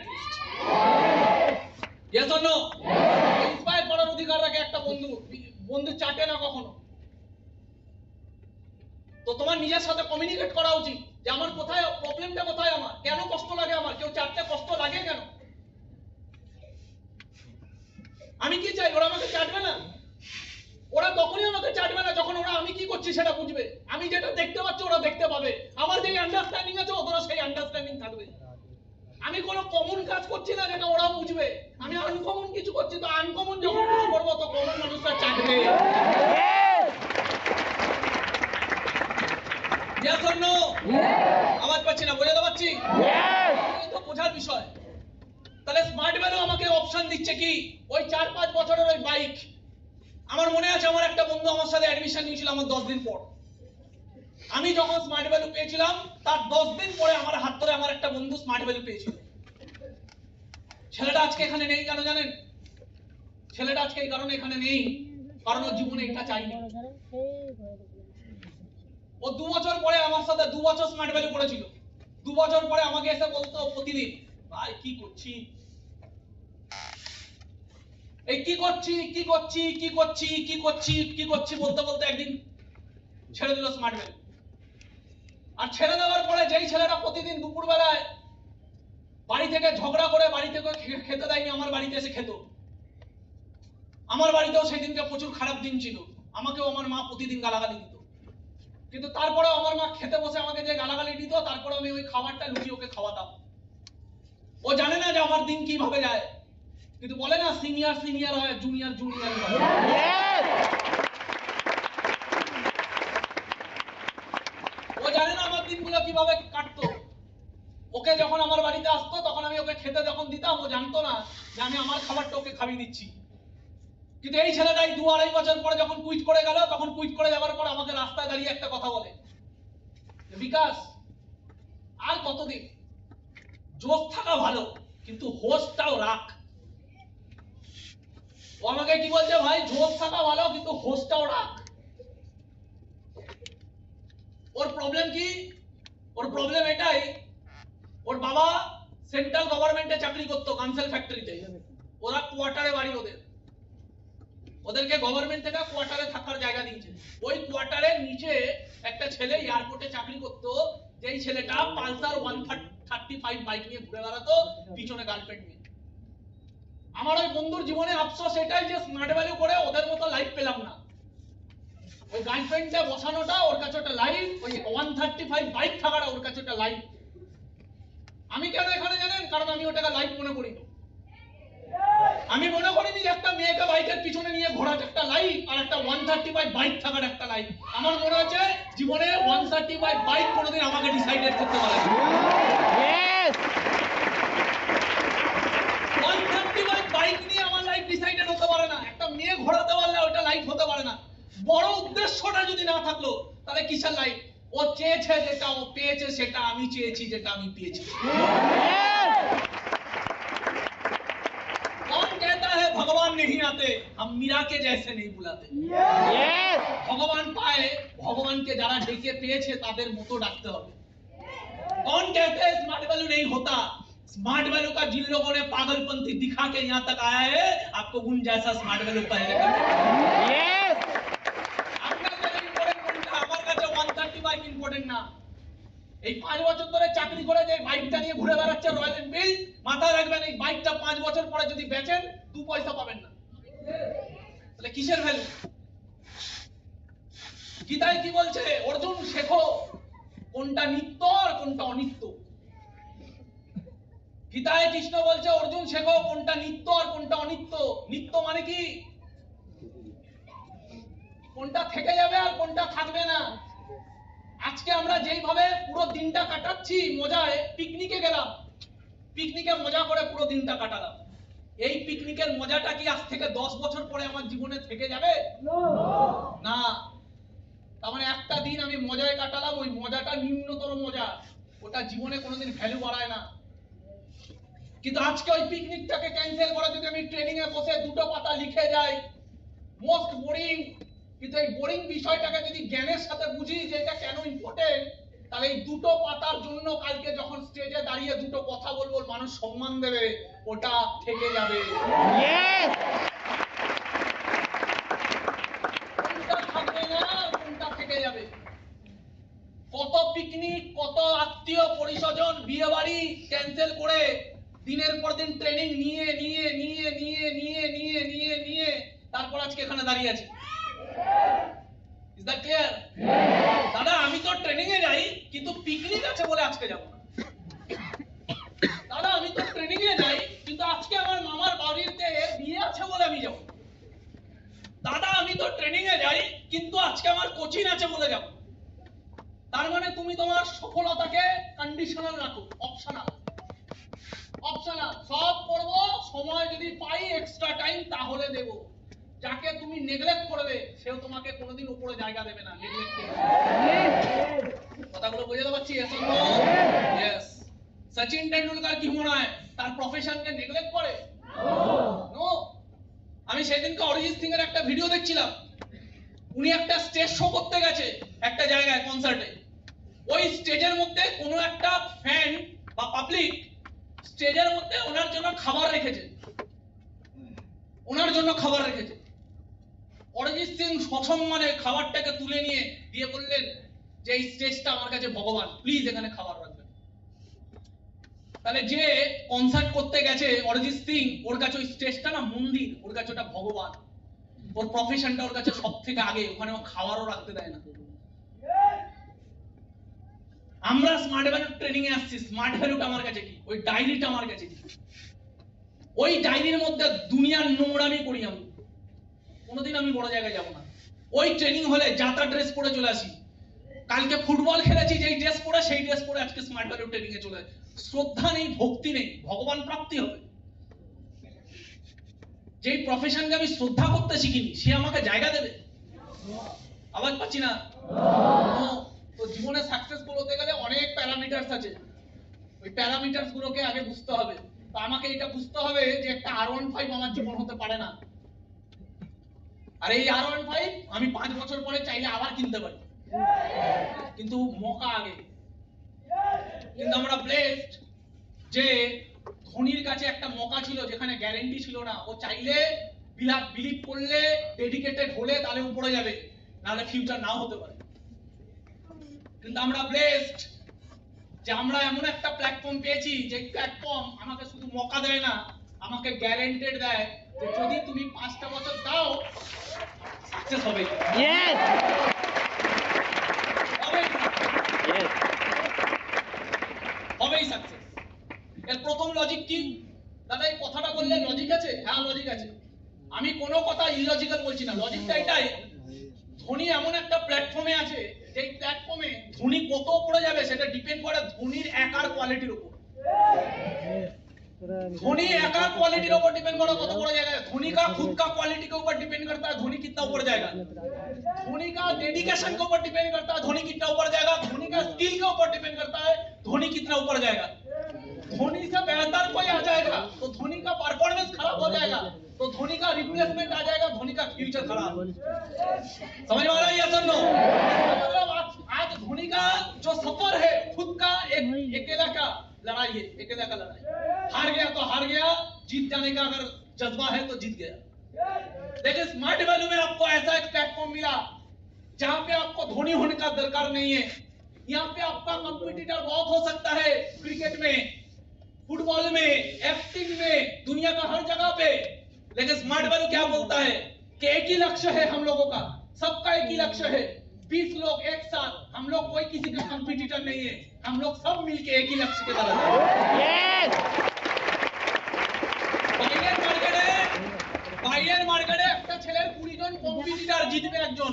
Yes or no? ইন্সপায়ার করার অধিকার রাখে একটা বন্ধু, বন্ধু চাটে না কখনো। তো তোমার নিজের সাথে কমিউনিকেট করা উচিত যে আমার কোথায় প্রবলেমটা, কোথায় আমার কেন কষ্ট লাগে, আমার কেউ চাটতে কষ্ট লাগে কেন, আমি কি চাই ওরা আমাকে চাটবে না। ওরা তখনই আমাকে চাটবে না যখন ওরা আমি কি করছি সেটা বুঝবে, আমি যেটা দেখতে পাচ্ছি ওরা দেখতে পাবে, আমার যে আন্ডারস্ট্যান্ডিং আছে ওদেরও সেই আন্ডারস্ট্যান্ডিং থাকবে। আমি কোনো কমন কাজ করছি না যেটা ওরা বুঝবে, আমি আনকমন কিছু করছি, তো আনকমন যখন কিছু করবো তো কমন মানুষরা চাটবে। Yes! Yes or no? আওয়াজ পাচ্ছি না, বোঝাতে পারছি? Yes! এই তো বোঝার বিষয়। তাহলে স্মার্ট ভ্যালু আমাকে অপশন দিচ্ছে কি, ওই 4-5 বছরের ওই বাইক। আমার মনে আছে আমার একটা বন্ধু আমার সাথে অ্যাডমিশন নিয়েছিল আমার 10 দিন পর। আমি যখন স্মার্ট ভ্যালু পেয়েছিলাম তার 10 দিন পরে আমার হাত ধরে আমার একটা বন্ধু স্মার্ট ভ্যালু পেয়েছিল। ছেলেটা আজকে এখানে নেই কেন জানেন? ছেলেটা আজকে এই কারণে এখানে নেই, কারণ ওর জীবনে এটা চাইনি। ও 2 বছর পরে আমার সাথে 2 বছর স্মার্ট ভ্যালু করেছিল, 2 বছর পরে আমাকে এসে বলতো প্রতিদিন, ভাই কি করছি, এই কি করছি কি করছি কি করছি কি করছি কি করছি বলতে বলতে একদিন ছেড়ে দিল স্মার্ট ভ্যালু। আর ছেড়ে দেওয়ার পরে যেই ছেলেটা প্রতিদিন দুপুর বেলায় বাড়ি থেকে ঝগড়া করে বাড়ি থেকে খেতে দেয়নি, আমার বাড়িতে এসে খেত। আমার বাড়িতেও সেই দিনকে প্রচুর খারাপ দিন ছিল, আমাকেও আমার মা প্রতিদিন গালাগালি দিত, কিন্তু তারপরে আমার মা খেতে বসে আমাকে যে গালাগালি দিত, তারপরে আমি ওই খাবারটা লুচি ওকে খাওয়াতাম। ও জানে না যে আমার দিন কিভাবে যায়, কিন্তু বলে না সিনিয়র সিনিয়র হয়, জুনিয়র জুনিয়র হয়। Yes! ও জানে না আমার দিনগুলো কিভাবে কাটতো। ওকে যখন আমার বাড়িতে আসতো তখন আমি ওকে খেতে যখন দিতাম, ও জানতো না যে আমি আমার খাবারটা ওকে খাইয়ে দিচ্ছি। কিন্তু এই ছেলেটাই 2-2.5 বছর পরে যখন কুইট করে গেল, তখন কুইট করে যাওয়ার পর আমাকে রাস্তায় দাঁড়িয়ে একটা কথা বলে, বিকাশ আর কতদিন, জোশ থাকা ভালো কিন্তু হোশটাও রাখ। ও আমাকে কি বলছে, ভাই জোশ থাকা ভালো কিন্তু হোশটাও রাখ। ওর প্রবলেম কি, ওর প্রবলেম এটাই, ওর বাবা সেন্ট্রাল গভর্নমেন্টে চাকরি করতো কানসেল ফ্যাক্টরিতে, ওরা কোয়ার্টারে বাড়ি, ওদেরকে গভর্নমেন্ট থেকে কোয়ার্টারে থাকার জায়গা দিয়েছে। ওই কোয়ার্টারের নিচে একটা ছেলে এয়ারপোর্টে চাকরি করতো, যে যেই ছেলেটা পালসার 135 বাইক নিয়ে ঘুরে বেড়াতো পিছনে গার্লফ্রেন্ড নিয়ে। আমার ওই বন্ধুর জীবনে আফসোস এটাই যে স্মার্ট ভ্যালু করে ওদের মতো লাইফ পেলাম না। ওই গার্লফ্রেন্ডটা বসানোটা ওর কাছে একটা লাইফ, ওই 135 বাইক থাকাটা ওর কাছে একটা লাইফ। আমি কেন এখানে জানেন? কারণ আমি ওটাকে লাইফ মনে করি। আমি মনে করিনি যে একটা মেয়েকে বাইকের পিছনে নিয়ে ঘোরাটা একটা লাইফ আর একটা 135 বাইক থাকার একটা লাইফ। আমার মনে হচ্ছে জীবনে 135 বাইক কোনোদিন আমাকে ডিসাইডেড করতে পারে না। Yes! 135 বাইক নিয়ে আমার লাইফ ডিসাইডেড হতে পারে না। একটা মেয়ে ঘোরাতে পারলে ওটা লাইফ হতে পারে না। বড় উদ্দেশ্যটা যদি না থাকলো তাহলে কিসের লাইফ? ও চেয়েছে যেটা, ও পেয়েছে সেটা, আমি চেয়েছি যেটা, আমি পেয়েছি। कौन कहता है भगवान नहीं आते, हम मीरा के जैसे नहीं बुलाते। Yes! ভগবান পায়, ভগবানকে যারা ডেকে পেয়েছে তাদের মতো ডাকতে হবে। कौन कहते हैं स्मार्ट वैल्यू नहीं होता? स्मार्ट वैल्यू का जिन लोगों ने पागलपंथी दिखा के यहाँ तक आया है, आपको उन जैसा स्मार्ट वैल्यू पहले करना। Yes! আপনার কাছে ইম্পর্টেন্ট কোনটা? আমার কাছে 130 বাইক ইম্পর্টেন্ট না। এই 5 বছর ধরে চাকরি করে যে বাইকটা নিয়ে ঘুরে বেড়াচ্ছে রয়্যাল এনফিল্ড, মাথায় রাখবেন এই বাইকটা 5 বছর পরে যদি বেচেন 2 পয়সা পাবেন না। তাহলে কিসের ভ্যালু? গীতায় কি বলছে? অর্জুন শেখো কোনটা নিত্য আর কোনটা অনিত্য। গীতায় কৃষ্ণ বলছে অর্জুন শেখো কোনটা নিত্য আর কোনটা অনিত্য। নিত্য মানে কি? কোনটা থেকে যাবে আর কোনটা থাকবে না। আজকে আমরা যেইভাবে পুরো দিনটা কাটাচ্ছি মজায়, পিকনিকে গেলাম, পিকনিকে মজা করে পুরো দিনটা কাটালাম, এই পিকনিকের মজাটা কি আজ থেকে 10 বছর পরে আমার জীবনে থেকে যাবে? না। তার মানে একটা দিন আমি মজায় কাটালাম, ওই মজাটা নিম্নতর মজা, ওটা জীবনে কোনোদিন ভ্যালু বাড়ায় না। কিন্তু আজকে ওই পিকনিকটাকে ক্যান্সেল করে যদি আমি ট্রেনিং এ বসে 2টো পাতা লিখে যাই, মোস্ট বোরিং, কিন্তু এই বোরিং বিষয়টাকে যদি জ্ঞানের সাথে বুঝি যে এটা কেন ইম্পর্টেন্ট, তাহলে এই 2টো পাতার জন্য কালকে যখন স্টেজে দাঁড়িয়ে 2টো কথা বলবো, মানুষ সম্মান দেবে, ওটা থেকে যাবে। Yes! কোনটা থাকবে না, কোনটা থেকে যাবে। কত পিকনিক, কত আত্মীয় পরিস্বজন, বিয়ে বাড়ি ক্যান্সেল করে দিনের পর দিন ট্রেনিং নিয়ে তারপর আজকে এখানে দাঁড়িয়ে আছি। Is that clear? দাদা আমি তো ট্রেনিং এ যাই কিন্তু পিকনিক আছে বলে আজকে যাব না। দাদা আমি তো ট্রেনিং এ যাই কিন্তু আজকে আমার মামার বাড়িতে বিয়ে আছে বলে আমি যাব। দাদা আমি তো ট্রেনিং এ যাই কিন্তু আজকে আমার কোচিং আছে বলে যাব। তার মানে তুমি তোমার সফলতাকে কন্ডিশনাল রাখো, অপশনাল। অপশনাল সব করব, সময় যদি পাই এক্সট্রা টাইম তাহলে দেব। যাকে তুমি নেগলেক্ট করবে সেও তোমাকে কোনোদিন উপরে জায়গা দেবে না। নেগলেক্ট কথাগুলো বুঝতে পারছি? यस। সচিন টেন্ডুলকার কি মনে হয় তার প্রফেশনকে নেগলেক্ট করে? নো। আমি সেদিনকে অরিজিৎ সিং এর একটা ভিডিও দেখছিলাম, উনি একটা স্টেজ শো করতে গেছে একটা জায়গায় কনসার্টে। ওই স্টেজের মধ্যে কোনো একটা ফ্যান বা পাবলিক স্টেজের মধ্যে ওনার জন্য খাবার রেখেছে, ওনার জন্য খাবার রেখেছে। অরিজিৎ সিং সসম্মানে খাবারটাকে তুলে নিয়ে দিয়ে বললেন যে এই স্টেজটা আমার কাছে ভগবান, প্লিজ এখানে খাবার রাখবেন। তাহলে যে কনসার্ট করতে গেছে অরিজিৎ সিং, ওর কাছে ওই স্টেজটা না মন্দির, ওর কাছে ওটা ভগবান। ওর প্রফেশনটা ওর কাছে সব থেকে আগে, ওখানে ও খাবারও রাখতে দেয় না। আমরা স্মার্ট ভ্যালু ট্রেনিং এ আসছি, স্মার্ট ভ্যালুটা আমার কাছে কি? ওই ডায়েরিটা আমার কাছে কি? ওই ডায়েরির মধ্যে দুনিয়ার নোংরামি করি আমি, কোনোদিন আমি বড় জায়গায় যাব না। ওই ট্রেনিং হলে যাতা ড্রেস পরে চলে আসি। কালকে ফুটবল খেলেছি যেই ড্রেস পরে, সেই ড্রেস পরে আজকে স্মার্ট ভ্যালু ট্রেনিং এ চলে। শ্রদ্ধা নেই, ভক্তি নেই, ভগবান প্রাপ্তি হবে। যেই প্রফেশনকে আমি শ্রদ্ধা করতে শিখিনি সে আমাকে জায়গা দেবে? আওয়াজ পাচ্ছি না। তো জীবনে সাকসেসফুল হতে গেলে অনেক প্যারামিটারস আছে, ওই প্যারামিটারস গুলোকে আগে বুঝতে হবে। তো আমাকে এটা বুঝতে হবে যে একটা R15 আমার জীবন হতে পারে না, আর এই R15 আমি 5 বছর পরে চাইলে আবার কিনতে পারি, কিন্তু মৌকা আগে। কিন্তু আমরা ব্লেসড যে ধোনির কাছে একটা মৌকা ছিল যেখানে গ্যারান্টি ছিল না, ও চাইলে বিলিভ করলে ডেডিকেটেড হলে তাহলে উপরে যাবে, নাহলে ফিউচার নাও হতে পারে। কিন্তু আমরা ব্লেসড যে আমরা এমন একটা প্ল্যাটফর্ম পেয়েছি যে প্ল্যাটফর্ম আমাকে শুধু মৌকা দেয় না, আমাকে গ্যারান্টেড দেয় যে যদি তুমি 5টা বছর দাও সাকসেস হবে। Yes. Yes. হবেই সাকসেস। এর প্রথম লজিক কি? দাদা এই কথাটা বললে লজিক আছে? হ্যাঁ লজিক আছে। আমি কোনো কথা ইলজিক্যাল বলছি না, লজিকটা এটাই, ধোনি এমন একটা প্ল্যাটফর্মে আছে যেই প্ল্যাটফর্মে ধোনি কত উপরে যাবে সেটা ডিপেন্ড করে ধোনির একার কোয়ালিটির উপর। धोनी एका क्वालिटी के ऊपर डिपेंड करो कत ऊपर जाएगा। धोनी का खुद का क्वालिटी के ऊपर डिपेंड करता है धोनी कितना ऊपर जाएगा। धोनी का डेडिकेशन के ऊपर डिपेंड करता है धोनी कितना ऊपर जाएगा। धोनी का स्किल के ऊपर डिपेंड करता है धोनी कितना ऊपर जाएगा। धोनी से बेहतर कोई आ जाएगा तो धोनी का परफॉर्मेंस खराब हो जाएगा, तो धोनी का रिप्लेसमेंट आ जाएगा, धोनी का फ्यूचर खराब। समझ में आ रहा है या सुनो? मतलब आज धोनी का जो सफर है खुद का एक अकेला का लड़ाई है, अकेला का लड़ाई। हार गया तो हार गया, जीत जाने का अगर जज्बा है तो जीत गया। देखिए स्मार्ट वैल्यू में आपको ऐसा एक प्लेटफॉर्म मिला जहां पे आपको धोनी होने का दरकार नहीं है। यहाँ पे आपका कंपटीटर बहुत हो सकता है, क्रिकेट में, फुटबॉल में, एक्टिंग में, दुनिया का हर जगह पे। लेकिन स्मार्ट वैल्यू क्या बोलता है कि एक ही लक्ष्य है हम लोगों का, सबका एक ही लक्ष्य है। 20 लोग एक साथ, हम लोग कोई किसी का कंपटीटर नहीं है, हम लोग सब मिलके एक ही लक्ष्य की तरफ हैं। Yes. বাইরের মার্কেটে একটা ছেলের 20 জন কম্পিটিটর জিতবে একজন,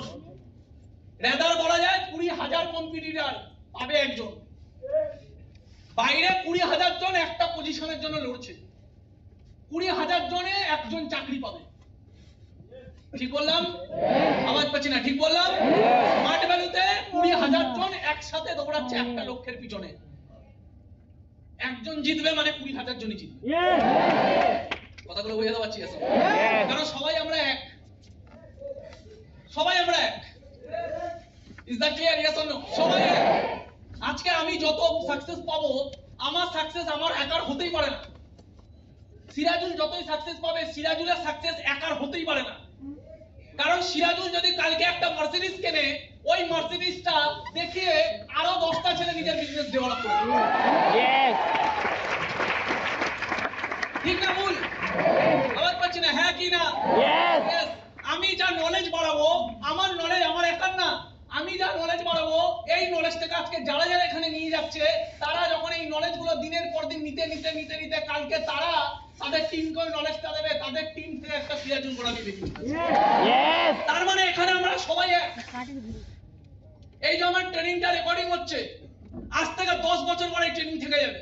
রেদার বলা যায় 20,000 কম্পিটিটর পাবে একজন। বাইরে 20,000 জন একটা পজিশনের জন্য লড়ছে, 20,000 জনে একজন চাকরি পাবে। ঠিক বললাম? আওয়াজ পাচ্ছি না, ঠিক বললাম? স্মার্ট ভ্যালুতে 20,000 জন একসাথে দৌড়াচ্ছে একটা লক্ষ্যের পিছনে, একজন জিতবে মানে 20,000 জনই জিতবে। কথাগুলো বুঝতে পারছি? কারণ সবাই আমরা এক, সবাই আমরা এক। Is that clear? Yes or no? সবাই এক। আজকে আমি যত সাকসেস পাবো, আমার সাকসেস আমার একার হতেই পারে না। সিরাজুল যতই সাকসেস পাবে, সিরাজুলের সাকসেস একার হতেই পারে না। কারণ সিরাজুল যদি কালকে একটা মার্সিডিজ কেনে, ওই মার্সিডিজটা দেখিয়ে আরো 10টা ছেলে নিজের বিজনেস ডেভেলপ করবে। Yes. ঠিক না ভুল? আবার পাচ্ছি না, হ্যাঁ কি না? Yes. Yes. আমি যা নলেজ বাড়াবো, আমার নলেজ আমার একার না, আমি যা নলেজ বাড়াবো এই নলেজ থেকে আজকে যারা যারা এখানে নিয়ে যাচ্ছে, তারা যখন এই নলেজ গুলো দিনের পর দিন নিতে নিতে নিতে নিতে কালকে তারা তাদের টিমকে ওই নলেজটা দেবে, তাদের টিম থেকে একটা সিরাজুল গড়া দিবে। Yes. তার মানে এখানে আমরা সবাই এক। এই যে আমার ট্রেনিংটা রেকর্ডিং হচ্ছে, আজ থেকে 10 বছর পরে ট্রেনিং থেকে যাবে।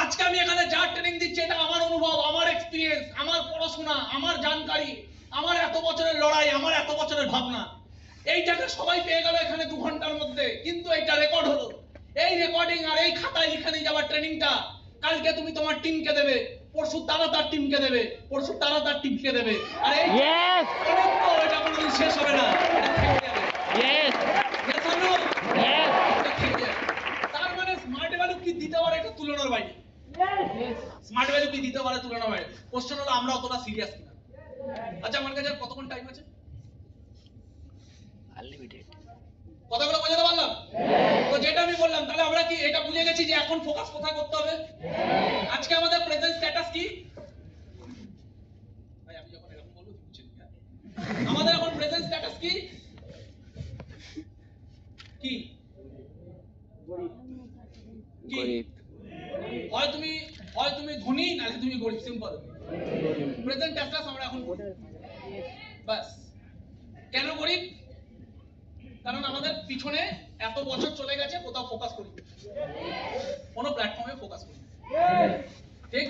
আজকে আমি এখানে যা ট্রেনিং দিচ্ছি এটা আমার অনুভব, আমার এক্সপেরিয়েন্স, আমার পড়াশোনা, আমার জানকারি, আমার এত বছরের লড়াই, আমার এত বছরের ভাবনা। এইটাকে সবাই পেয়ে গেল এখানে 2 ঘন্টার মধ্যে, কিন্তু এটা রেকর্ড হলো। এই রেকর্ডিং আর এই খাতায় লিখে নিয়ে যাওয়ার ট্রেনিংটা কালকে তুমি তোমার টিমকে দেবে, পরশু তারা তার টিমকে দেবে, পরশু তারা তার টিমকে দেবে। আর এই Yes. তো এটা কোনোদিন শেষ হবে না, এটা থেকে যাবে। Yes. Yes or no? Yes. এটা থেকে যাবে। তার মানে স্মার্ট ভ্যালু কি দিতে পারে এটা তুলনার বাইরে। স্মার্ট ভ্যালু কি দিতে পারে তুলনার বাইরে। কোশ্চেন হলো আমরা অতটা সিরিয়াস কিনা। আচ্ছা আমার কাছে কতক্ষণ টাইম আছে? Unlimited. কথাগুলো বোঝাতে পারলাম? তো যেটা আমি বললাম, তাহলে আমরা কি এটা বুঝে গেছি যে এখন ফোকাস কোথায় করতে হবে? আজকে আমাদের প্রেজেন্ট স্ট্যাটাস কি? ভাই আমি যখন এরকম বলবো তুমি বুঝে নিও। আমাদের এখন প্রেজেন্ট স্ট্যাটাস কি? কি? কি? হয় তুমি ধনী নালে তুমি গরিব, সিম্পল। প্রেজেন্ট স্ট্যাটাস আমরা এখন বাস। কেন গরিব? কারণ আমাদের পিছনে এত বছর চলে গেছে, কোথাও ফোকাস করি, কোনো প্ল্যাটফর্মে ফোকাস করি। ঠিক?